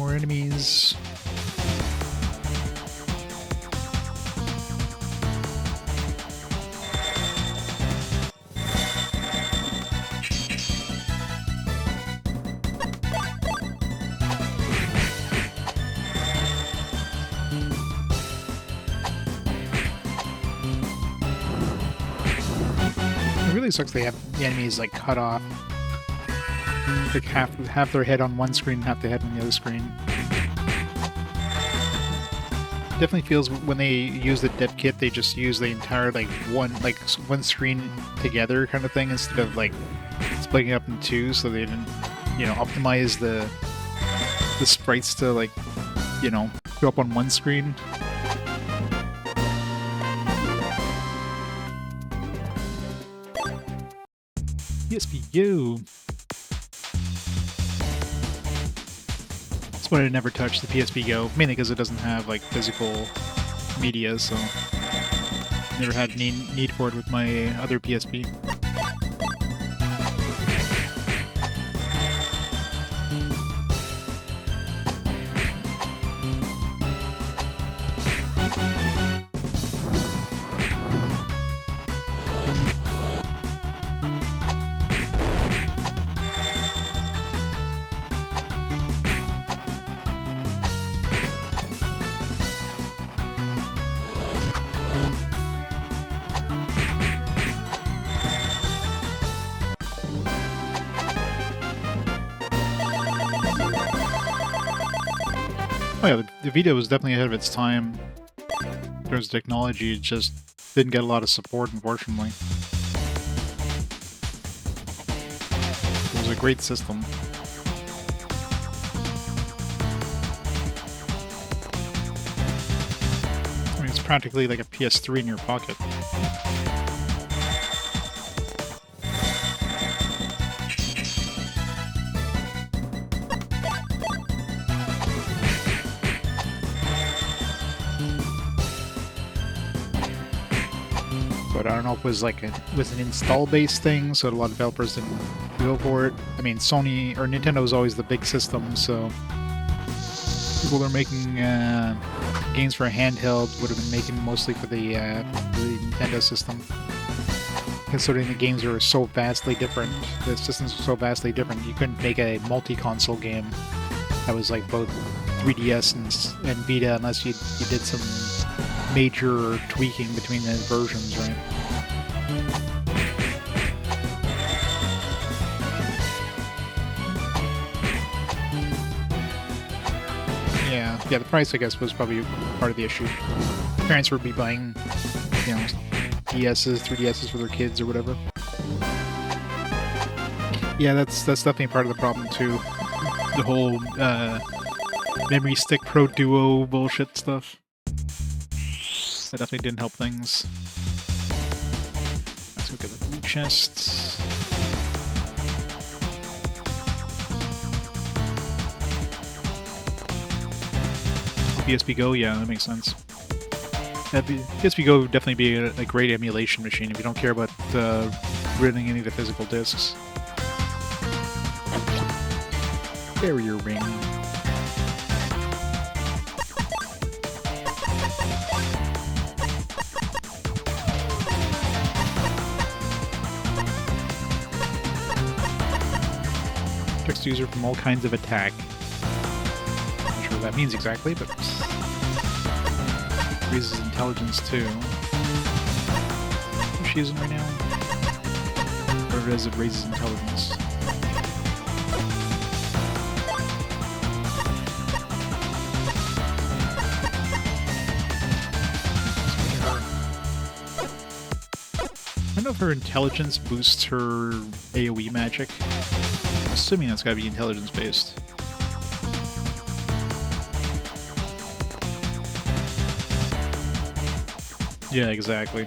more enemies. It really sucks they have the enemies like cut off. Like half their head on one screen and half their head on the other screen. Definitely feels when they use the dev kit, they just use the entire one screen together kind of thing instead of like splitting it up in two, so they didn't, optimize the sprites to like, go up on one screen. PSP Go. That's what I never touched, the PSP Go, mainly because it doesn't have like physical media, so never had need for it with my other PSP. Oh yeah, the Vita was definitely ahead of its time. In terms of technology, it just didn't get a lot of support, unfortunately. It was a great system. I mean, it's practically like a PS3 in your pocket. But I don't know if it was like an install-based thing, so a lot of developers didn't go for it. I mean, Sony or Nintendo was always the big system, so people that are making games for a handheld would have been making mostly for the Nintendo system. Considering the games are so vastly different, the systems are so vastly different, you couldn't make a multi-console game that was like both 3DS and Vita unless you did some major tweaking between the versions, right? Yeah, the price, I guess, was probably part of the issue. Parents would be buying, DSs, 3DSs for their kids or whatever. Yeah, that's definitely part of the problem too. The whole memory stick Pro Duo bullshit stuff. That definitely didn't help things. Let's look at the loot chest. PSP Go, yeah, that makes sense. PSP Go would definitely be a great emulation machine if you don't care about running any of the physical discs. Barrier ring. Protects the user from all kinds of attack. Not sure what that means exactly, but raises intelligence too. Who's she using right now? Whatever it is, it raises intelligence. I don't know if her intelligence boosts her AoE magic. I'm assuming that's gotta be intelligence based. Yeah, exactly.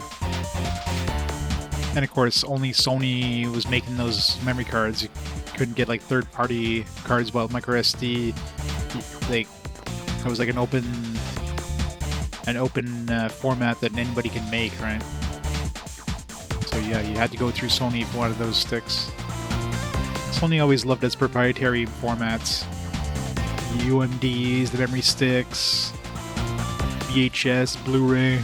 And of course, only Sony was making those memory cards. You couldn't get like third-party cards, while microSD, like, it was like an open format that anybody can make, right? So yeah, you had to go through Sony for one of those sticks. Sony always loved its proprietary formats. UMDs, the memory sticks, VHS, Blu-ray.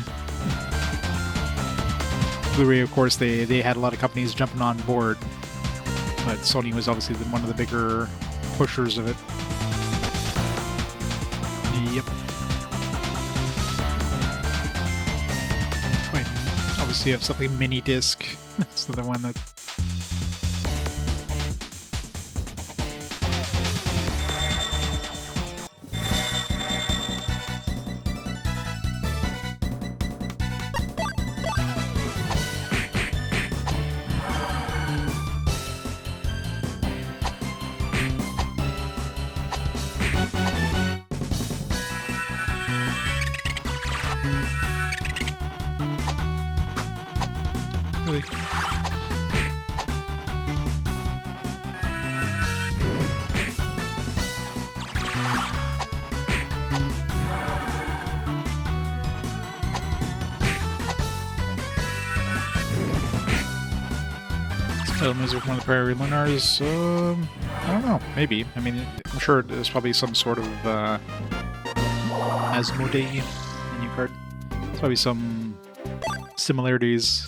Blu-ray, of course, they had a lot of companies jumping on board, but Sony was obviously one of the bigger pushers of it. Yep. Right. Obviously, you have something mini disc. That's the one that. Really? Title music from one of the prior Lunars, I don't know, maybe. I mean, I'm sure there's probably some sort of, Asmodee menu card. There's probably some similarities.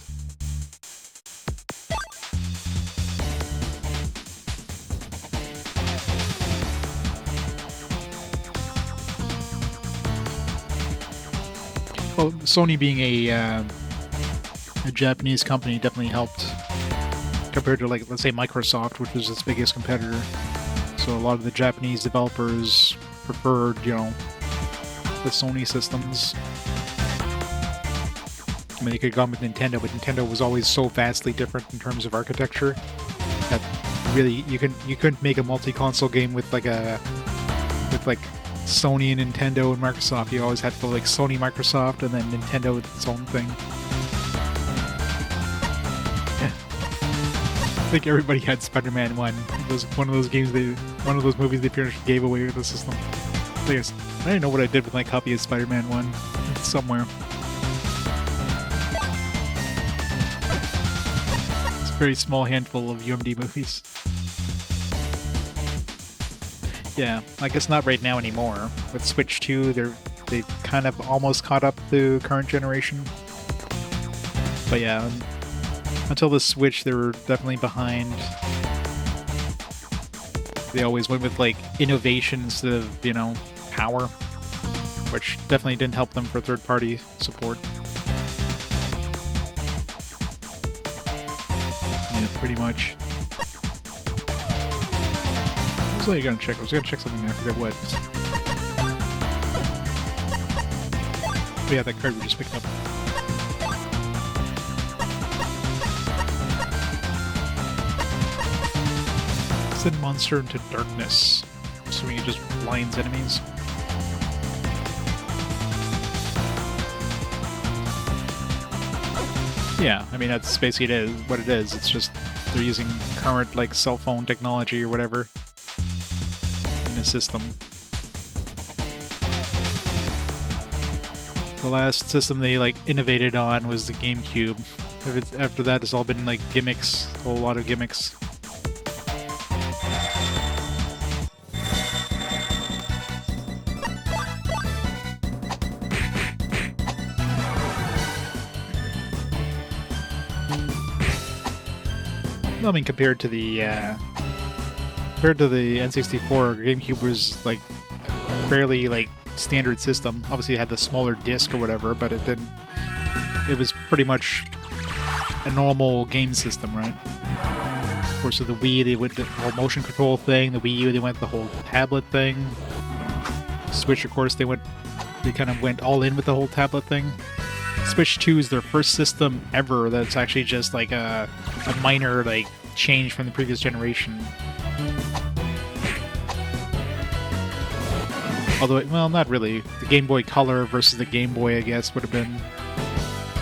Well, Sony being a Japanese company definitely helped compared to, like, let's say Microsoft, which was its biggest competitor. So a lot of the Japanese developers preferred, you know, the Sony systems. I mean, they could have gone with Nintendo, but Nintendo was always so vastly different in terms of architecture that really you couldn't make a multi-console game with like Sony and Nintendo and Microsoft. You always had to go like Sony, Microsoft, and then Nintendo with its own thing. I think everybody had Spider-Man 1. It was one of those movies they pretty much gave away with the system. I didn't know what I did with my copy of Spider-Man 1. It's somewhere. It's a very small handful of UMD movies. Yeah, I guess not right now anymore. With Switch 2, they've kind of almost caught up to current generation. But yeah, until the Switch, they were definitely behind. They always went with like innovation instead of, you know, power, which definitely didn't help them for third-party support. Yeah, pretty much. What was I gonna check? I was gonna check something, I forget what. Oh yeah, that card we just picked up. Send monster into darkness. Assuming it just blinds enemies. Yeah, I mean that's basically what it is. It's just they're using current like cell phone technology or whatever in the system. The last system they like innovated on was the GameCube. After that, it's all been like gimmicks, a whole lot of gimmicks. I mean, compared to the N64, GameCube was like fairly like standard system. Obviously, it had the smaller disc or whatever, but it didn't. It was pretty much a normal game system, right? Of course, with the Wii, they went the whole motion control thing. The Wii U, they went the whole tablet thing. Switch, of course, they kind of went all in with the whole tablet thing. Switch 2 is their first system ever that's actually just like a minor like change from the previous generation. Although, well, not really. The Game Boy Color versus the Game Boy, I guess, would have been...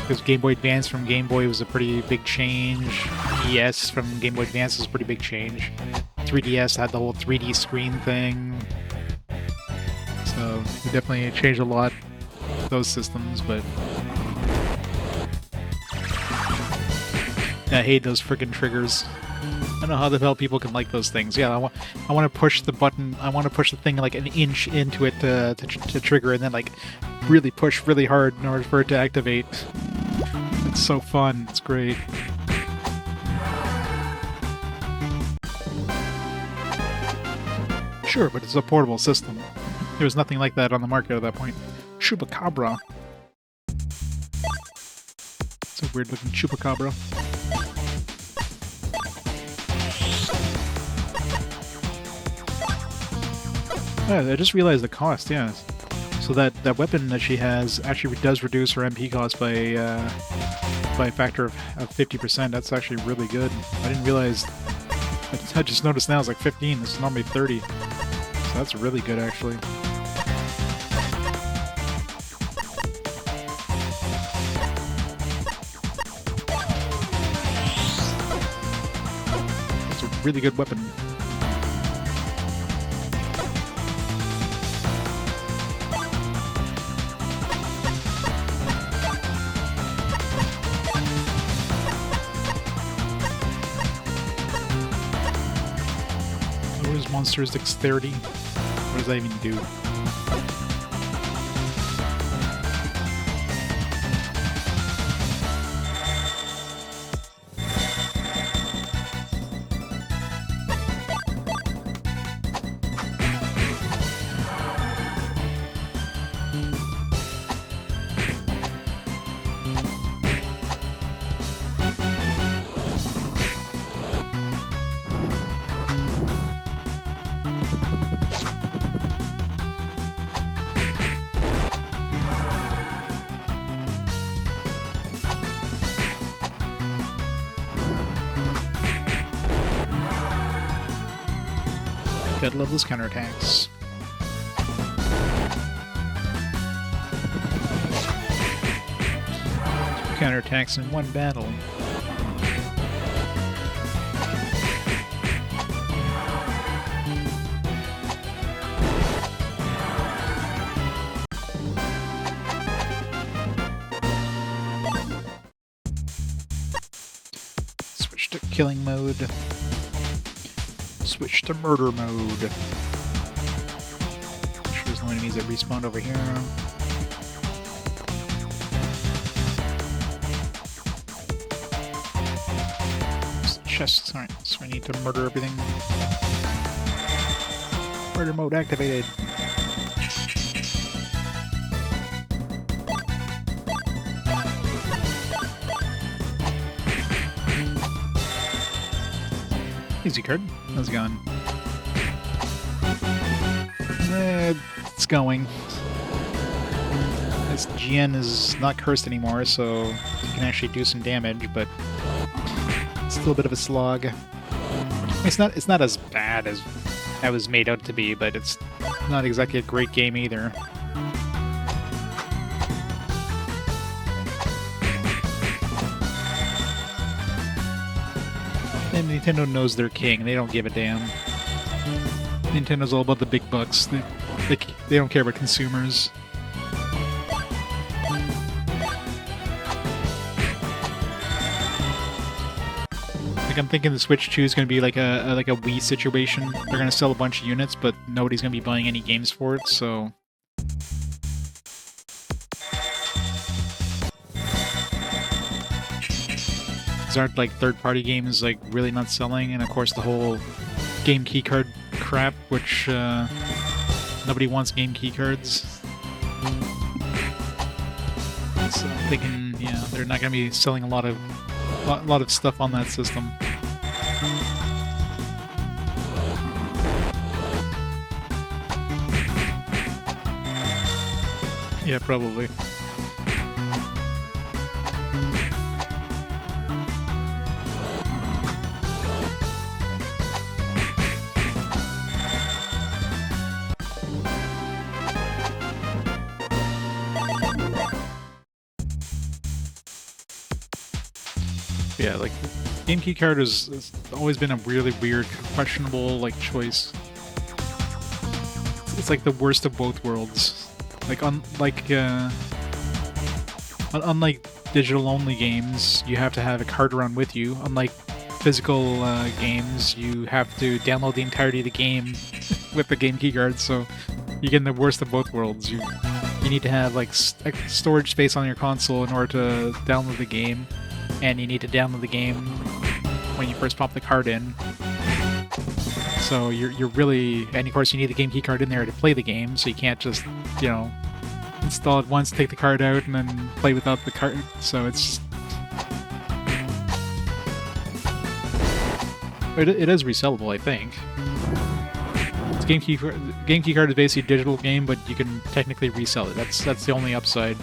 Because Game Boy Advance from Game Boy was a pretty big change. DS from Game Boy Advance was a pretty big change. 3DS had the whole 3D screen thing. So, it definitely changed a lot, those systems, but... I hate those friggin' triggers. I don't know how the hell people can like those things. Yeah, I want to push the button. I want to push the thing like an inch into it to trigger, and then like really push really hard in order for it to activate. It's so fun. It's great. Sure, but it's a portable system. There was nothing like that on the market at that point. Chupacabra. It's a weird looking chupacabra. Yeah, I just realized the cost, yeah. So that weapon that she has actually does reduce her MP cost by a factor of 50%. That's actually really good. I didn't realize... I just noticed now it's like 15. This is normally 30. So that's really good, actually. It's a really good weapon. Monster's dexterity. What does that even do? Gotta love those counterattacks. Counterattacks in one battle. Switch to killing mode. Switch to murder mode. Make sure there's no enemies that respawned over here. Chests. Alright, so I need to murder everything. Murder mode activated. Easy card. How's it going? It's going. This Jian is not cursed anymore, so you can actually do some damage, but it's still a bit of a slog. It's not as bad as I was made out to be, but it's not exactly a great game either. And Nintendo knows they're king. They don't give a damn. Nintendo's all about the big bucks. They don't care about consumers. Like, I'm thinking the Switch 2 is going to be like a Wii situation. They're going to sell a bunch of units, but nobody's going to be buying any games for it, so... These aren't like third-party games like really not selling, and of course the whole game keycard crap, which nobody wants game keycards. So I'm thinking, yeah, they're not going to be selling a lot of stuff on that system. Yeah, probably. Yeah, like, game keycard has always been a really weird, questionable, like, choice. It's like the worst of both worlds. Like, unlike digital-only games, you have to have a card around with you. Unlike physical games, you have to download the entirety of the game with the game keycard, so you get the worst of both worlds. You need to have like storage space on your console in order to download the game, and you need to download the game when you first pop the card in. So you're really, and of course you need the game keycard in there to play the game, so you can't just, you know, install it once, take the card out, and then play without the card. So it's it is resellable, I think. Game key card is basically a digital game, but you can technically resell it. That's the only upside.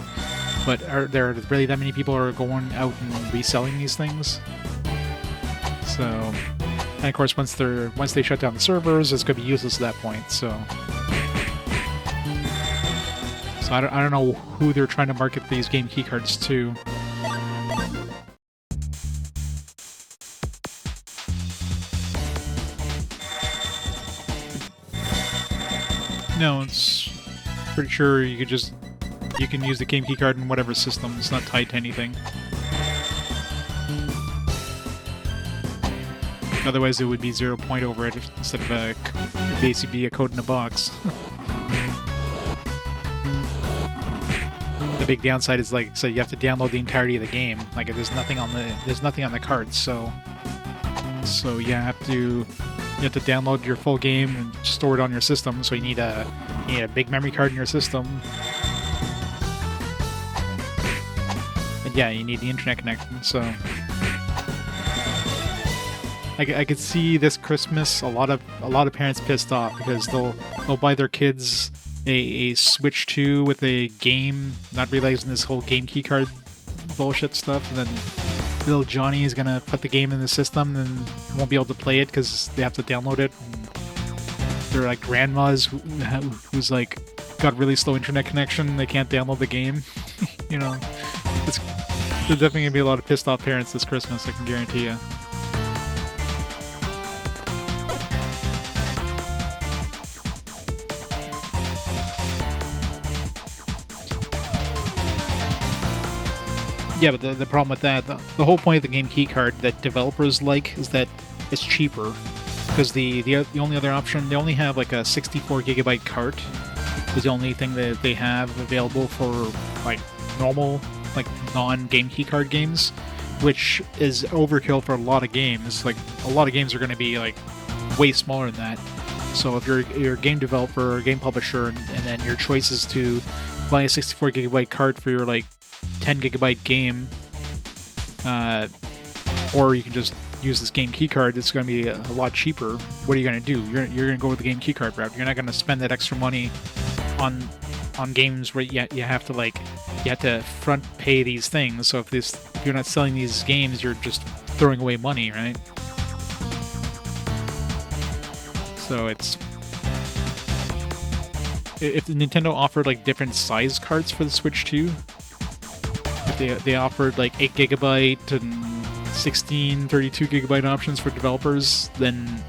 But are there really that many people who are going out and reselling these things? So, and of course, once they shut down the servers, it's going to be useless at that point. So I don't know who they're trying to market these game key cards to. No, it's pretty sure you can use the game keycard in whatever system. It's not tied to anything. Otherwise, it would be 0 point over it instead of it'd basically be a code in a box. The big downside is, like, so you have to download the entirety of the game. Like, there's nothing on the cards, so you have to download your full game and store it on your system. So you need a big memory card in your system, and yeah, you need the internet connection. So I could see this Christmas a lot of parents pissed off because they'll buy their kids a Switch 2 with a game, not realizing this whole game keycard bullshit stuff, and then little Johnny is gonna put the game in the system and won't be able to play it because they have to download it. And they're like grandmas who's like got really slow internet connection, they can't download the game. You know, there's definitely gonna be a lot of pissed off parents this Christmas, I can guarantee you. Yeah, but the problem with that, the whole point of the game keycard that developers like is that it's cheaper. Because the only other option, they only have like a 64 gigabyte cart. Is the only thing that they have available for like normal, like non-game keycard games, which is overkill for a lot of games. Like a lot of games are going to be like way smaller than that. So if you're a game developer or a game publisher, and then your choice is to buy a 64 gigabyte cart for your like 10 gigabyte game, or you can just use this game keycard. It's going to be a lot cheaper. What are you going to do? You're going to go with the game keycard route. You're not going to spend that extra money on games where you have to front pay these things. So if you're not selling these games, you're just throwing away money, right? So if Nintendo offered like different size cards for the Switch 2, if they offered like 8 gigabyte and 16, 32 gigabyte options for developers, then,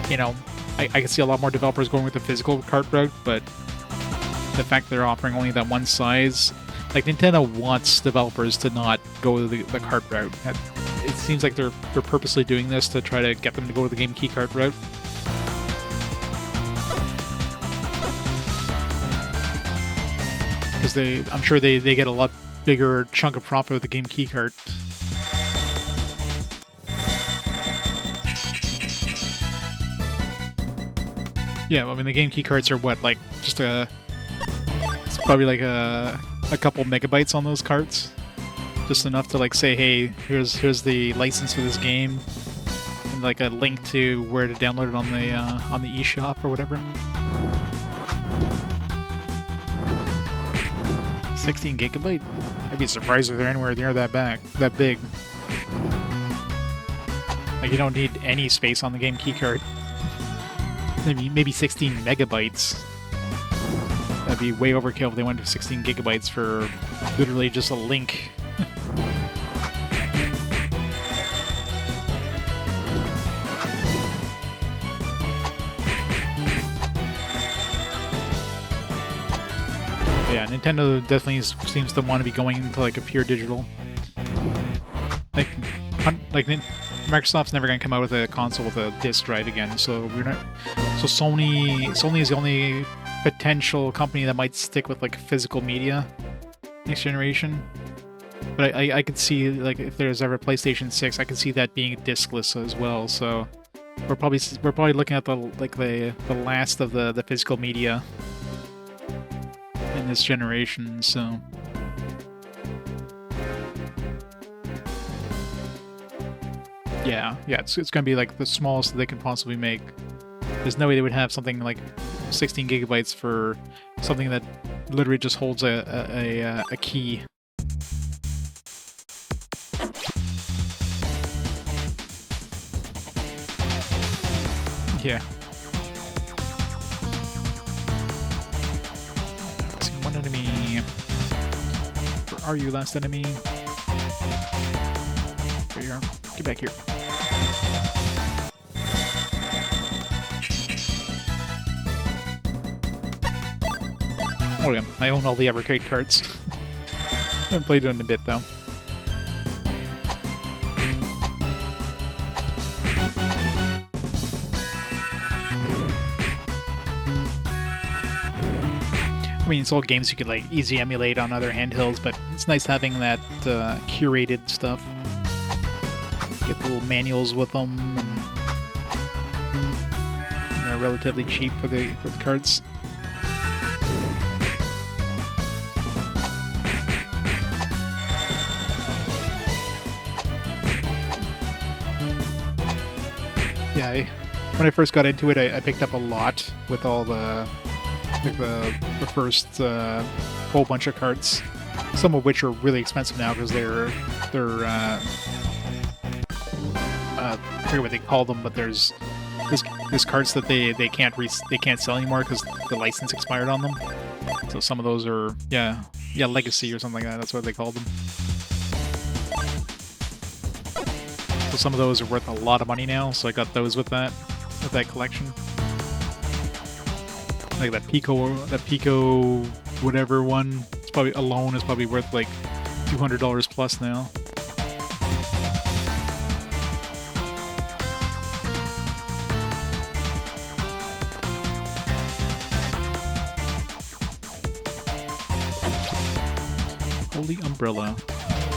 you know, I can see a lot more developers going with the physical cart route. But the fact they're offering only that one size, like, Nintendo wants developers to not go the cart route. It seems like they're purposely doing this to try to get them to go the game key cart route. Because I'm sure they get a lot bigger chunk of profit with the game key cart. Yeah, I mean, the game key carts are what, like, just it's probably like a couple megabytes on those carts. Just enough to, like, say, hey, here's the license for this game, and like a link to where to download it on the eShop or whatever. 16 gigabyte? I'd be surprised if they're anywhere near that big. Like, you don't need any space on the game keycard. Maybe 16 megabytes. That'd be way overkill if they went to 16 gigabytes for literally just a link. Yeah, Nintendo definitely seems to want to be going into like a pure digital. Like Microsoft's never going to come out with a console with a disc drive again, so we're not. So Sony is the only potential company that might stick with like physical media next generation. But I could see, like, if there's ever PlayStation 6, I could see that being discless as well. So we're probably looking at the last of the physical media in this generation. So yeah, it's gonna be like the smallest they can possibly make. There's no way they would have something like 16 gigabytes for something that literally just holds a key. Yeah. See one enemy. Where are you, last enemy? There you are. Get back here. Oh yeah, I own all the Evercade cards. Haven't played it in a bit though. I mean, it's all games you could like easy emulate on other handhelds, but it's nice having that curated stuff. Get the little manuals with them, and they're relatively cheap for the cards. Yeah, when I first got into it, I picked up a lot with all the first whole bunch of cards. Some of which are really expensive now because they're I forget what they call them, but there's cards that they can't sell anymore because the license expired on them. So some of those are legacy or something like that. That's what they call them. So some of those are worth a lot of money now. So I got those with that collection. Like that Pico whatever one. It's probably alone is probably worth like $200 plus now. Holy Umbrella.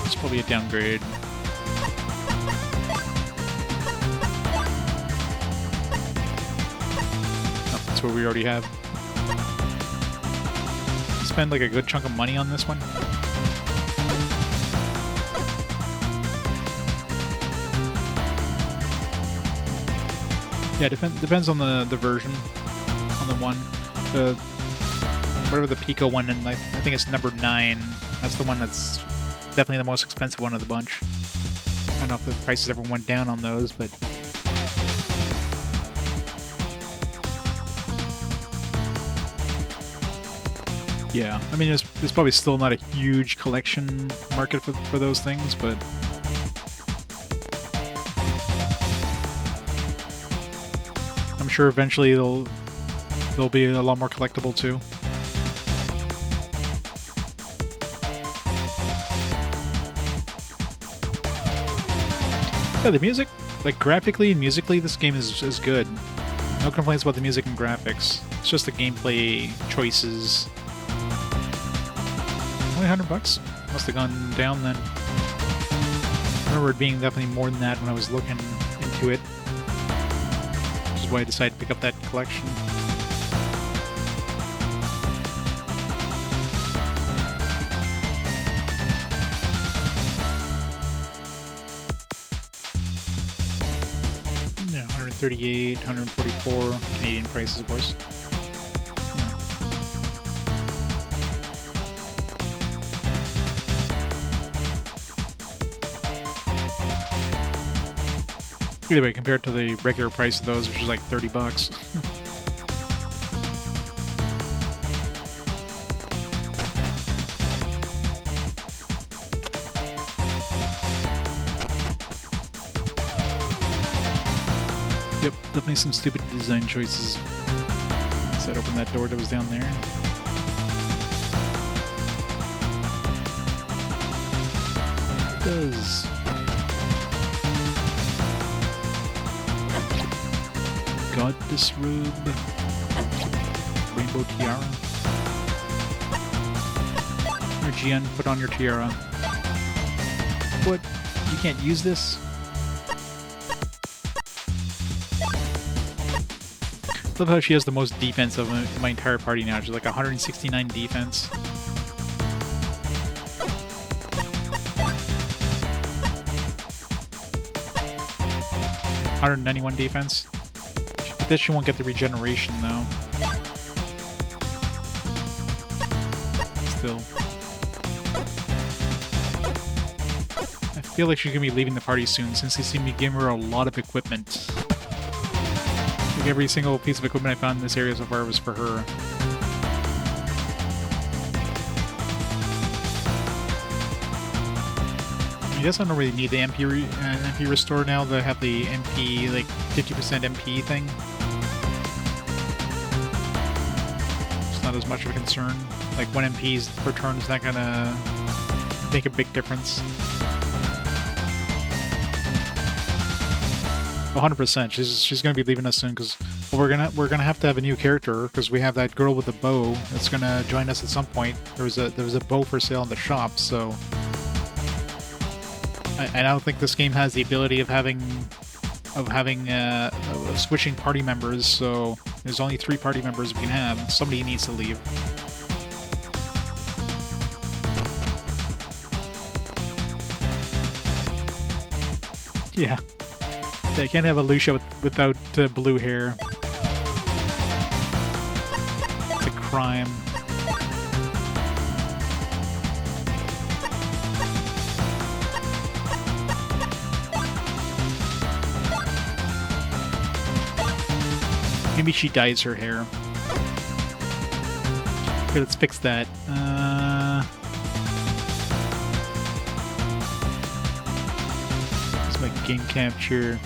It's probably a downgrade. Oh, that's what we already have. Spend like a good chunk of money on this one. Yeah, depends on the version, on the one. Whatever the Pico one, and I think it's number 9. That's the one that's definitely the most expensive one of the bunch. I don't know if the prices ever went down on those, but... yeah, I mean, there's probably still not a huge collection market for those things, but... I'm sure eventually they'll be a lot more collectible too. Yeah, the music, like graphically and musically, this game is good. No complaints about the music and graphics. It's just the gameplay choices. Only $100? Must have gone down then. I remember it being definitely more than that when I was looking into it. Which is why I decided to pick up that collection. Yeah, 138, 144 Canadian prices, of course. Either way, compared to the regular price of those, which is like $30. Yep, definitely some stupid design choices. Set open that door that was down there. It does. goddess robe. Rainbow tiara. Or Jian, put on your tiara. What? You can't use this? I love how she has the most defense of my entire party now. She's like 169 defense. 191 defense. But this she won't get the regeneration though. Still. I feel like she's gonna be leaving the party soon since they seem to be giving her a lot of equipment. Like every single piece of equipment I found in this area so far was for her. I guess I don't really need the MP restore now that I have the MP, like 50% MP thing. It's not as much of a concern. Like 1 MP per turn is not gonna make a big difference. 100%. She's gonna be leaving us soon because we're gonna have to have a new character because we have that girl with the bow that's gonna join us at some point. There was a bow for sale in the shop, so. I don't think this game has the ability of having switching party members, so there's only 3 party members we can have. Somebody needs to leave. Yeah. I can't have a Lucia without blue hair. It's a crime. Maybe she dyes her hair. Okay, let's fix that. It's my game capture.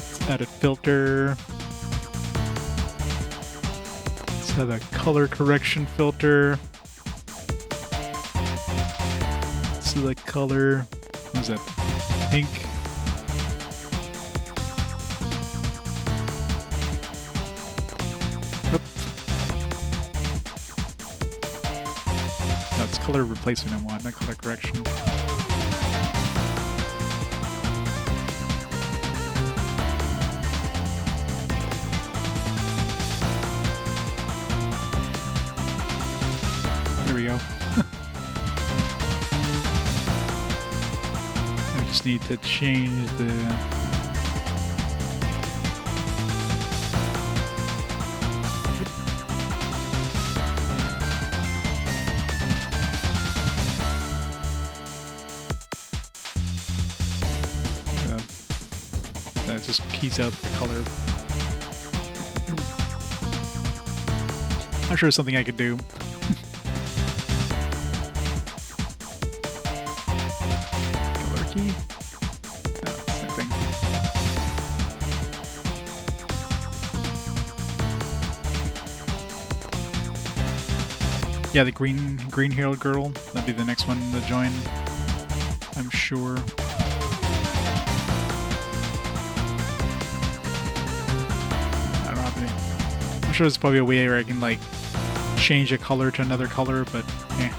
Let's add a filter. Let's add a color correction filter. Select color. What is that? Pink. Oop. No, it's color replacement I want, not color correction. There we go. Just need to change the that just keys out the color. I'm sure it's something I could do. Key? No, same thing. Yeah, the green-haired girl. That'd be the next one to join. I'm sure. I don't have any. I'm sure there's probably a way where I can like change a color to another color, but eh.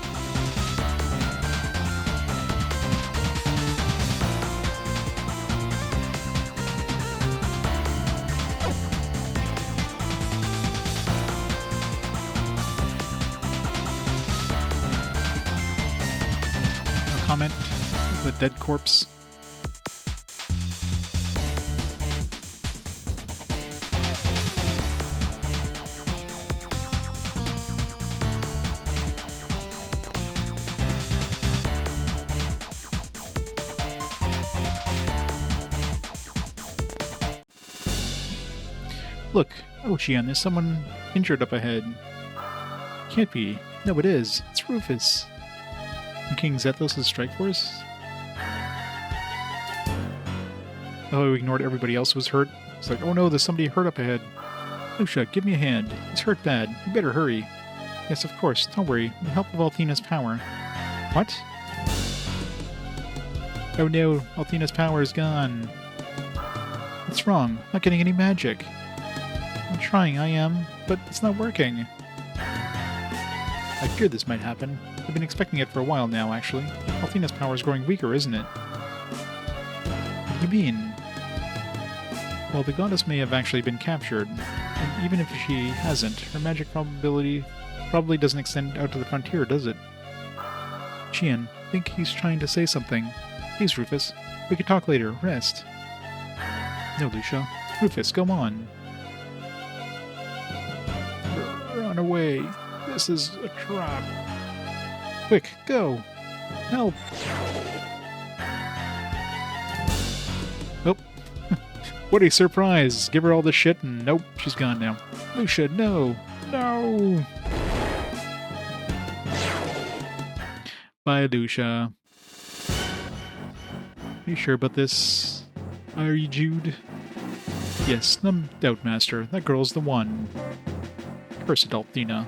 Comment the dead corpse. Look, oh Jian, there's someone injured up ahead. Can't be. No, it is. It's Rufus. King Zethos' strike force? Oh, we ignored everybody else who was hurt. It's like, oh no, there's somebody hurt up ahead. Lucia, give me a hand. He's hurt bad. You better hurry. Yes, of course. Don't worry. With the help of Althena's power. What? Oh no, Althena's power is gone. What's wrong? Not getting any magic. I'm trying, I am, but it's not working. I feared this might happen. I've been expecting it for a while now, actually. Althena's power is growing weaker, isn't it? What do you mean? Well, the goddess may have actually been captured, and even if she hasn't, her magic probably doesn't extend out to the frontier, does it? Jian, I think he's trying to say something. Please, Rufus. We can talk later. Rest. No, Lucia. Rufus, go on. Run away. This is a trap. Quick, go. Help. Oh. What a surprise. Give her all this shit and nope, she's gone now. Lucia, no. No. Bye, Lucia. Are you sure about this? Are you, Jude? Yes, no doubt, Master. That girl's the one. Cursed Althena.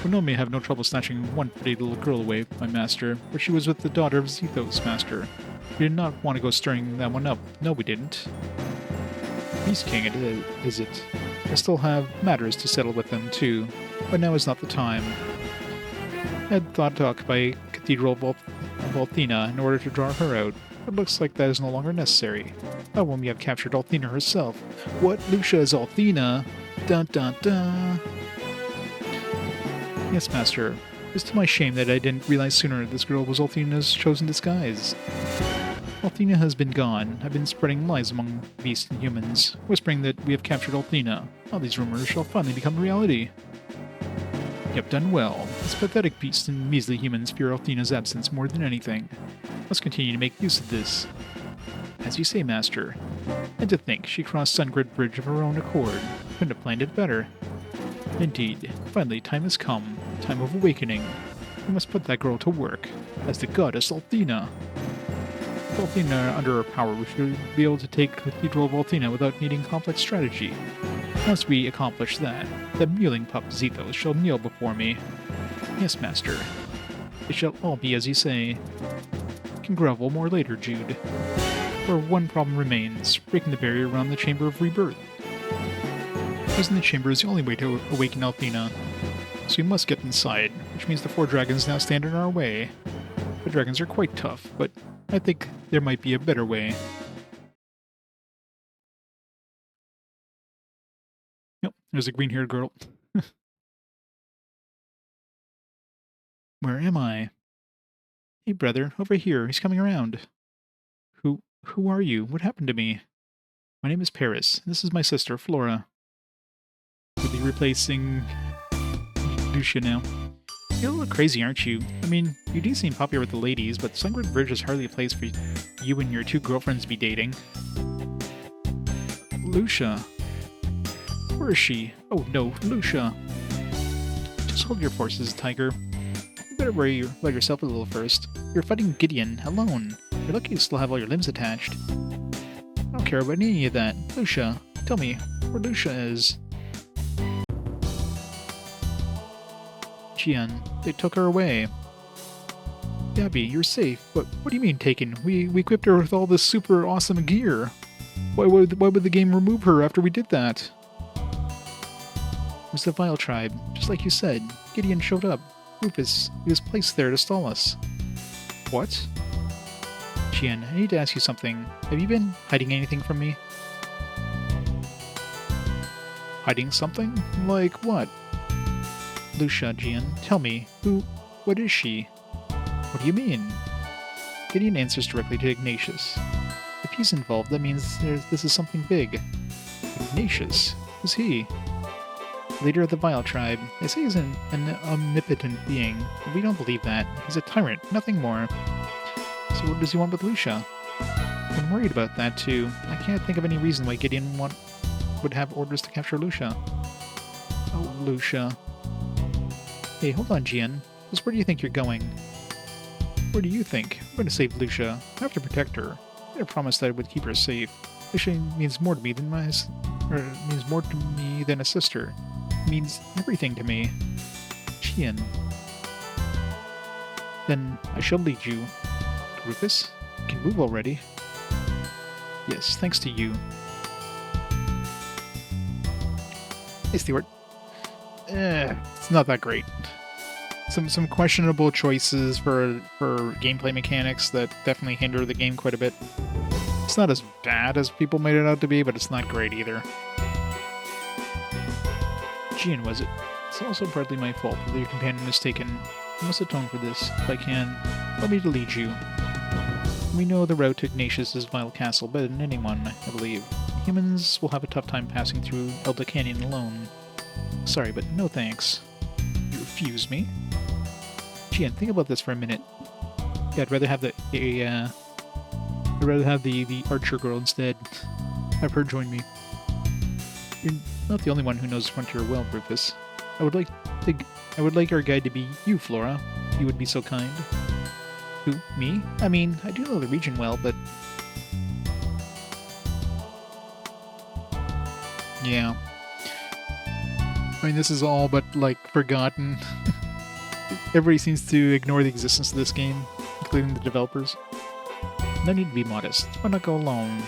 One may have no trouble snatching one pretty little girl away, my master, but she was with the daughter of Zethos, Master. We did not want to go stirring that one up. No, we didn't. Peace King, is it? I still have matters to settle with them, too, but now is not the time. I had thought to occupy Cathedral of Althena in order to draw her out. It looks like that is no longer necessary. Not when we have captured Althena herself. What? Lucia is Althena? Dun dun dun. Yes, Master. It's to my shame that I didn't realize sooner this girl was Althena's chosen disguise. Althena has been gone. I've been spreading lies among beasts and humans, whispering that we have captured Althena. All these rumors shall finally become reality. You have done well. These pathetic beasts and measly humans fear Althena's absence more than anything. Let's continue to make use of this. As you say, Master. And to think, she crossed Sungrid Bridge of her own accord. Couldn't have planned it better. Indeed. Finally, time has come. Time of awakening. We must put that girl to work. As the goddess Althena. With Althena under our power, we should be able to take the Cathedral of Althena without needing complex strategy. Once we accomplish that, the mewling pup Zethos shall kneel before me. Yes, Master. It shall all be as you say. Can grovel more later, Jude. For one problem remains, breaking the barrier around the Chamber of Rebirth. Using the chamber is the only way to awaken Althena, so we must get inside, which means the 4 dragons now stand in our way. The dragons are quite tough, but I think there might be a better way. Yep, there's a green-haired girl. Where am I? Hey, brother, over here. He's coming around. Who are you? What happened to me? My name is Paris. This is my sister, Flora. We'll be replacing Lucia now. You're a little crazy, aren't you? I mean, you do seem popular with the ladies, but Sungrid Bridge is hardly a place for you and your 2 girlfriends to be dating. Lucia. Where is she? Oh no, Lucia. Just hold your forces, Tiger. You better worry about yourself a little first. You're fighting Gideon, alone. You're lucky you still have all your limbs attached. I don't care about any of that. Lucia, tell me where Lucia is. Jian, they took her away. Gabby, you're safe, but what do you mean taken? We equipped her with all this super awesome gear. Why would the game remove her after we did that? It was the Vile Tribe, just like you said. Gideon showed up. Rufus, he was placed there to stall us. What? Jian, I need to ask you something. Have you been hiding anything from me? Hiding something? Like what? Lucia, Jian, tell me, what is she? What do you mean? Gideon answers directly to Ignatius. If he's involved, that means this is something big. Ignatius? Who's he? Leader of the Vile Tribe. They say he's an omnipotent being, but we don't believe that. He's a tyrant, nothing more. So what does he want with Lucia? I'm worried about that too. I can't think of any reason why Gideon would have orders to capture Lucia. Oh, Lucia. Hey, hold on, Jian. Just where do you think you're going? Where do you think? I'm going to save Lucia. I have to protect her. I made a promise that I would keep her safe. Lucia means more to me than means more to me than a sister. It means everything to me. Jian. Then I shall lead you. Rufus, you can move already. Yes, thanks to you. Hey, Stewart. It's not that great. Some questionable choices for gameplay mechanics that definitely hinder the game quite a bit. It's not as bad as people made it out to be, but it's not great either. Jian, was it? It's also partly my fault that your companion was taken. I must atone for this. If I can, allow me to lead you. We know the route to Ignatius's vile castle better than anyone, I believe. Humans will have a tough time passing through Elda Canyon alone. Sorry, but no thanks. You refuse me? Jian, think about this for a minute. Yeah, I'd rather have the archer girl instead. Have her join me. You're not the only one who knows the frontier well, Rufus. I would like our guide to be you, Flora. You would be so kind. Who? Me? I mean, I do know the region well, but... Yeah. I mean, this is all but, like, forgotten. Everybody seems to ignore the existence of this game, including the developers. No need to be modest. Why not go alone?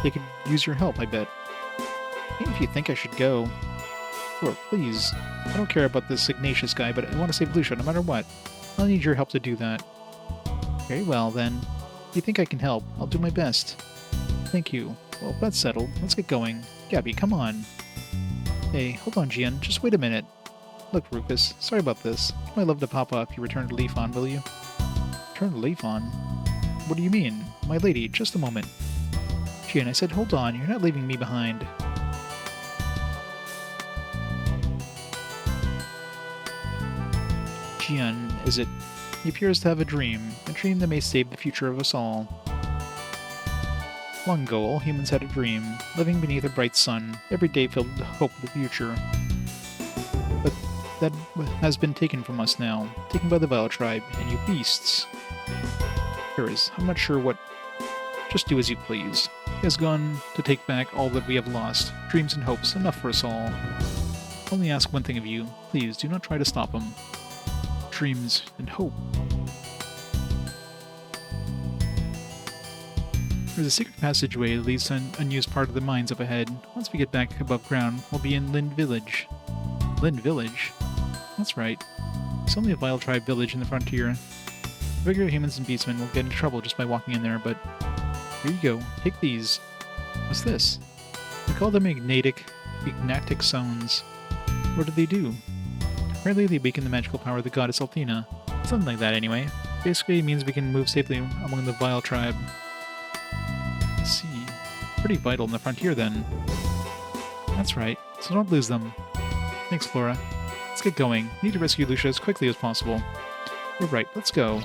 They could use your help, I bet. Even if you think I should go... Sure, please. I don't care about this Ignatius guy, but I want to save Lucia no matter what. I'll need your help to do that. Very well, then. If you think I can help, I'll do my best. Thank you. Well, that's settled. Let's get going. Gabby, come on. Hey, hold on, Jian. Just wait a minute. Look, Rufus, sorry about this. My love to Papa if you return to Leaf On, will you? Turn to Leaf On? What do you mean? My lady, just a moment. Jian, I said hold on. You're not leaving me behind. Jian, is it? He appears to have a dream that may save the future of us all. Long ago, all humans had a dream, living beneath a bright sun, every day filled with hope of the future. But that has been taken from us now, taken by the Vile Tribe, and you beasts. I'm not sure what... Just do as you please. He has gone to take back all that we have lost, dreams and hopes, enough for us all. Only ask one thing of you, please do not try to stop him. Dreams and hope. There's a secret passageway that leads to an unused part of the mines up ahead. Once we get back above ground, we'll be in Lind Village. Lind Village? That's right. It's only a Vile Tribe village in the frontier. Regular humans and beastmen will get into trouble just by walking in there, but... Here you go. Take these. What's this? We call them ignatic zones. What do they do? Apparently they weaken the magical power of the goddess Althena. Something like that, anyway. Basically, it means we can move safely among the Vile Tribe. Let's see. Pretty vital in the frontier, then. That's right. So don't lose them. Thanks, Flora. Let's get going. We need to rescue Lucia as quickly as possible. You're right. Let's go.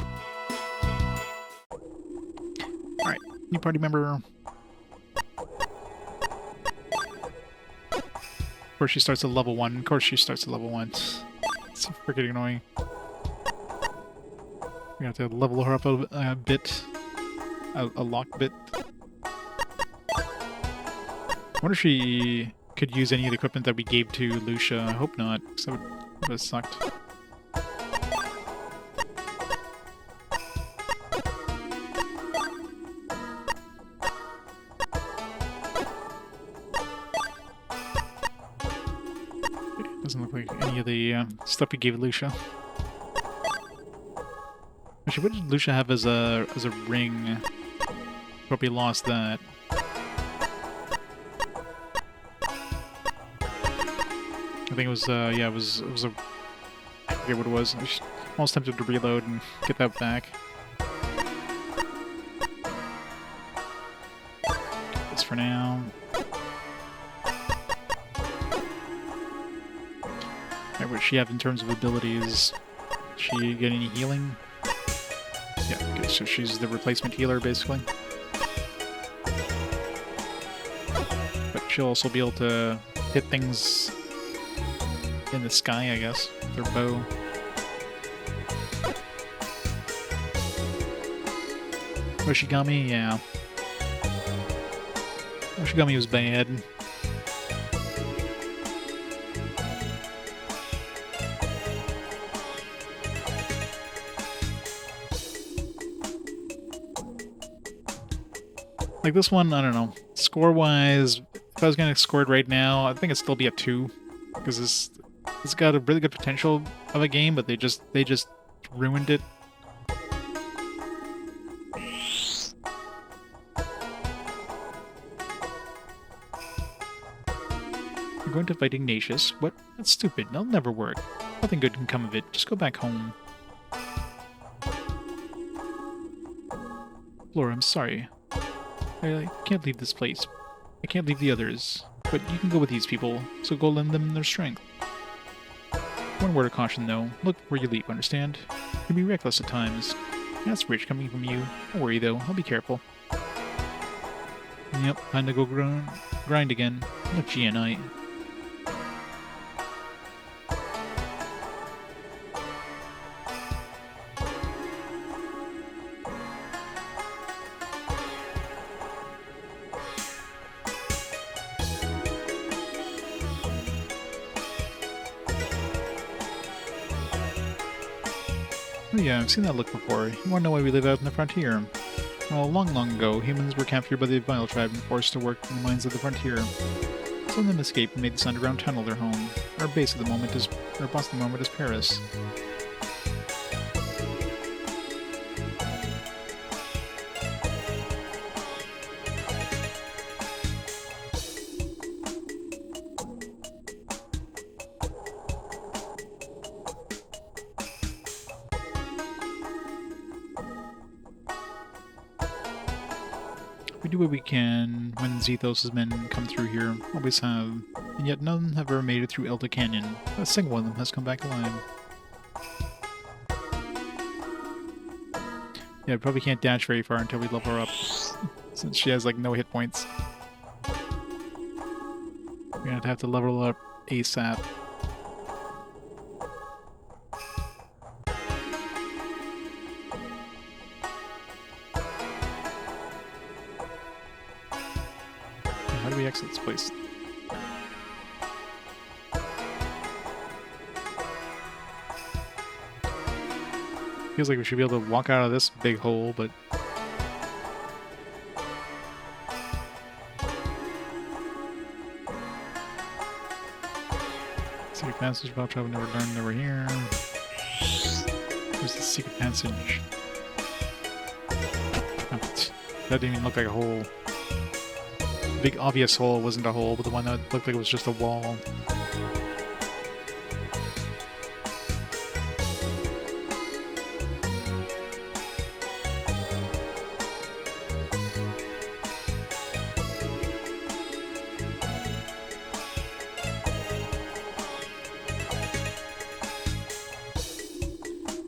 Alright. New party member. Of course, she starts at level 1. Of course, she starts at level 1. So freaking annoying. We have to level her up a bit. A lock bit. I wonder if she could use any of the equipment that we gave to Lucia. I hope not, because that would have sucked. Doesn't look like any of the stuff we gave Lucia. Actually, what did Lucia have as a ring? Probably lost that. I think it was yeah, it was a... I forget what it was. I was almost tempted to reload and get that back. This for now. Alright, what does she have in terms of abilities? Does she get any healing? Yeah, okay, so she's the replacement healer, basically. But she'll also be able to hit things in the sky, I guess, with her bow. Oshigami, yeah. Oshigami was bad. Like this one, I don't know. Score-wise, if I was gonna score it right now, I think it'd still be a 2. Because it's got a really good potential of a game, but they just ruined it. You're going to fight Ignatius? What? That's stupid. That'll never work. Nothing good can come of it. Just go back home. Flora, I'm sorry. I can't leave this place. I can't leave the others. But you can go with these people, so go lend them their strength. One word of caution, though. Look where you leap, understand? You can be reckless at times. That's rich coming from you. Don't worry, though. I'll be careful. Yep, time to go grind again. Look, Jian. Oh yeah, I've seen that look before. You wanna know why we live out in the frontier? Well, long, long ago, humans were captured by the Vile tribe and forced to work in the mines of the frontier. Some of them escaped and made this underground tunnel their home. Our boss at the moment is Perit. We do what we can when Zethos' men come through here, always have, and yet none have ever made it through Elda Canyon. Not a single one of them has come back alive. Yeah, we probably can't dash very far until we level her up, since she has like no hit points. We're gonna have to level her up ASAP. How do we exit this place? Feels like we should be able to walk out of this big hole, but... Secret passage, Bob I've never learned over here. Where's the secret passage? Oh, that didn't even look like a hole. The big obvious hole wasn't a hole, but the one that looked like it was just a wall.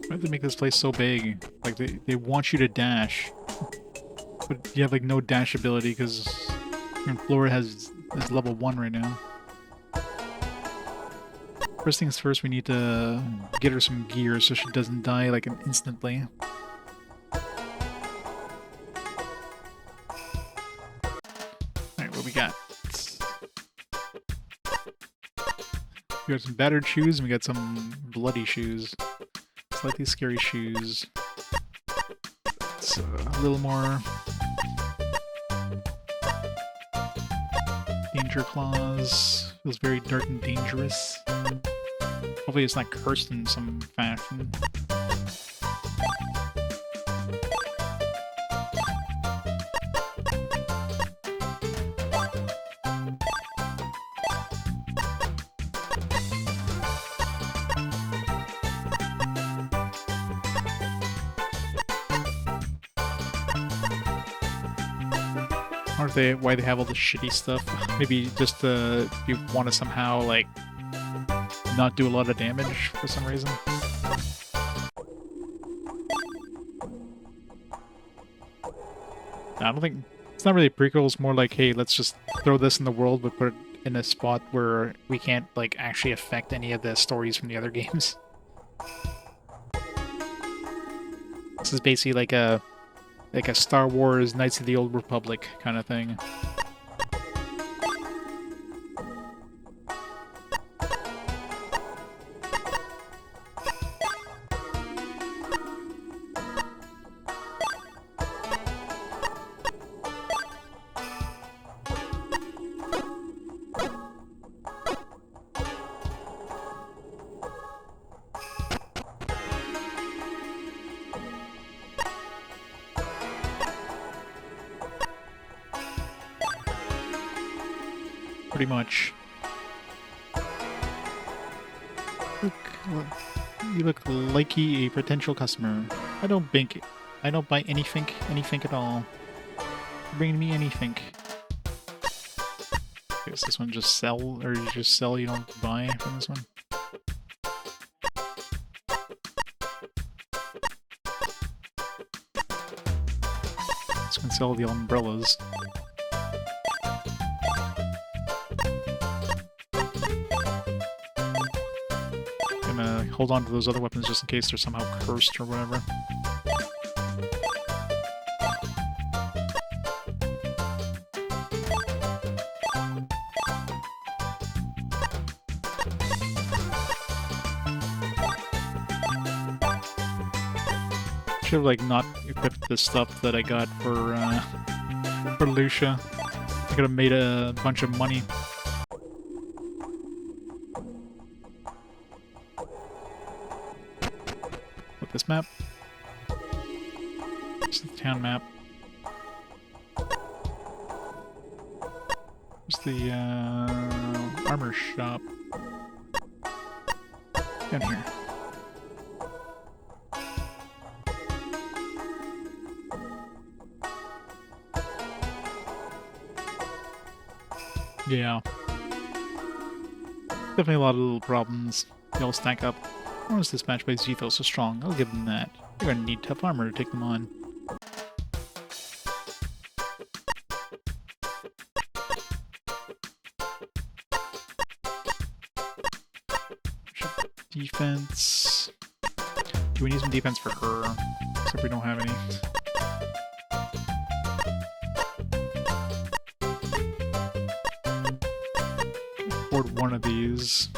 Why did they make this place so big? Like, they want you to dash. But you have, like, no dash ability because Flora is level 1 right now. First things first, we need to get her some gear so she doesn't die, like, instantly. Alright, what we got? We got some battered shoes and we got some bloody shoes. Slightly scary shoes. It's a little more danger claws. Feels very dark and dangerous. Hopefully it's not cursed in some fashion. Why they have all this shitty stuff. Maybe just if you want to somehow, like, not do a lot of damage for some reason. I don't think... It's not really a prequel, it's more like, hey, let's just throw this in the world, but put it in a spot where we can't, like, actually affect any of the stories from the other games. This is basically like a Star Wars Knights of the Old Republic kind of thing. pretty much. Look, you look likey a potential customer. I don't buy anything at all. Bring me anything. Does this one just sell, or you just sell, you don't buy from this one? This one sell the umbrellas. Gonna hold on to those other weapons just in case they're somehow cursed or whatever. Should have like not equipped the stuff that I got for Lucia. I could have made a bunch of money. With this map. This is the town map. Where's the armor shop? Down here. Yeah. Definitely a lot of little problems. They all stack up. Why was this match by Zetho so strong? I'll give them that. You're gonna need tough armor to take them on. Defense. Do we need some defense for her? Except we don't have any. Afford one of these.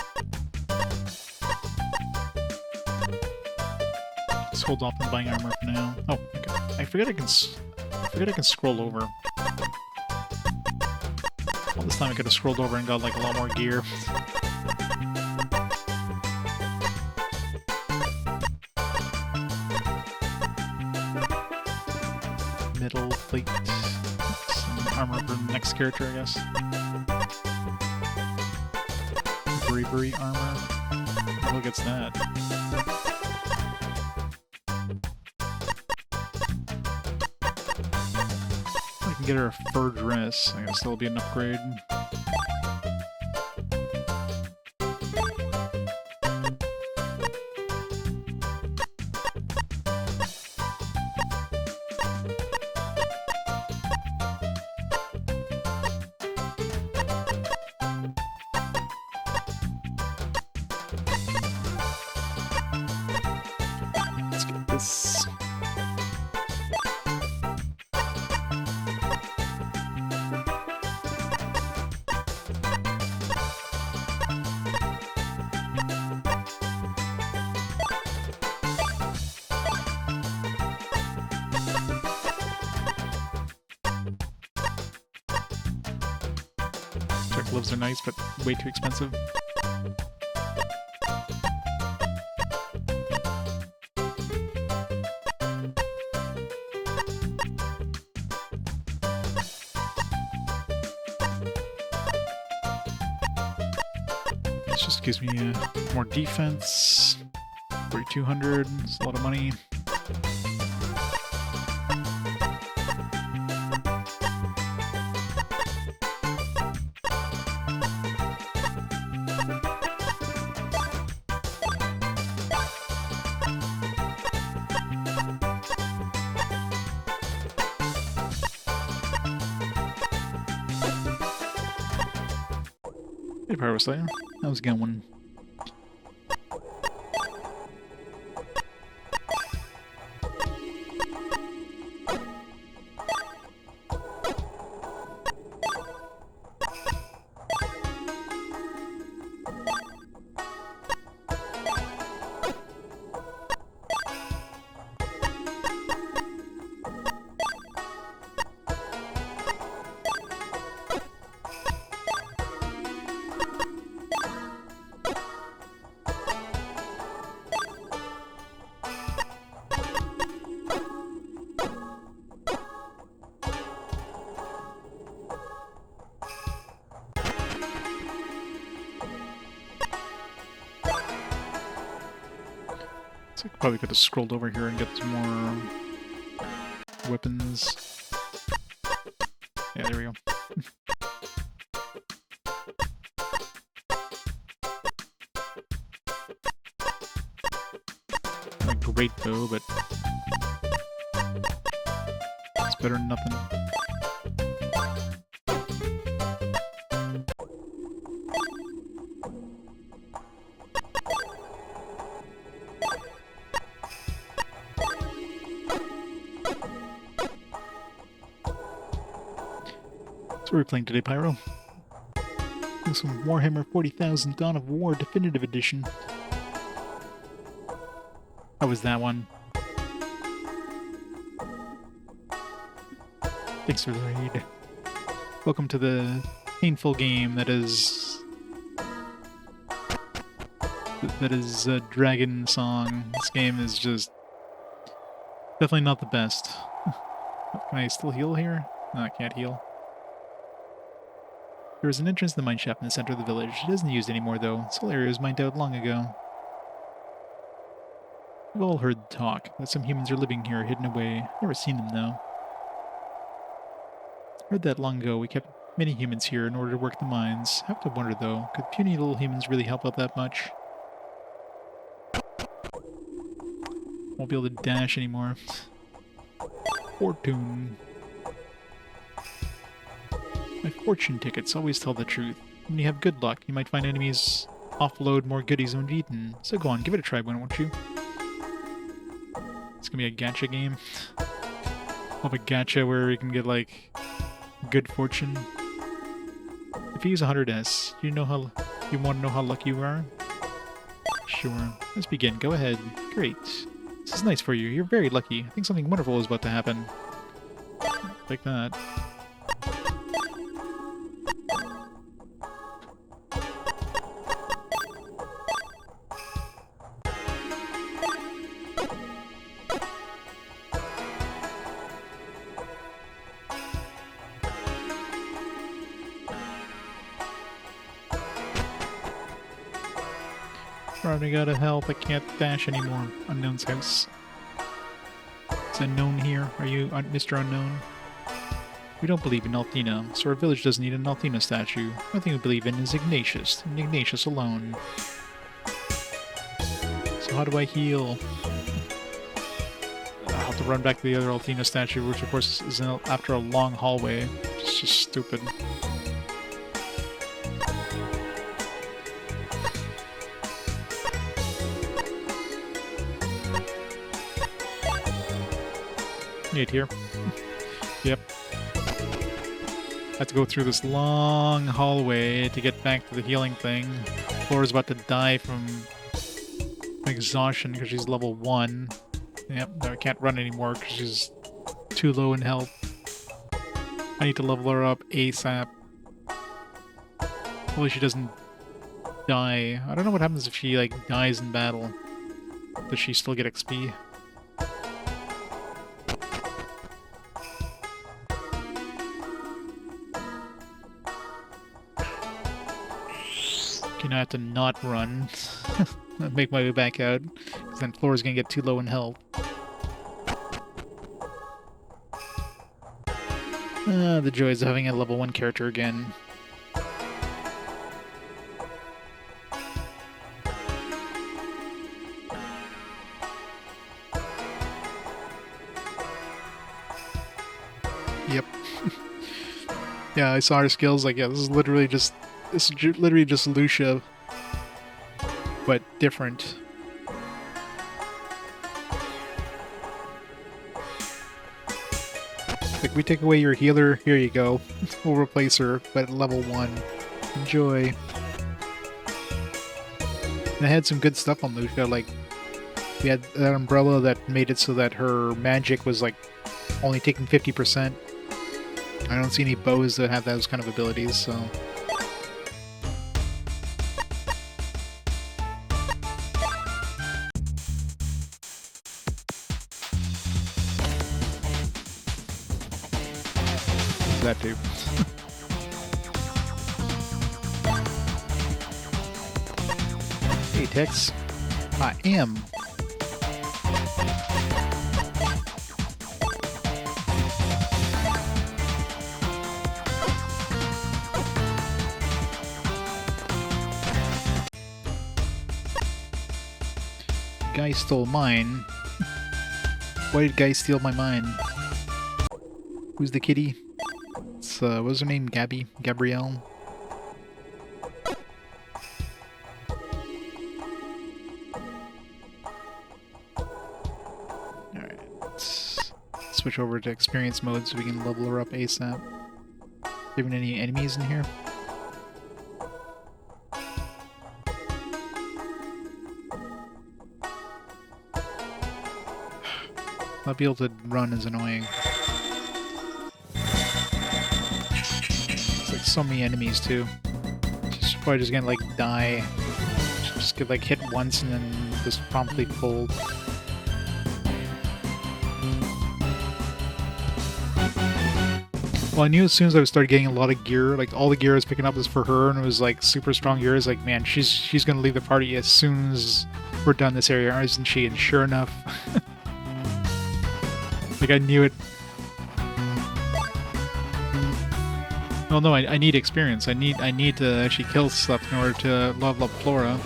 Let's hold off on buying armor for now. Oh, okay. I forget I can scroll over. All this time I could have scrolled over and got like a lot more gear. Metal plate. Some armor for the next character, I guess. Bravery armor. Who gets that? I can get her a fur dress. I guess that'll be an upgrade. Let's get this. Check gloves are nice, but way too expensive. This just gives me more defense. 3,200, it's a lot of money. Hey, Power Slayer. How's it going? So I probably could have scrolled over here and get some more weapons. Yeah, there we go. Not a great bow, but it's better than nothing. So we're playing today, Pyro. Some Warhammer 40,000 Dawn of War Definitive Edition. How was that one? Thanks for the raid. Welcome to the painful game that is Dragon Song. This game is just definitely not the best. Can I still heal here? No, I can't heal. There is an entrance to the mineshaft in the center of the village. It isn't used anymore, though. This whole area was mined out long ago. We've all heard talk that some humans are living here, hidden away. Never seen them, though. Heard that long ago. We kept many humans here in order to work the mines. I have to wonder, though, could puny little humans really help out that much? Won't be able to dash anymore. Fortune. My fortune tickets always tell the truth. When you have good luck, you might find enemies offload more goodies than eaten. So go on, give it a try, won't you? It's gonna be a gacha game. Of a gacha where you can get, like, good fortune. If you use 100S, you want to know how lucky you are? Sure. Let's begin. Go ahead. Great. This is nice for you. You're very lucky. I think something wonderful is about to happen. Like that. Running out of health, I can't dash anymore. Unknown's house. Is Unknown here? Are you Mr. Unknown? We don't believe in Althena, so our village doesn't need an Althena statue. The only thing we believe in is Ignatius, and Ignatius alone. So how do I heal? I'll have to run back to the other Althena statue, which of course is after a long hallway. It's just stupid. Need here. Yep. Have to go through this long hallway to get back to the healing thing. Flora's about to die from exhaustion because she's level 1. Yep, no, I can't run anymore because she's too low in health. I need to level her up ASAP. Hopefully she doesn't die. I don't know what happens if she, like, dies in battle. Does she still get XP? Okay, now I have to not run. Make my way back out, because then Flora's gonna get too low in health. The joys of having a level 1 character again. Yep. Yeah, I saw her skills, like, yeah, this is literally just Lucia, but different. Like, we take away your healer, here you go. We'll replace her, but at level 1. Enjoy. And I had some good stuff on Lucia, like, we had that umbrella that made it so that her magic was, like, only taking 50%. I don't see any bows that have those kind of abilities, so... that too. Hey Tex, I am Guy stole mine. Why did Guy steal my mine? Who's the kitty? It's, what was her name? Gabby? Gabrielle? Alright, let's switch over to experience mode so we can level her up ASAP. Even any enemies in here? Not be able to run is annoying. It's like so many enemies too. She's probably just gonna like die. Just get like hit once and then just promptly fold. Well, I knew as soon as I started getting a lot of gear, like all the gear I was picking up was for her, and it was like super strong gear. It's like, man, she's gonna leave the party as soon as we're done this area, isn't she? And sure enough. Like, I knew it. Well, no, I need experience. I need to actually kill stuff in order to level up Flora.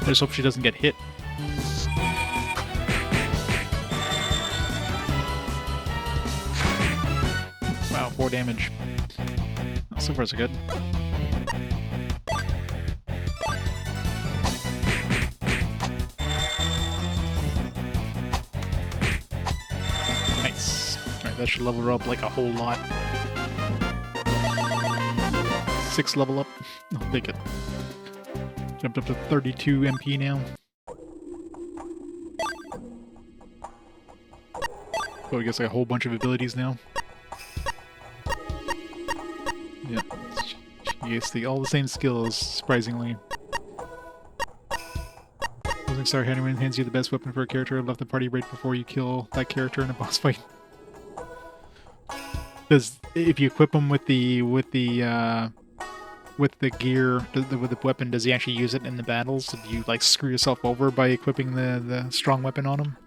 I just hope she doesn't get hit. Wow, 4 damage. So far so good. Nice. Alright, that should level her up like a whole lot. 6 level up. I'll take it. Jumped up to 32 MP now. So I guess like a whole bunch of abilities now. Yeah, she all the same skills, surprisingly. Losing Star Henryman hands you the best weapon for a character. Left the party right before you kill that character in a boss fight. Does if you equip him with the gear, with the weapon, does he actually use it in the battles? Do you like screw yourself over by equipping the strong weapon on him?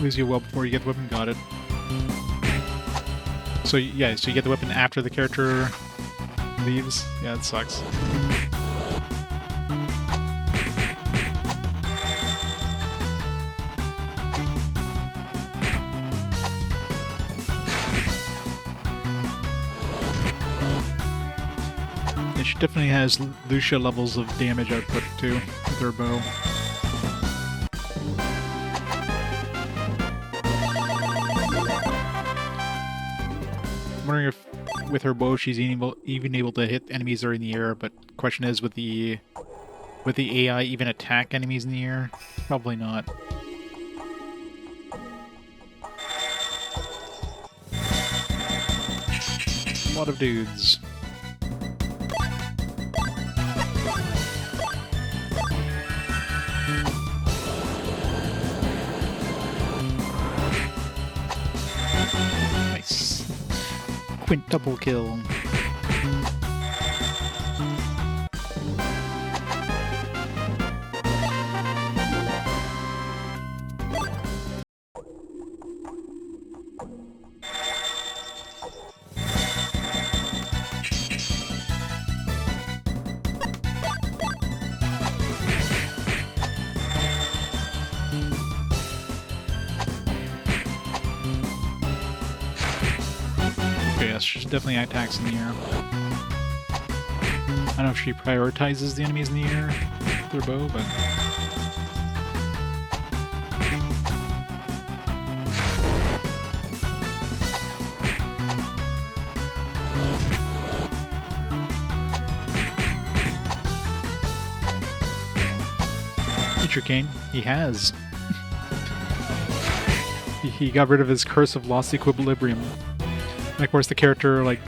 Lose you well before you get the weapon. Got it. So yeah, so you get the weapon after the character leaves. Yeah, it sucks. Yeah, she definitely has Lucia levels of damage output too with her bow. I'm wondering if with her bow she's even able to hit enemies that are in the air, but question is, with the AI even attack enemies in the air? Probably not. A lot of dudes. Nice. Quintuple kill. Yes, she definitely attacks in the air. I don't know if she prioritizes the enemies in the air with her bow, but... Teacher Kane, he has. He got rid of his curse of lost equilibrium. And of course, the character like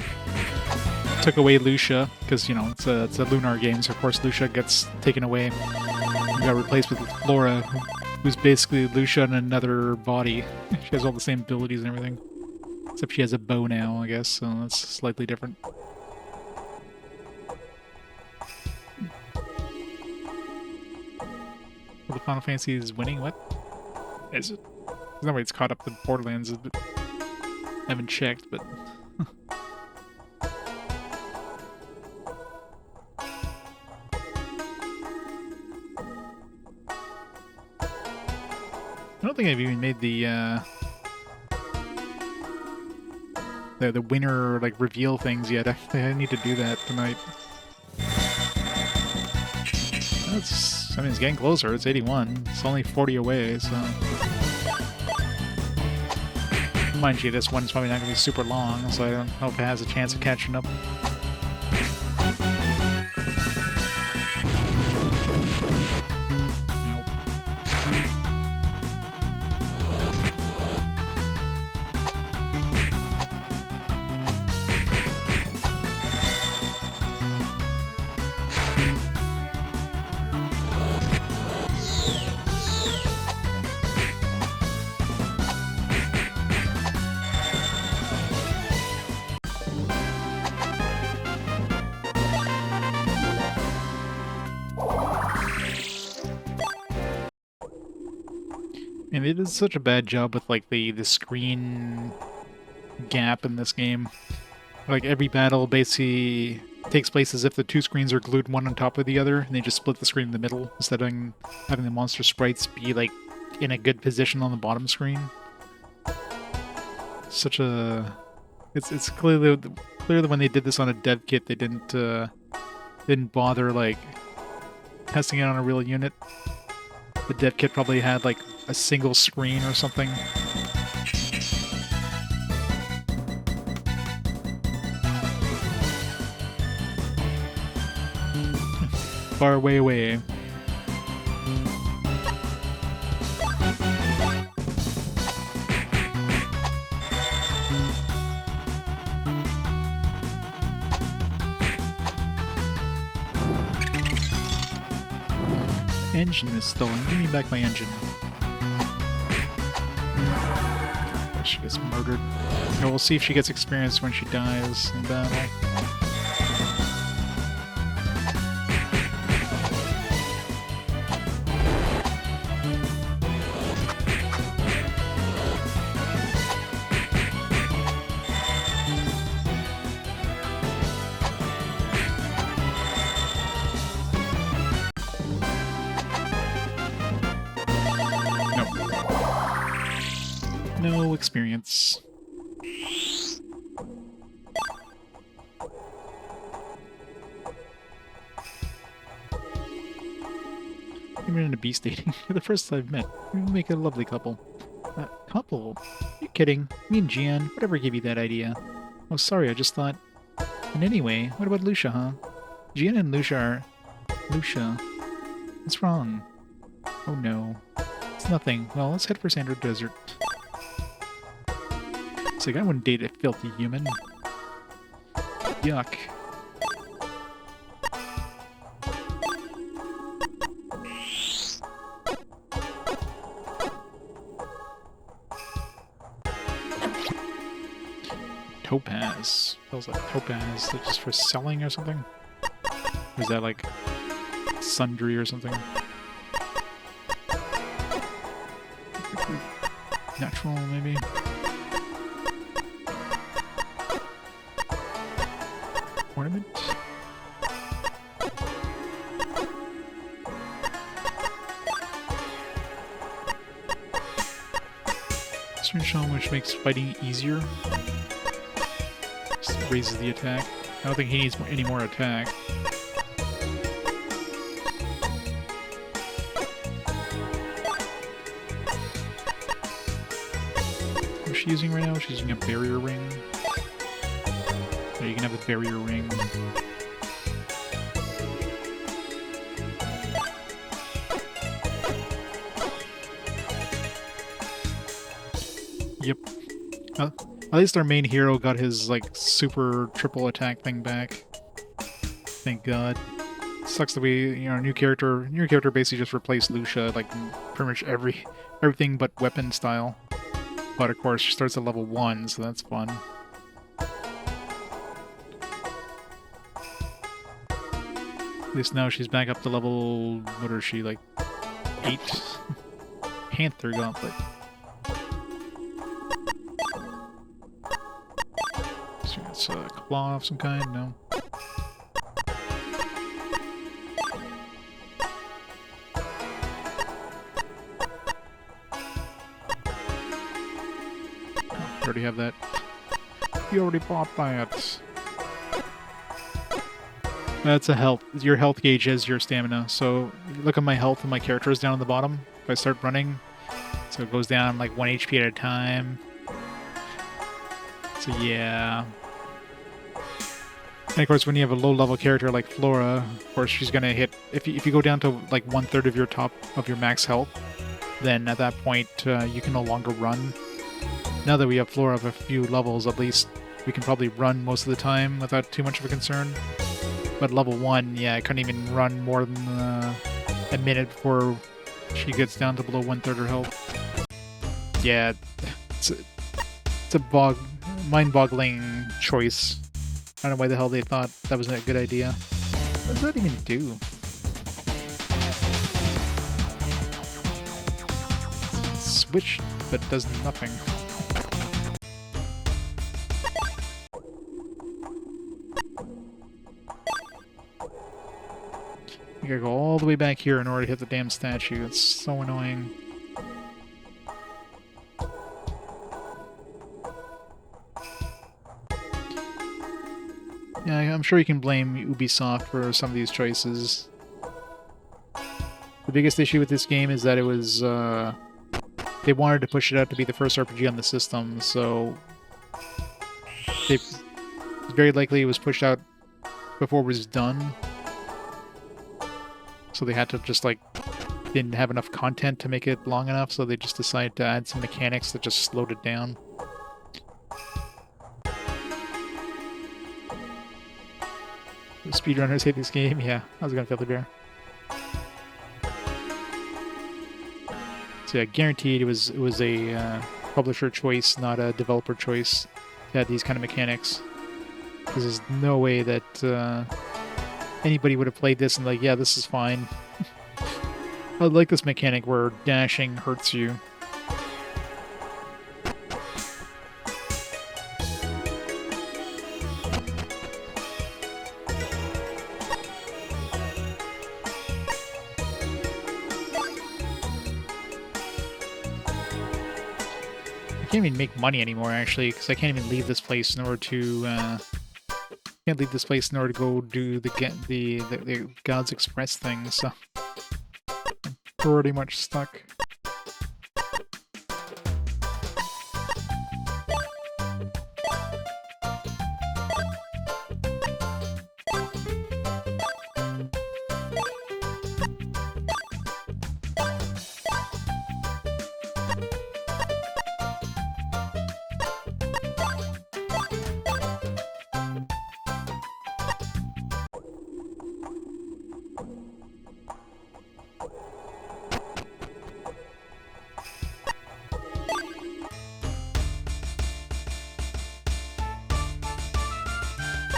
took away Lucia because you know it's a Lunar game, so of course Lucia gets taken away and got replaced with Flora, who's basically Lucia in another body. She has all the same abilities and everything, except she has a bow now, I guess. So that's slightly different. Well, the Final Fantasy is winning. What is it? There's no way it's caught up to Borderlands. But I haven't checked, but. I don't think I've even made the winner like reveal things yet. I need to do that tonight. I mean, it's getting closer. It's 81. It's only 40 away, so. Mind you, this one's probably not going to be super long, so I don't know if it has a chance of catching up. And it is such a bad job with like the screen gap in this game. Like every battle basically takes place as if the two screens are glued one on top of the other, and they just split the screen in the middle instead of having the monster sprites be like in a good position on the bottom screen. Such a it's clearly when they did this on a dev kit they didn't bother like testing it on a real unit. The dev kit probably had like a single screen or something. Far away. Engine is stolen. Give me back my engine. She gets murdered. And we'll see if she gets experience when she dies in battle. No experience. Even in a beast dating, you're the first I've met. We make a lovely couple. Couple? You're kidding. Me and Jian, whatever gave you that idea? Oh, sorry, I just thought... And anyway, what about Lucia, huh? Jian and Lucia are... Lucia? What's wrong? Oh no. It's nothing. Well, let's head for Sandra Desert. It's like I wouldn't date a filthy human. Yuck. Topaz. Feels like topaz. Is that just for selling or something? Or is that like sundry or something? Natural, maybe? Ornament? Certain charm which makes fighting easier. Just raises the attack. I don't think he needs any more attack. What's she using right now? She's using a barrier ring. So you can have a barrier ring. Yep. At least our main hero got his, like, super triple attack thing back. Thank God. Sucks that we, you know, new character basically just replaced Lucia, like, in pretty much everything but weapon style. But of course, she starts at level 1, so that's fun. At least now she's back up to level, what is she, like, 8? Panther Gauntlet. So it's a claw of some kind? No. You already have that. You already bought that. That's a health. Your health gauge is your stamina. So look at my health and my character is down on the bottom. If I start running, so it goes down like 1 HP at a time. So yeah. And of course, when you have a low-level character like Flora, of course she's gonna hit. If you go down to like 1/3 of your max health, then at that point you can no longer run. Now that we have Flora of a few levels, at least we can probably run most of the time without too much of a concern. But level 1, yeah, I couldn't even run more than a minute before she gets down to below 1/3 her health. Yeah, it's a mind-boggling choice. I don't know why the hell they thought that was a good idea. What does that even do? Switch, but does nothing. I gotta go all the way back here in order to hit the damn statue. It's so annoying. Yeah, I'm sure you can blame Ubisoft for some of these choices. The biggest issue with this game is that it was, they wanted to push it out to be the first RPG on the system, so very likely it was pushed out before it was done. So they had to just, like, didn't have enough content to make it long enough, so they just decided to add some mechanics that just slowed it down. The speedrunners hate this game? Yeah, I was gonna feel the bear. So yeah, guaranteed it was a publisher choice, not a developer choice to add these kind of mechanics. Because there's no way that anybody would have played this and like, yeah, this is fine. I like this mechanic where dashing hurts you. I can't even make money anymore, actually, because I can't even leave this place in order to can't leave this place in order to go do the God's Express thing, so I'm pretty much stuck.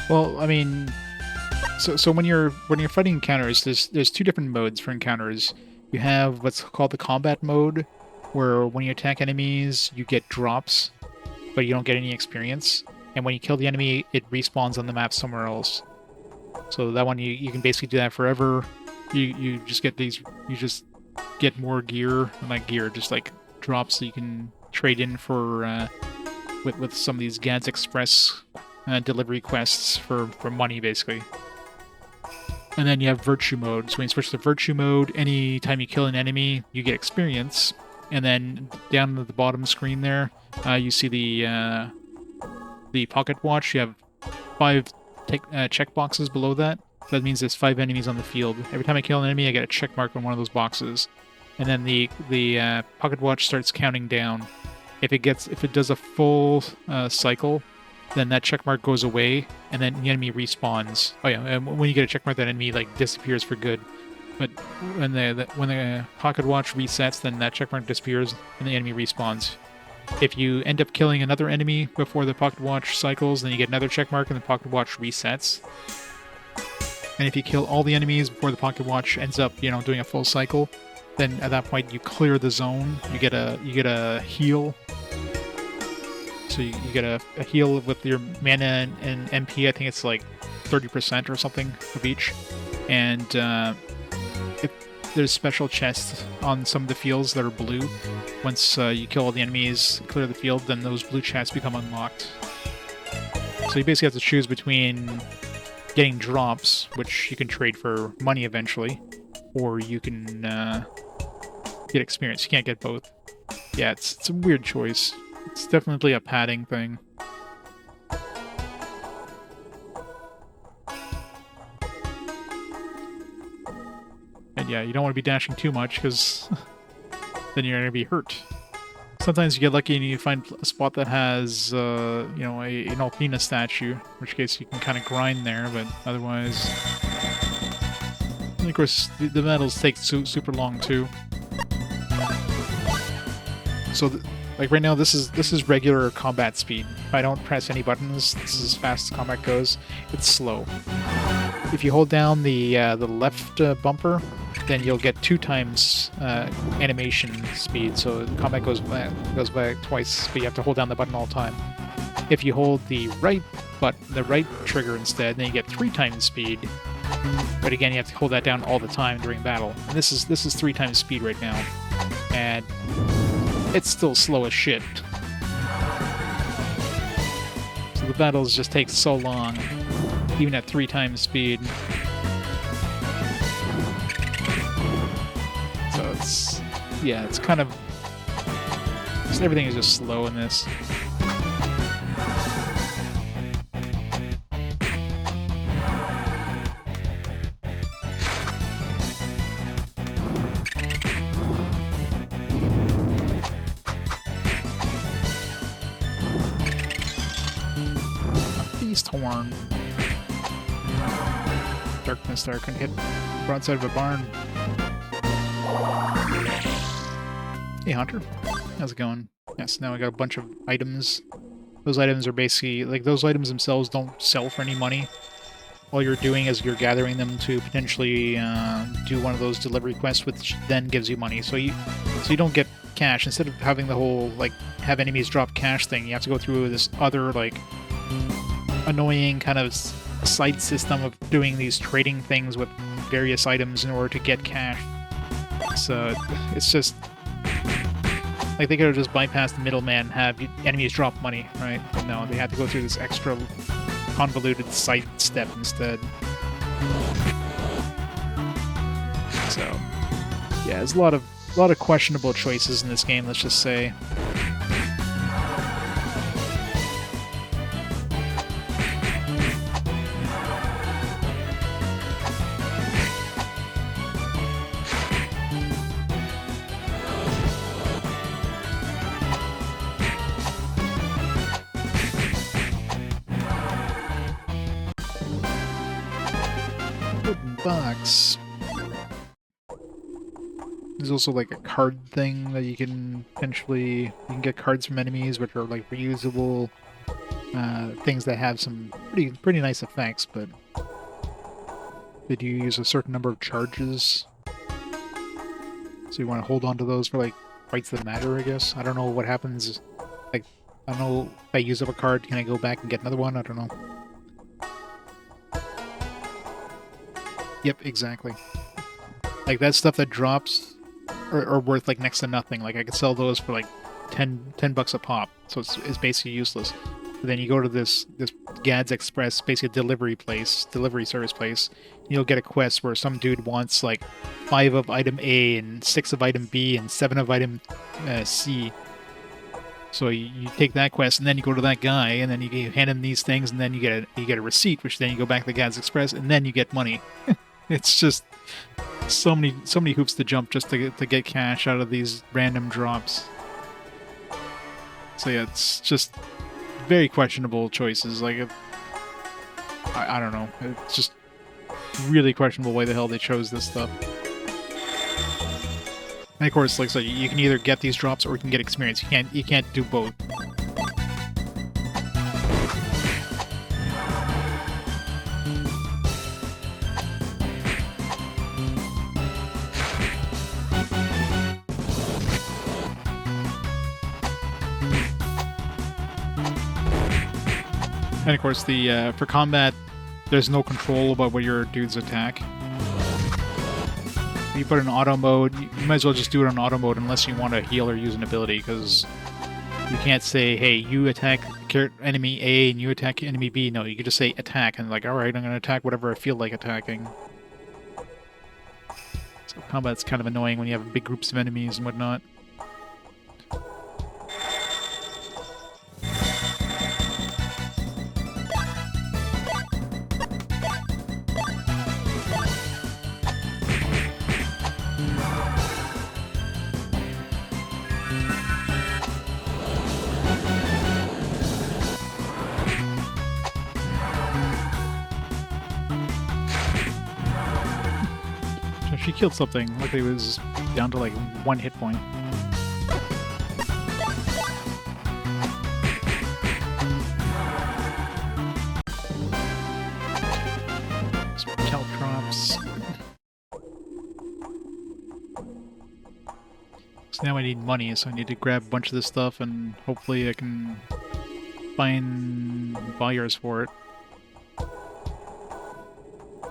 Well, I mean, so when you're fighting encounters, there's two different modes for encounters. You have what's called the combat mode, where when you attack enemies, you get drops, but you don't get any experience. And when you kill the enemy, it respawns on the map somewhere else. So that one you can basically do that forever. You just get more gear, not gear, just like drops that you can trade in for with some of these God's Express delivery quests for money, basically. And then you have virtue mode. So when you switch to virtue mode, anytime you kill an enemy, you get experience. And then down at the bottom screen there, you see the pocket watch. You have 5 check boxes below that. That means there's 5 enemies on the field. Every time I kill an enemy, I get a check mark on one of those boxes. And then the pocket watch starts counting down. if it does a full cycle, then that check mark goes away, and then the enemy respawns. Oh yeah, and when you get a check mark, that enemy like disappears for good. But when the pocket watch resets, then that check mark disappears and the enemy respawns. If you end up killing another enemy before the pocket watch cycles, then you get another check mark and the pocket watch resets. And if you kill all the enemies before the pocket watch ends up, doing a full cycle, then at that point you clear the zone. You get a heal. So you get a heal with your mana and MP. I think it's like 30% or something of each. And if there's special chests on some of the fields that are blue. Once you kill all the enemies, clear the field, then those blue chests become unlocked. So you basically have to choose between getting drops, which you can trade for money eventually, or you can get experience. You can't get both. Yeah, it's a weird choice. It's definitely a padding thing. And yeah, you don't want to be dashing too much, because then you're going to be hurt. Sometimes you get lucky and you find a spot that has, an Alpina statue, in which case you can kind of grind there, but otherwise... And of course, the battles take super long, too. So, like right now, this is regular combat speed. If I don't press any buttons, this is as fast as combat goes. It's slow. If you hold down the left bumper, then you'll get 2 times animation speed, so the combat goes back twice, but you have to hold down the button all the time. If you hold the right trigger instead, then you get 3 times speed. But again, you have to hold that down all the time during battle. And this is 3 times speed right now, and it's still slow as shit. So the battles just take so long, even at 3 times speed. It's kind of... everything is just slow in this. Beast horn. Darkness there can hit broadside of a barn. Hey Hunter, how's it going? Yes, now I got a bunch of items. Those items are basically, like, those items themselves don't sell for any money. All you're doing is you're gathering them to potentially do one of those delivery quests, which then gives you money. So you don't get cash. Instead of having the whole, like, have enemies drop cash thing, you have to go through this other, like, annoying kind of side system of doing these trading things with various items in order to get cash. So it's just... like, they could have just bypassed the middleman and have enemies drop money, right? But no, they had to go through this extra convoluted side step instead. So, yeah, there's a lot of questionable choices in this game, let's just say. Box. There's also like a card thing that you can get cards from enemies, which are like reusable things that have some pretty nice effects, but they do use a certain number of charges. So you want to hold on to those for like fights that matter, I guess. I don't know what happens. Like, I don't know if I use up a card, can I go back and get another one? I don't know. Yep, exactly. Like, that stuff that drops are worth, like, next to nothing. Like, I could sell those for, like, 10 bucks a pop, so it's basically useless. But then you go to this Gad's Express, basically a delivery service place, and you'll get a quest where some dude wants, like, 5 of item A, and 6 of item B, and 7 of item C. So you take that quest, and then you go to that guy, and then you hand him these things, and then you get a receipt, which then you go back to the Gad's Express, and then you get money. It's just so many hoops to jump just to get cash out of these random drops. So yeah, it's just very questionable choices. Like, I don't know. It's just really questionable why the hell they chose this stuff. And of course, like so, you can either get these drops or you can get experience. You can't do both. And of course, the for combat, there's no control about what your dudes attack. If you put it in auto mode, you might as well just do it on auto mode unless you want to heal or use an ability, because you can't say, hey, you attack enemy A and you attack enemy B. No, you can just say attack, and like, alright, I'm going to attack whatever I feel like attacking. So combat's kind of annoying when you have big groups of enemies and whatnot. She killed something. Luckily it was down to like 1 hit point. Some caltrops. So now I need money, so I need to grab a bunch of this stuff and hopefully I can find buyers for it.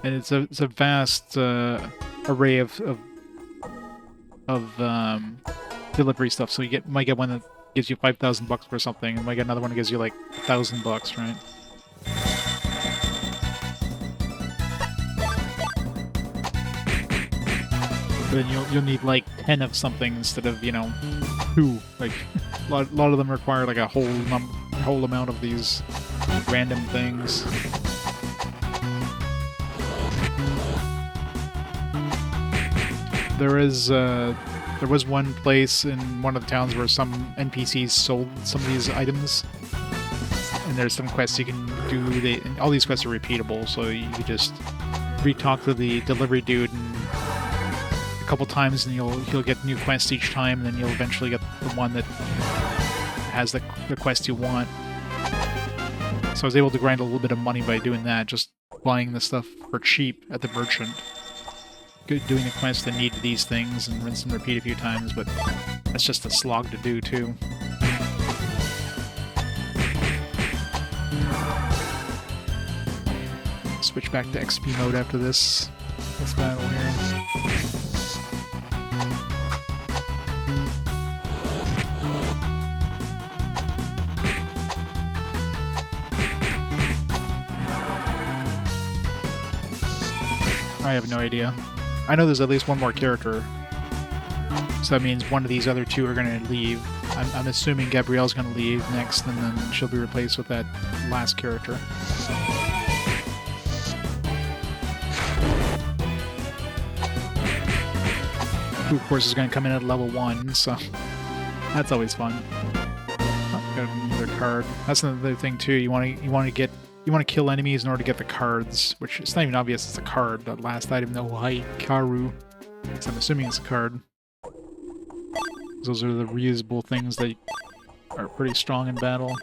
And it's a vast array of delivery stuff. So you might get one that gives you $5,000 for something, and you might get another one that gives you like $1,000, right? But then you'll need like 10 of something instead of 2. Like a lot of them require like a whole amount of these random things. There was one place in one of the towns where some NPCs sold some of these items, and there's some quests you can do. And all these quests are repeatable, so you can just re-talk to the delivery dude a couple times, and he'll get new quests each time, and then you'll eventually get the one that has the quest you want. So I was able to grind a little bit of money by doing that, just buying the stuff for cheap at the merchant. Doing the quests that need these things and rinse and repeat a few times, but that's just a slog to do too. Switch back to XP mode after this battle here. I have no idea. I know there's at least one more character, so that means one of these other two are going to leave. I'm assuming Gabrielle's going to leave next, and then she'll be replaced with that last character. Who, of course, is going to come in at level 1, so that's always fun. Oh, got another card. That's another thing too. You want to kill enemies in order to get the cards, which it's not even obvious it's a card. That last item, the Karu. So I'm assuming it's a card. Those are the reusable things that are pretty strong in battle.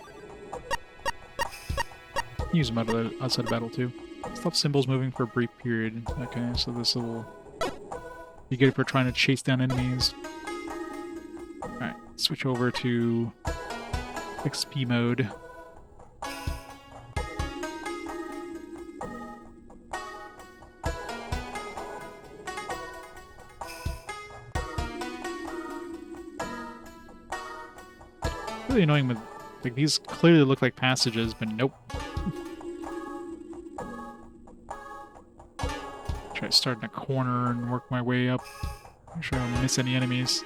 Use them outside of battle too. Stop symbols moving for a brief period. Okay, so this will be good for trying to chase down enemies. Alright, switch over to XP mode. Really annoying with, like, these clearly look like passages, but nope. Try to start in a corner and work my way up. Make sure I don't miss any enemies.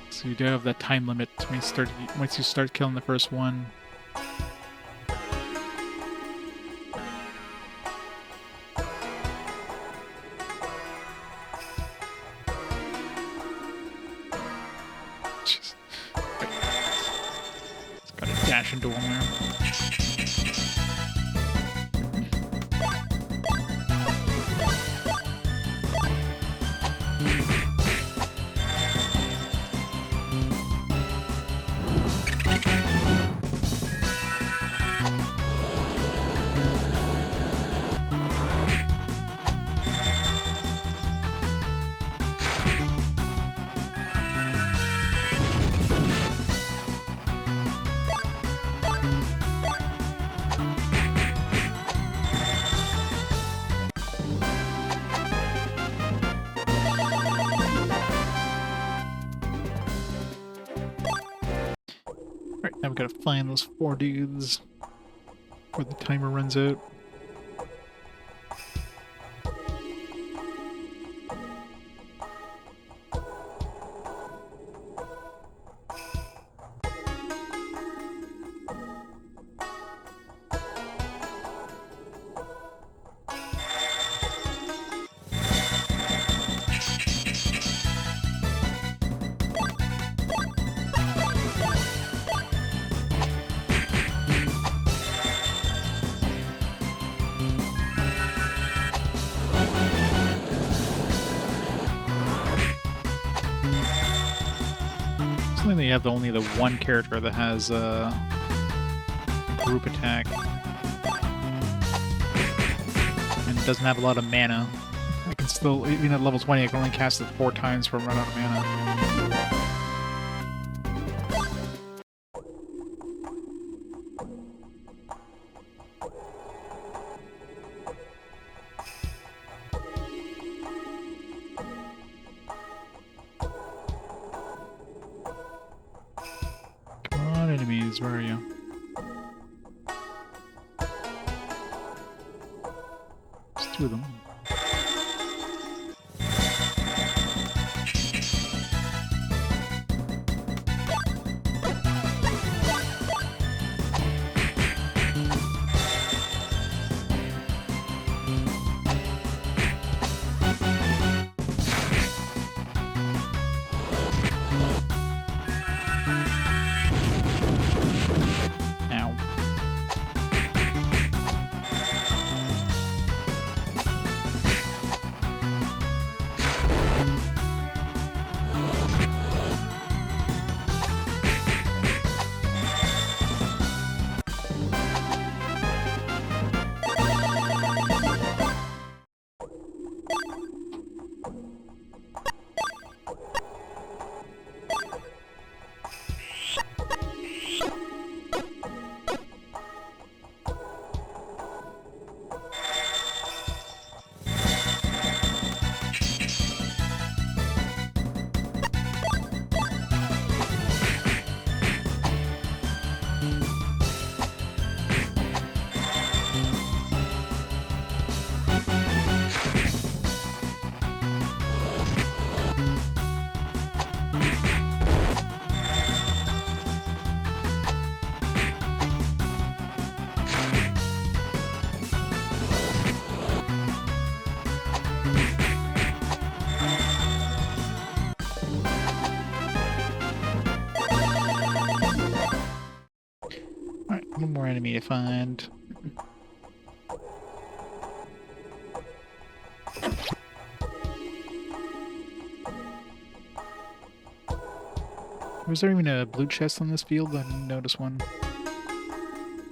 So you do have that time limit once you start killing the first one. dash into him there. Alright, now we gotta find those 4 dudes before the timer runs out. Something they have only the one character that has a group attack and doesn't have a lot of mana. I can still, even at level 20, I can only cast it 4 times before I run out of mana. Enemies, where are you? There's 2 of them. One more enemy to find. Was there even a blue chest on this field? I didn't notice one.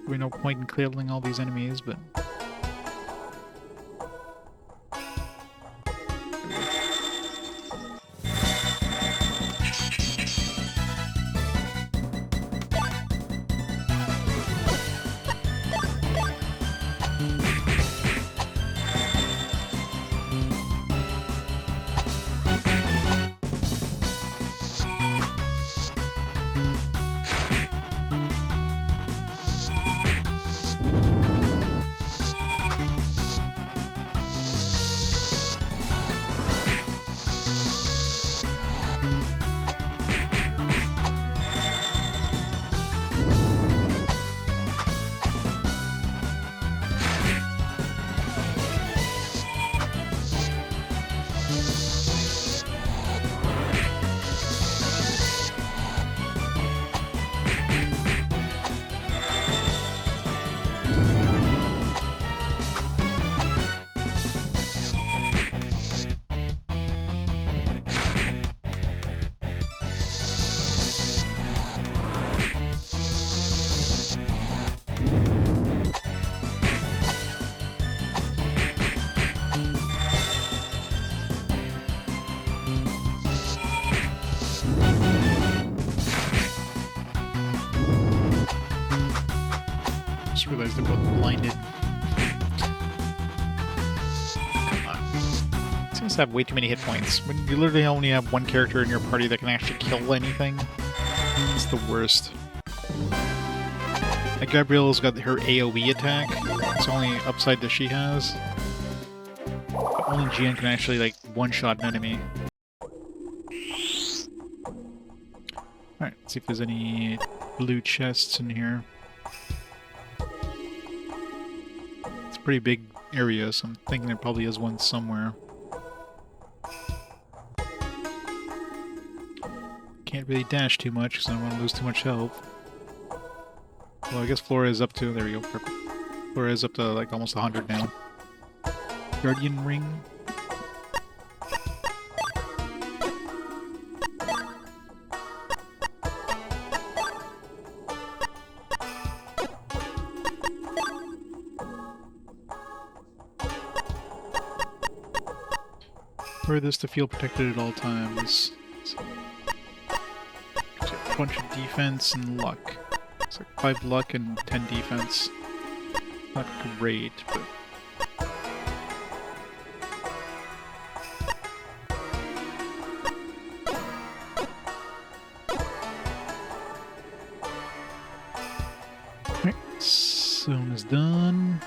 There's no point in clearing all these enemies, but... realize they're both blinded. Come on. Seems to have way too many hit points. When you literally only have one character in your party that can actually kill anything, it's the worst. Like Gabrielle's got her AoE attack. It's the only upside that she has. Only Jian can actually, like, one-shot an enemy. Alright, let's see if there's any blue chests in here. It's a pretty big area, so I'm thinking there probably is one somewhere. Can't really dash too much because I don't want to lose too much health. Well, I guess Flora is up to... There we go, perfect. Flora is up to, like, almost 100 now. Guardian ring. For this to feel protected at all times. So, a bunch of defense and luck. It's like 5 luck and 10 defense. Not great, but... Alright, zone is done.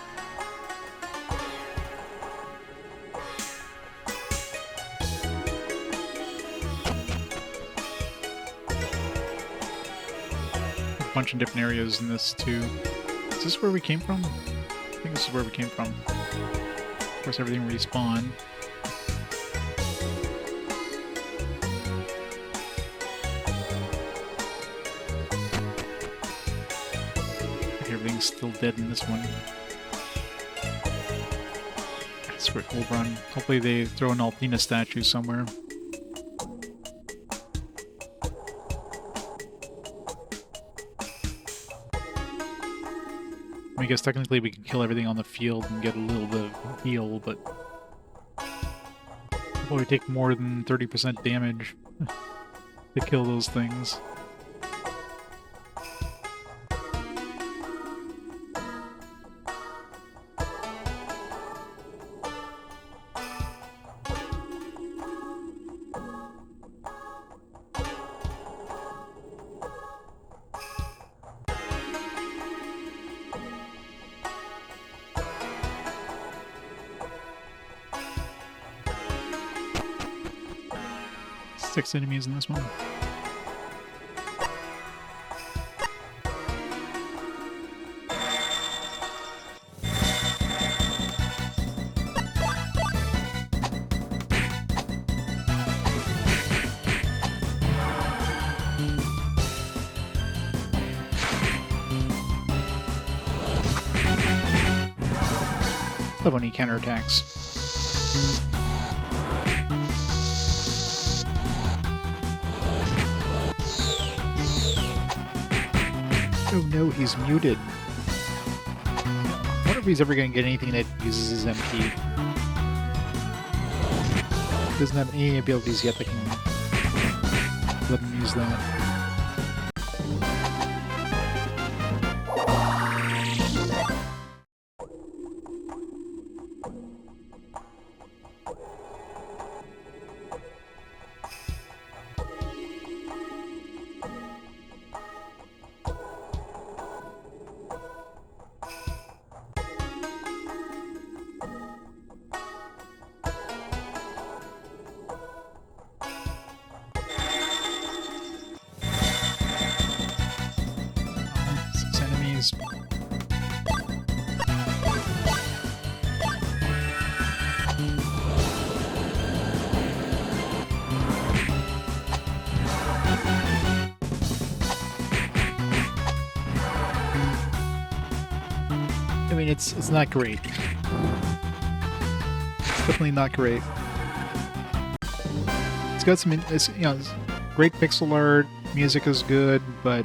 Bunch of different areas in this too. Is this where we came from? I think this is where we came from. Of course, everything respawned. Everything's still dead in this one. Screw it, we'll run. Hopefully they throw an Althena statue somewhere. I guess technically we can kill everything on the field and get a little bit of heal, but we'll probably take more than 30% damage to kill those things. Six enemies in this one. Love when he counterattacks. Oh no, he's muted. I wonder if he's ever going to get anything that uses his MP. He doesn't have any abilities yet that can let him use that. I mean, it's not great. It's definitely not great. It's got some, it's great pixel art, music is good, but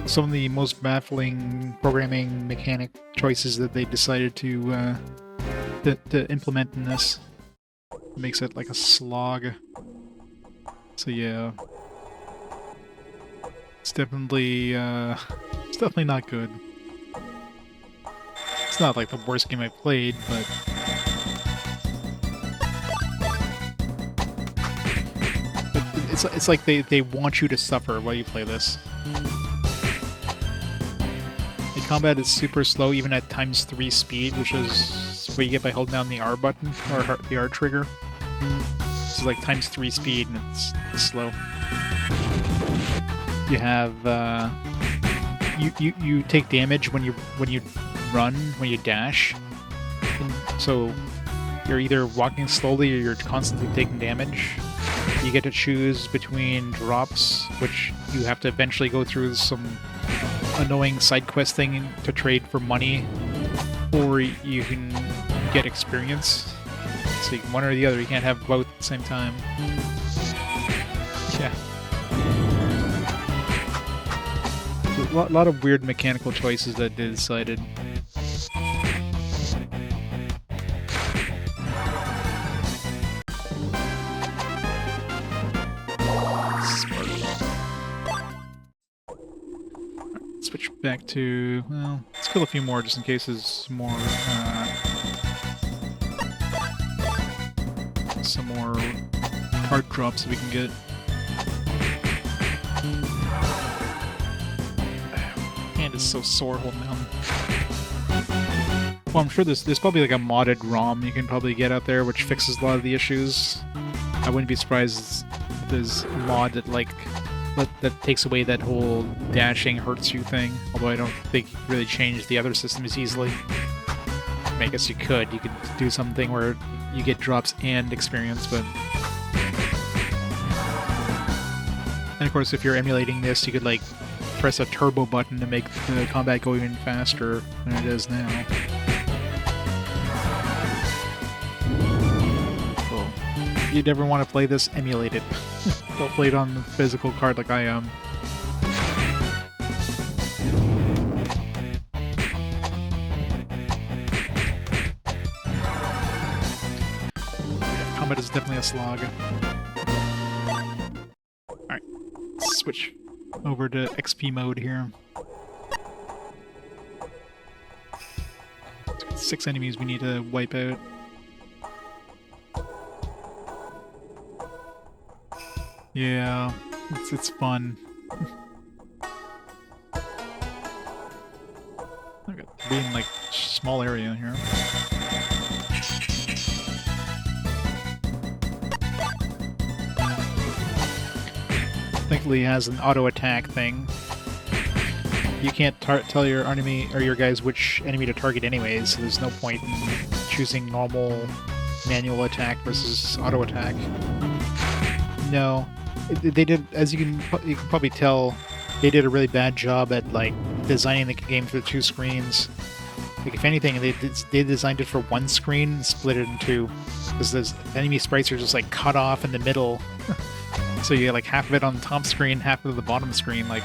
some of the most baffling programming mechanic choices that they decided to implement in this makes it like a slog. So yeah, it's definitely not good. It's not like the worst game I've played, but it's like they want you to suffer while you play this. The combat is super slow, even at ×3 speed, which is what you get by holding down the R button, or the R trigger. It's like ×3 speed, and it's slow. You have you take damage when you run, when you dash. And so you're either walking slowly or you're constantly taking damage. You get to choose between drops, which you have to eventually go through some annoying side quest thing to trade for money, or you can get experience. So you can one or the other. You can't have both at the same time. Yeah. A lot of weird mechanical choices that they decided. Switch back to, well, let's kill a few more just in case there's more, some more card drops that we can get. Hand is so sore holding them. Well, I'm sure there's probably like a modded ROM you can probably get out there which fixes a lot of the issues. I wouldn't be surprised if there's a mod that that takes away that whole dashing hurts you thing, although I don't think you can really change the other systems easily. I mean, I guess you could do something where you get drops and experience, but... And of course, if you're emulating this, you could like press a turbo button to make the combat go even faster than it is now. So, if you'd ever want to play this, emulate it. Don't play it on the physical card like I am. Yeah, combat is definitely a slog. Alright, switch over to XP mode here. 6 enemies we need to wipe out. Yeah, it's fun. I've got to be in like small area here. Thankfully, it has an auto attack thing. You can't tell your enemy or your guys which enemy to target anyways, so there's no point in choosing normal manual attack versus auto attack. No. They did, as you can probably tell, they did a really bad job at like designing the game for the 2 screens. Like if anything, they designed it for 1 screen and split it in 2, because those enemy sprites are just like cut off in the middle. So you get like half of it on the top screen, half of the bottom screen. Like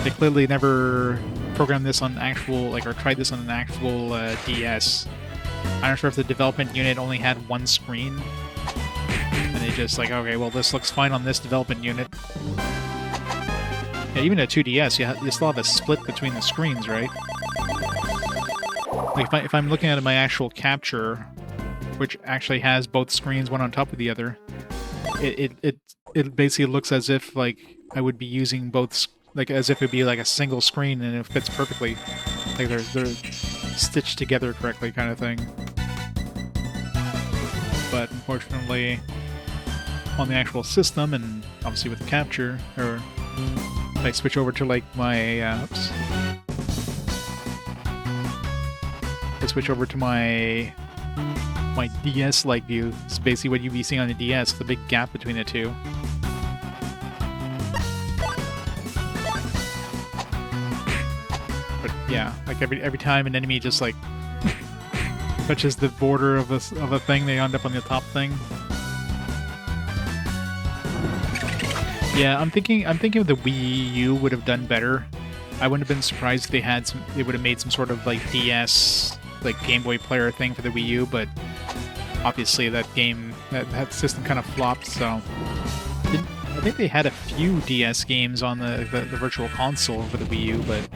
they clearly never programmed this on actual, like, or tried this on an actual DS. I'm not sure if the development unit only had 1 screen. And they just like, okay, well, this looks fine on this development unit. Yeah, even a 2DS, you still have a split between the screens, right? Like if I'm looking at my actual capture, which actually has both screens, one on top of the other, it basically looks as if like I would be using both, like as if it'd be like a single screen, and it fits perfectly. Like they're stitched together correctly, kind of thing. But unfortunately, on the actual system, and obviously with the capture, or if I switch over to like my, oops. I switch over to my DS-like view. It's basically what you'd be seeing on the DS, the big gap between the two. But yeah, like every time an enemy just like touches the border of a thing, they end up on the top thing. Yeah, I'm thinking if the Wii U would have done better. I wouldn't have been surprised if they would have made some sort of like DS, like Game Boy player thing for the Wii U, but obviously that system kind of flopped, so I think they had a few DS games on the Virtual Console for the Wii U, but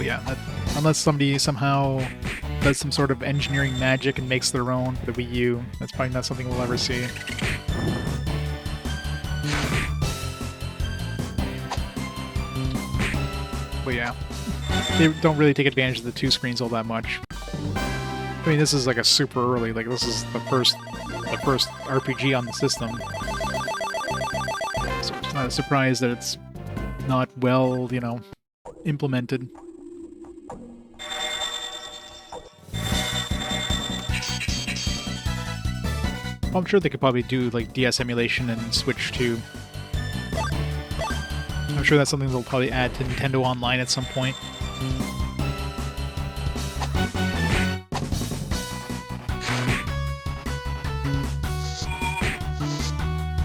yeah, Unless somebody somehow does some sort of engineering magic and makes their own for the Wii U. That's probably not something we'll ever see. But yeah, they don't really take advantage of the two screens all that much. I mean, this is like a super early, like this is the first RPG on the system. So it's not a surprise that it's not well, you know, implemented. I'm sure they could probably do like DS emulation and switch to. I'm sure that's something they'll probably add to Nintendo Online at some point.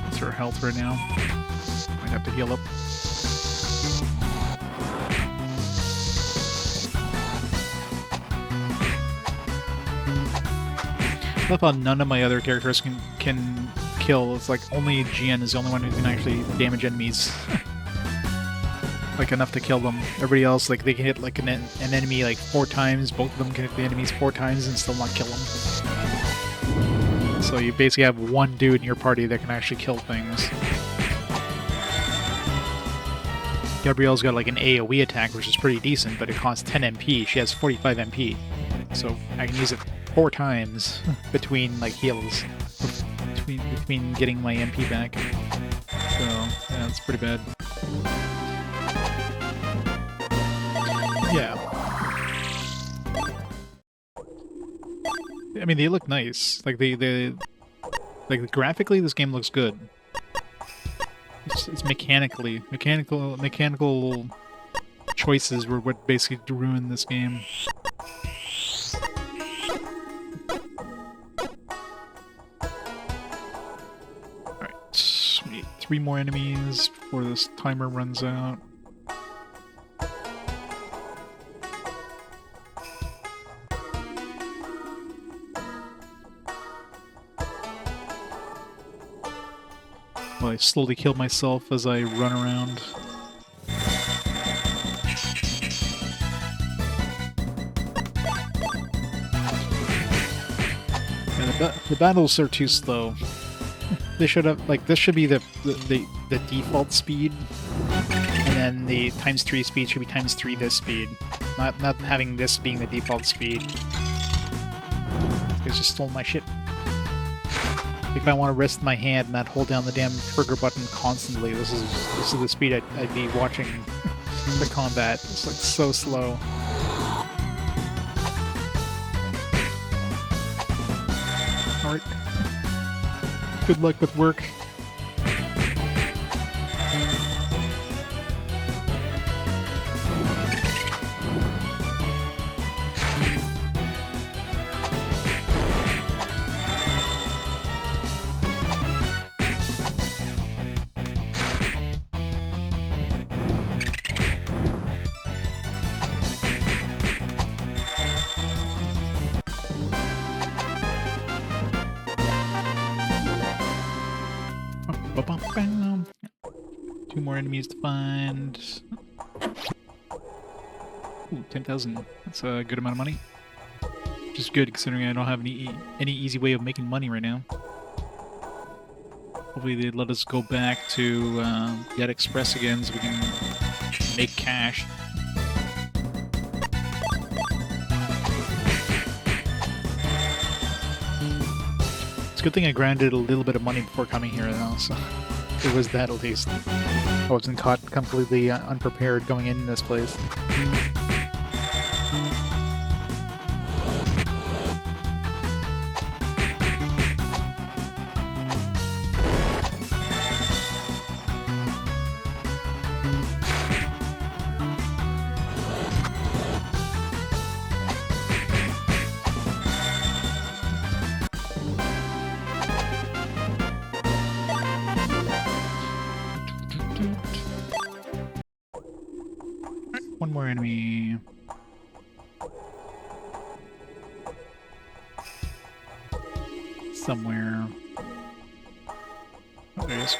What's her health right now? Might have to heal up. I thought none of my other characters can kill. It's like only Jian is the only one who can actually damage enemies. Like enough to kill them. Everybody else, like they can hit like an enemy like 4 times. Both of them can hit the enemies 4 times and still not kill them. So you basically have one dude in your party that can actually kill things. Gabrielle's got like an AoE attack, which is pretty decent, but it costs 10 MP. She has 45 MP. So I can use it 4 times between like heals. Between getting my MP back. So yeah, it's pretty bad. Yeah. I mean, they look nice. Like like graphically, this game looks good. It's mechanical choices were what basically ruined this game. Alright, we need 3 more enemies before this timer runs out. Well, I slowly kill myself as I run around. Yeah, the battles are too slow. They should have, like, this should be the default speed, and then the ×3 speed should be ×3 this speed. Not having this being the default speed. They just stole my shit. If I want to rest my hand and not hold down the damn trigger button constantly, this is the speed I'd be watching the combat. It's like so slow. Alright. Good luck with work. Two more enemies to find. Ooh, 10,000. That's a good amount of money. Which is good considering I don't have any easy way of making money right now. Hopefully they let us go back to Jet Express again so we can make cash. It's a good thing I grinded a little bit of money before coming here though, so it was that at least. I wasn't caught completely unprepared going in this place. One more enemy. Somewhere. Oh, there it is.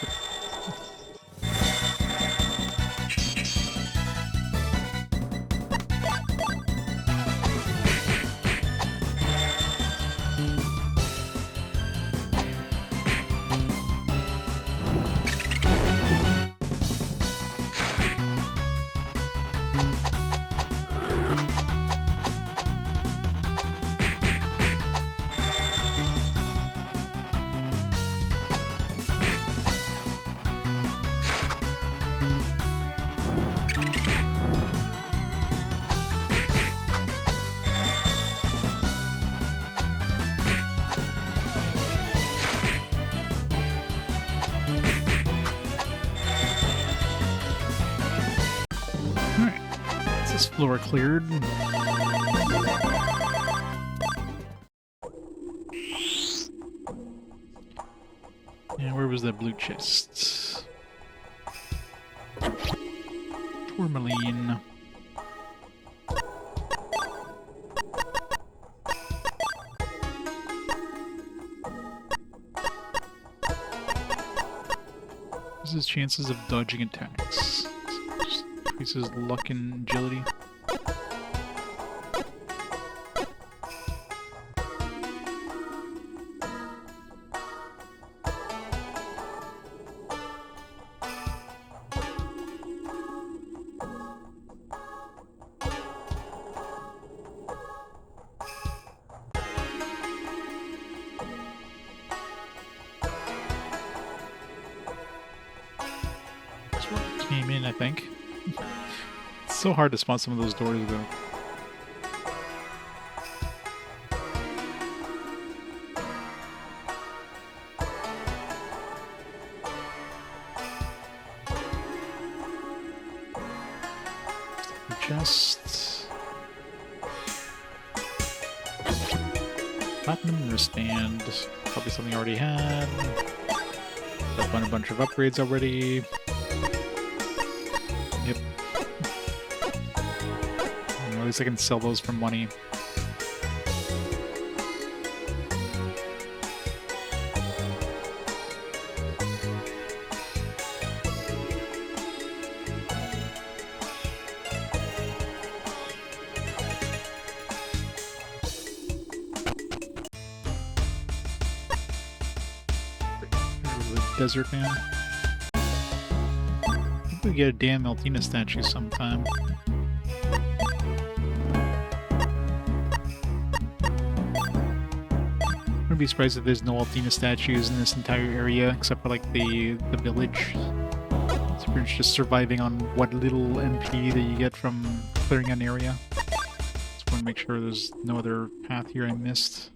this floor cleared. And where was that blue chest? Tourmaline. What's his chances of dodging attacks? Just increases luck and agility. Came in, I think. It's so hard to spot some of those doors, though. Chest. Platinum wristband. Probably something I already had. I've done a bunch of upgrades already. Yep. At least I can sell those for money. Desert man. We get a damn Altina statue sometime. I wouldn't be surprised if there's no Altina statues in this entire area, except for like the village. It's pretty much just surviving on what little MP that you get from clearing an area. Just want to make sure there's no other path here I missed.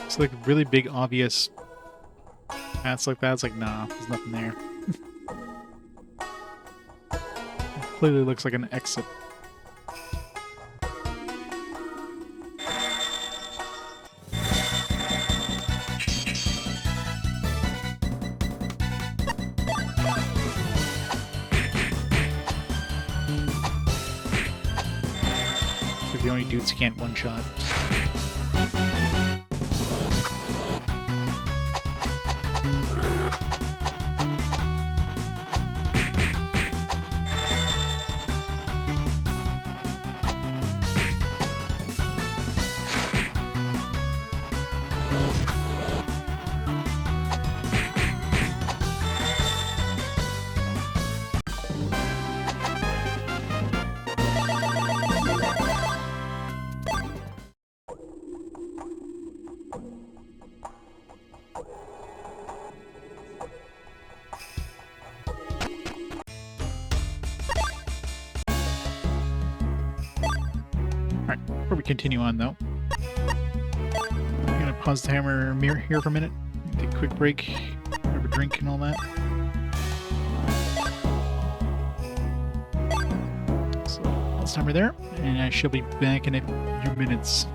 It's like really big, obvious paths like that. It's like, nah, there's nothing there. It clearly looks like an exit. It's like the only dudes who can't one-shot. Before we continue on, though, I'm gonna pause the hammer mirror here for a minute, take a quick break, have a drink and all that. So, let's timer there, and I shall be back in a few minutes.